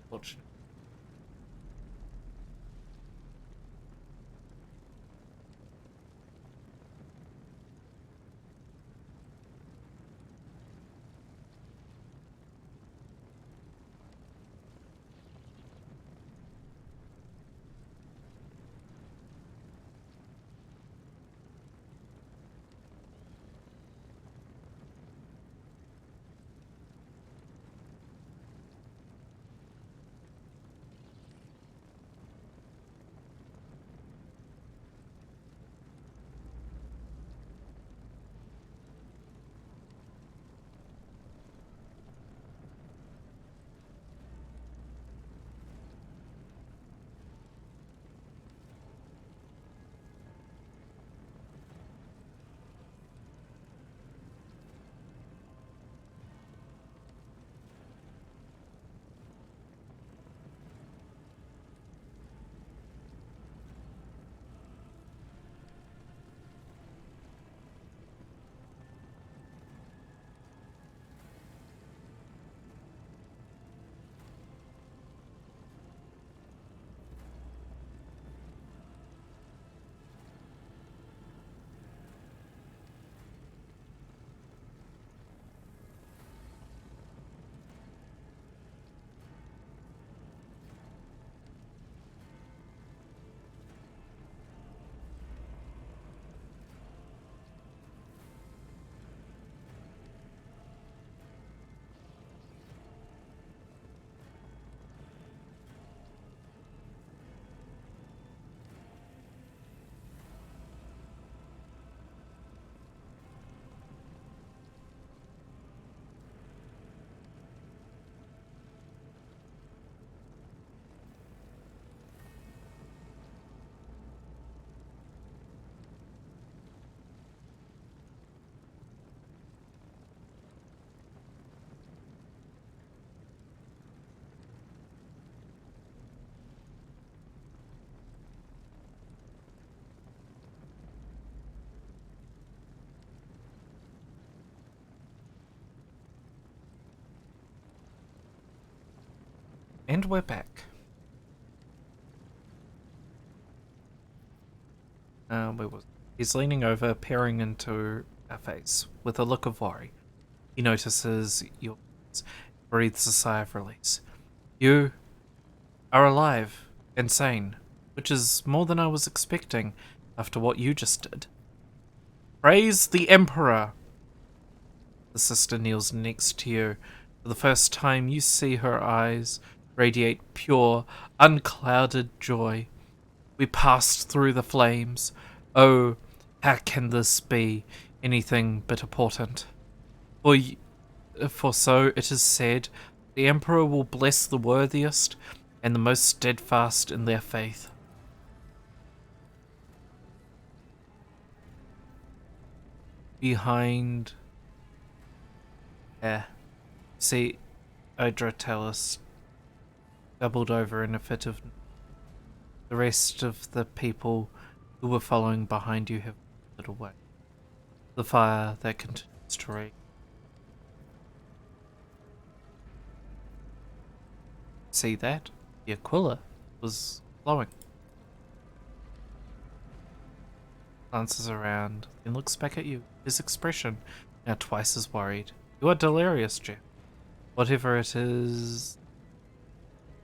Fortunate. And we're back. Where was He's leaning over, peering into our face with a look of worry. He notices your eyes, breathes a sigh of release. You are alive and sane, which is more than I was expecting after what you just did. Praise the Emperor! The sister kneels next to you. For the first time, you see her eyes radiate pure, unclouded joy. We passed through the flames. Oh, how can this be anything but a portent? For so it is said, the Emperor will bless the worthiest and the most steadfast in their faith. Behind... see, Hydratalis doubled over in a fit of... The rest of the people who were following behind you have lit away. The fire that continues to rage. See that? The Aquila was glowing. Glances around, then looks back at you. His expression now twice as worried. You are delirious, Jeff. Whatever it is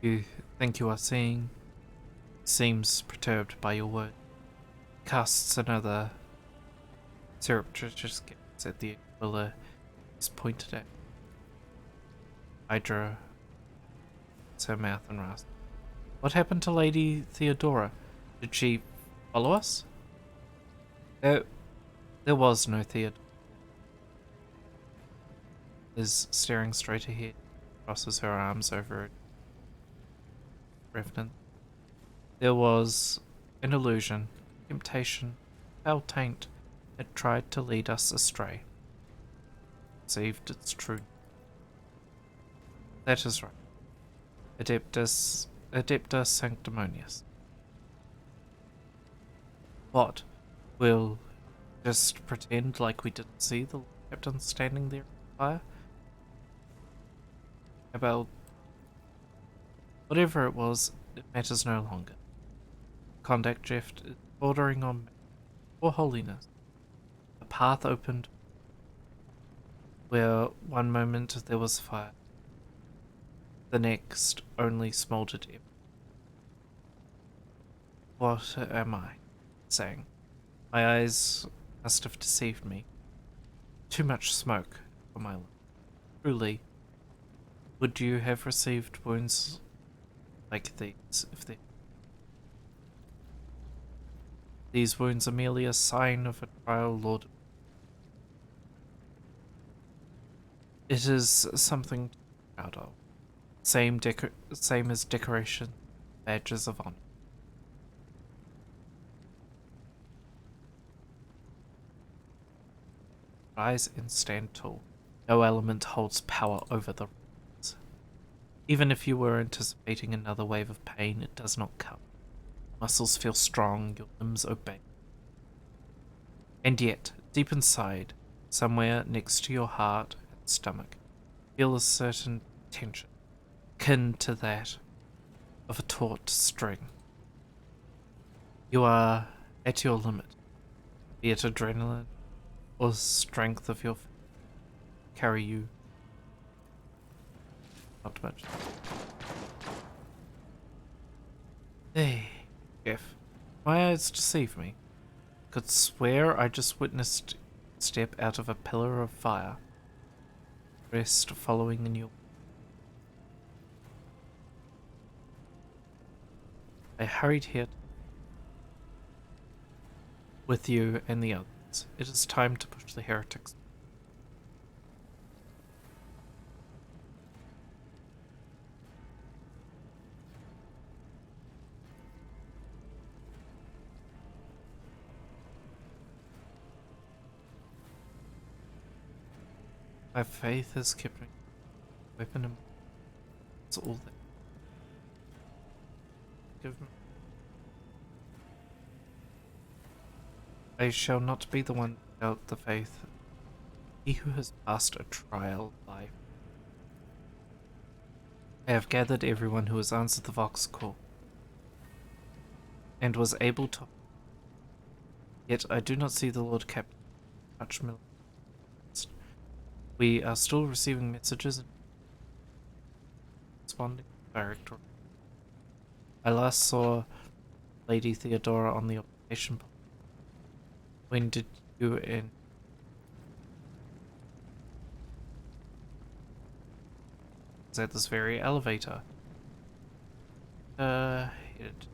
you think you are seeing seems perturbed by your word. Casts another surreptitious glance at the Aquila is pointed at. Hydra her mouth and rasped. What happened to Lady Theodora? Did she follow us? There was no Theodora. Is staring straight ahead, crosses her arms over it. Revenant. There was an illusion, temptation, foul taint that tried to lead us astray. Perceived its truth. That is right. Adeptus Sanctimonious. What? We'll just pretend like we didn't see the captain standing there on fire? About whatever it was, it matters no longer. Conduct drift is bordering on or holiness. A path opened where one moment there was fire. The next only smouldered empty. What am I saying? My eyes must have deceived me. Too much smoke for my life. Truly, would you have received wounds like these if these wounds are merely a sign of a trial, Lord? It is something to be proud of. Same as decoration, badges of honor. Rise and stand tall. No element holds power over the rest. Even if you were anticipating another wave of pain, it does not come. Muscles feel strong, your limbs obey. And yet, deep inside, somewhere next to your heart and stomach, feel a certain tension, akin to that of a taut string. You are at your limit, be it adrenaline or strength of your carry you. Not much. Hey, Jeff. My eyes deceive me. Could swear I just witnessed you step out of a pillar of fire. Rest following in your... I hurried here with you and the others. It is time to push the heretics. My faith has kept me weapon and it's all that. Give me. I shall not be the one without the faith. He who has passed a trial life. I have gathered everyone who has answered the Vox call and was able to. Yet I do not see the Lord Captain Archmillion. We are still receiving messages and responding to Director. I last saw Lady Theodora on the observation post. When did you and was at this very elevator? Headed.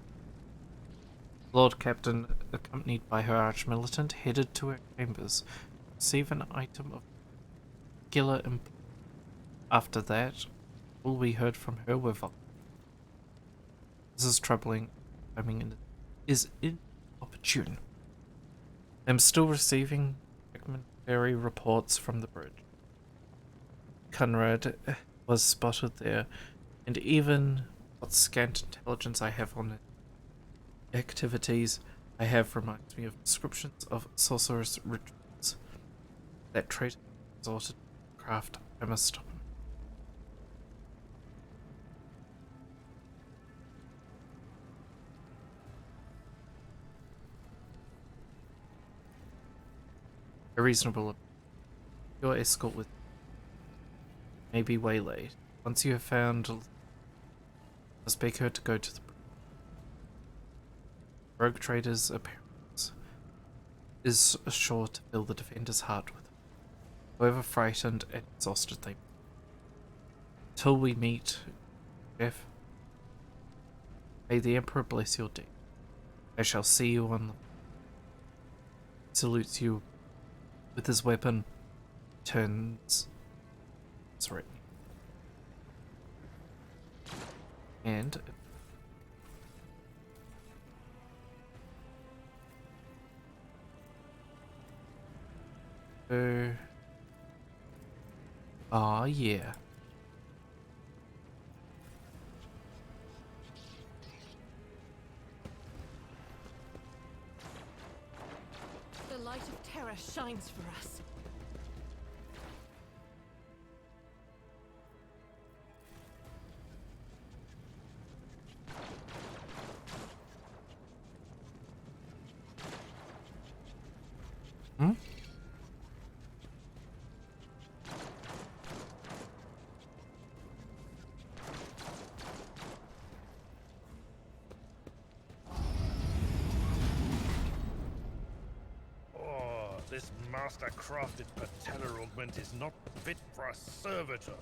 Lord Captain, accompanied by her arch-militant, headed to her chambers to receive an item of particular importance. After that, all we heard from her were This is troubling. Is inopportune. I'm still receiving fragmentary reports from the bridge. Conrad was spotted there, and even what scant intelligence I have on activities I have reminds me of descriptions of sorcerous rituals. That traitor resorted to craft. I must stop him. A reasonable. Your escort with may be waylaid. Once you have found, must beg her to go to the rogue trader's appearance is sure to fill the defender's heart with it, however frightened and exhausted they be. Till we meet, Jeff, may the Emperor bless your day. I shall see you on the. Salutes you with his weapon, turns. It's right. And. Ah, yeah. The light of terror shines for us. Hmm? Oh, this master-crafted patellar augment is not fit for a servitor.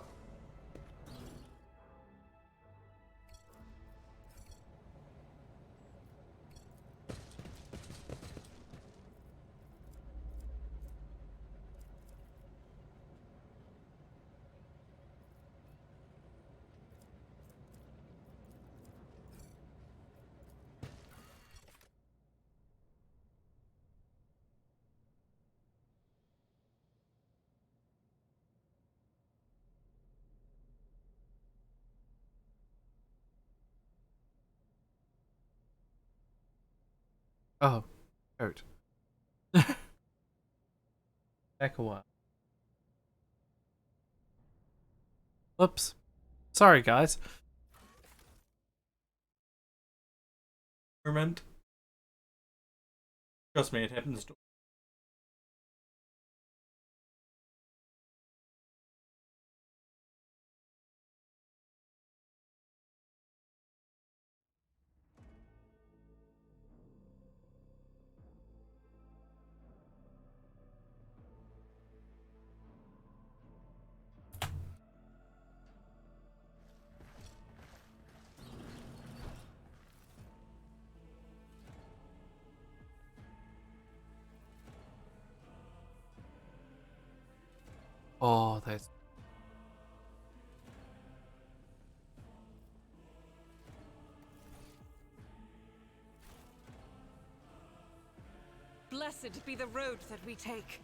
Oh, coat. Back a while. Whoops. Sorry, guys. Remand. Trust me, it happens to. Oh, that's. Blessed be the road that we take.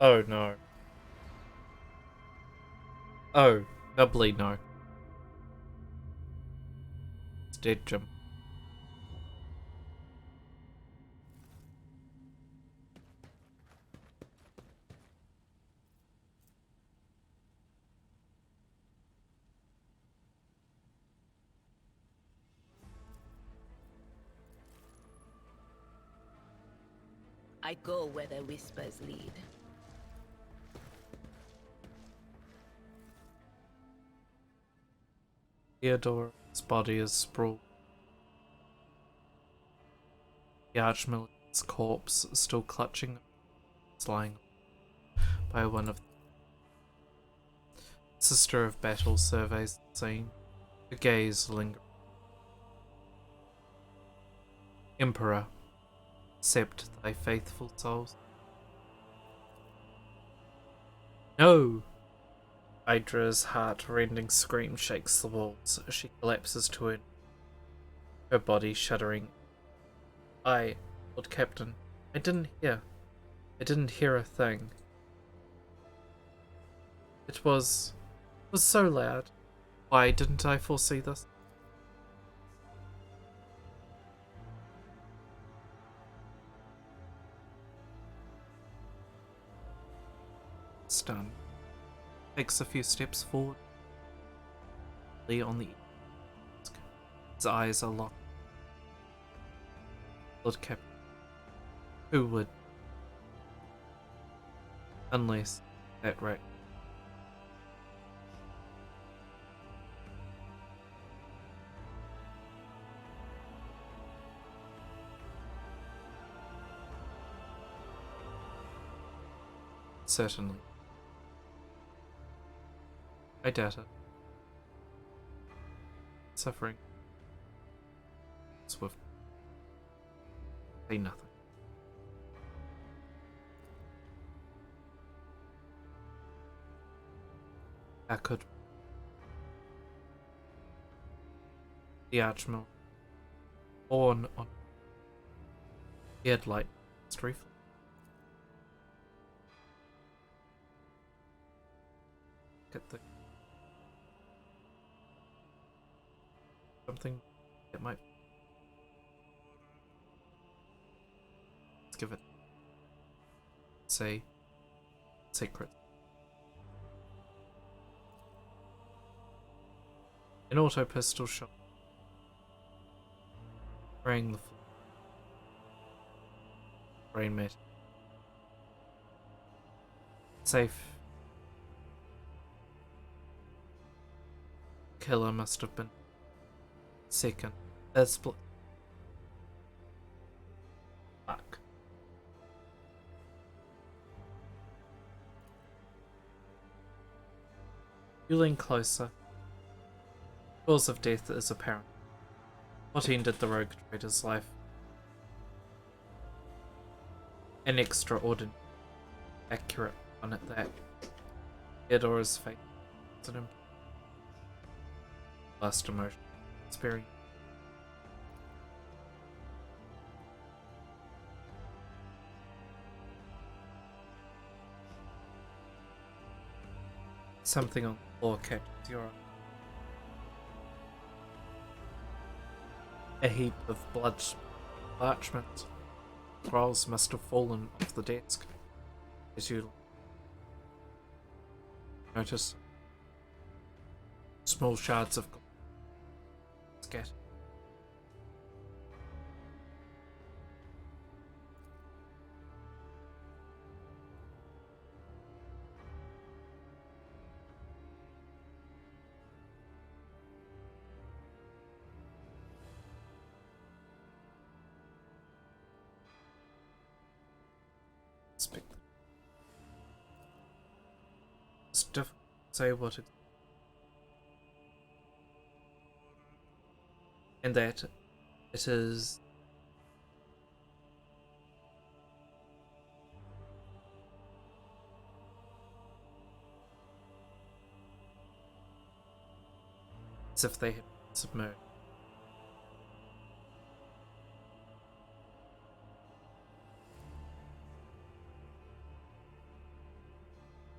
Oh no. Oh, doubly no. It's dead, Jim. I go where the whispers lead. Theodore's body is sprawled. The Archmillian's corpse still clutching, is lying by one of the Sister of Battle surveys the scene. Her gaze lingers. Emperor, accept thy faithful souls. No! Hydra's heart-rending scream shakes the walls as she collapses to her body shuddering. Lord Captain, I didn't hear a thing. It was so loud. Why didn't I foresee this? Stunned. Takes a few steps forward. Lee on the desk. His eyes are locked. Lord Captain. Who would? Unless that wreck. Certainly. I doubt it. Suffering. Swift. Say nothing. How could the Archmill born on he had light street? Get the something that might. Let's give it. Say secret. An auto pistol shot rang the floor. Brain mat. Safe. Killer must have been second. Split. Fuck. You lean closer. Cause of death is apparent. What ended the rogue trader's life? An extraordinary, accurate one at that. Theodora's fate was an last emotion experience. Something on the floor catches your eye. A heap of blood parchment scrolls must have fallen off the desk as you notice small shards of gold scattered. It's difficult to say what it and that it is as if they had been submerged.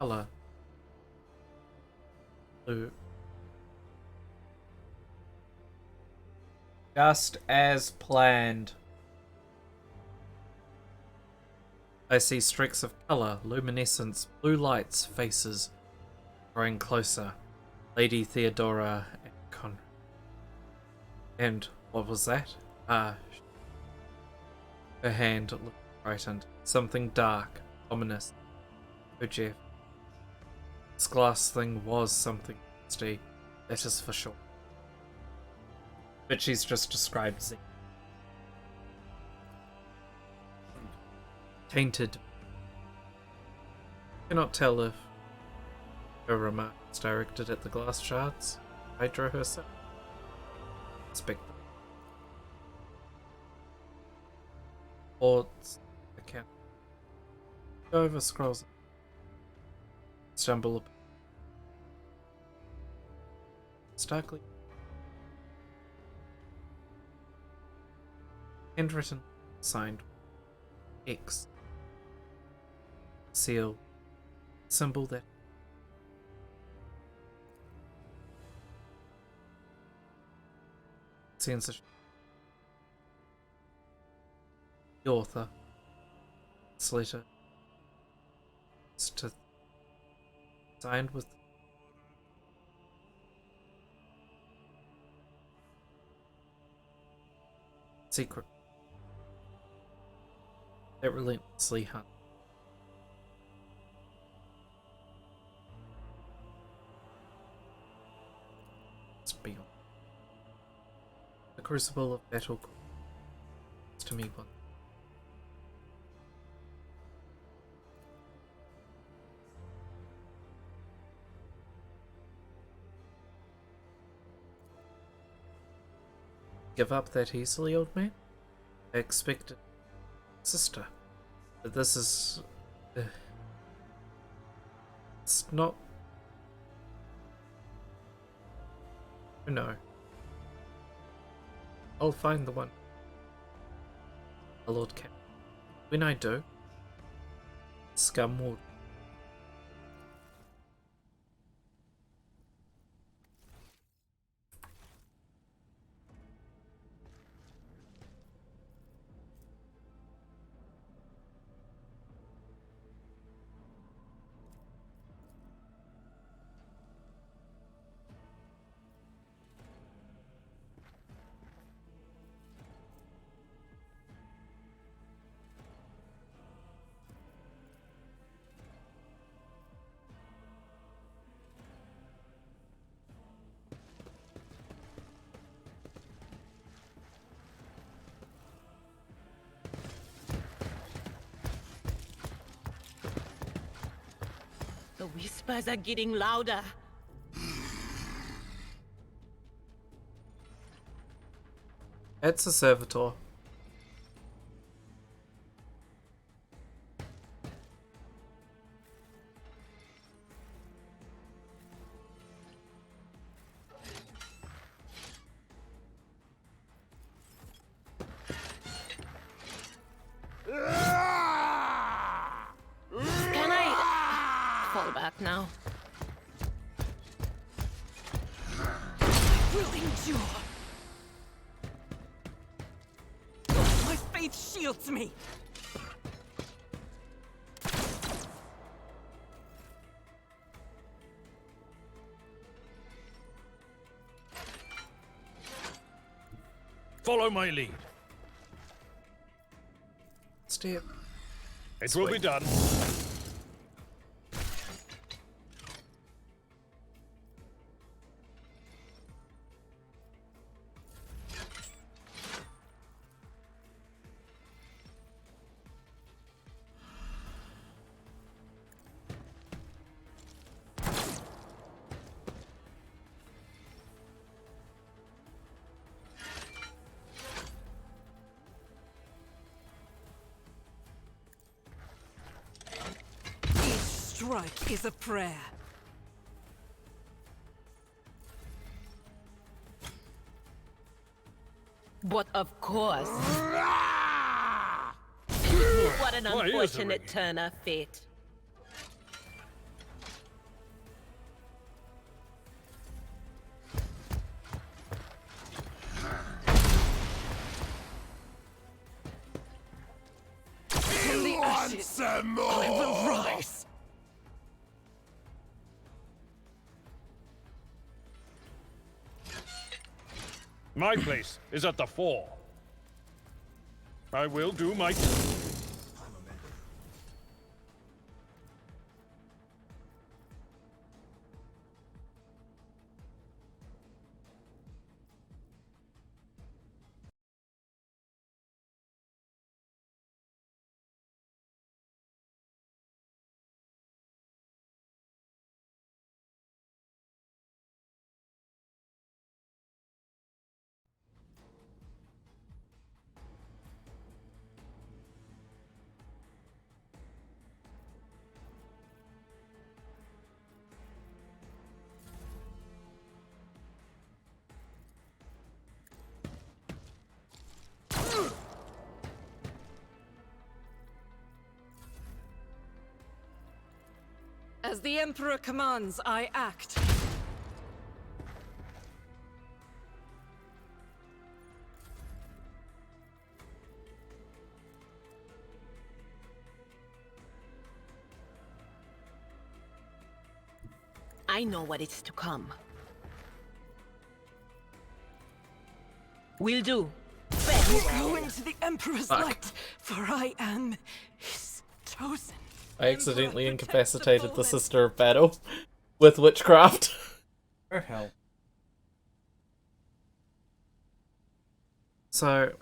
color. Blue. Just as planned. I see streaks of color, luminescence, blue lights, faces growing closer. Lady Theodora and Conrad. And what was that? Her hand looked frightened. Something dark, ominous. Oh, Jeff. This glass thing was something nasty. That is for sure. But she's just described Z. Tainted. Cannot tell if her remarks directed at the glass shards, Hydra herself. Inspect them. Reports, account. Go over scrolls. Stumble upon. Starkly. Handwritten, signed X. Seal. Symbol that. Censorship. The author. This letter is to signed with secret that relentlessly hunt. It's beyond. The crucible of battle calls to me one. Give up that easily, old man? I expected sister. But this is... it's not... Oh no. I'll find the one. A Lord Cap. When I do, scum will... The whispers are getting louder. It's a servitor. Can I fall back now? Will endure. My faith shields me. Follow my lead. Step. It will be done. Each strike is a prayer. But of course. What an My ears are unfortunate ringing. turn of fate. some more! I will rise. My place is at the fore. I will do my... As the Emperor commands, I act. I know what is to come. Will do. Go into the Emperor's light, for I am his chosen. I accidentally Emperor, protect incapacitated the fallen. Sister of Battle with witchcraft. Oh hell. So,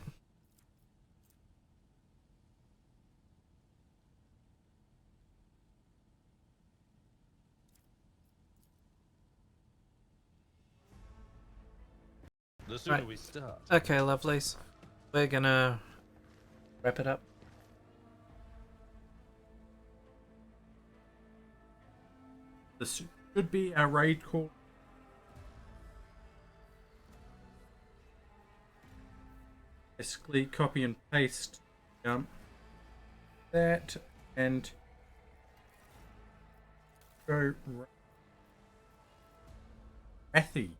The sooner Right. we start. okay, lovelies. We're gonna wrap it up. This should be our raid call. Basically, copy and paste that and go Matthew.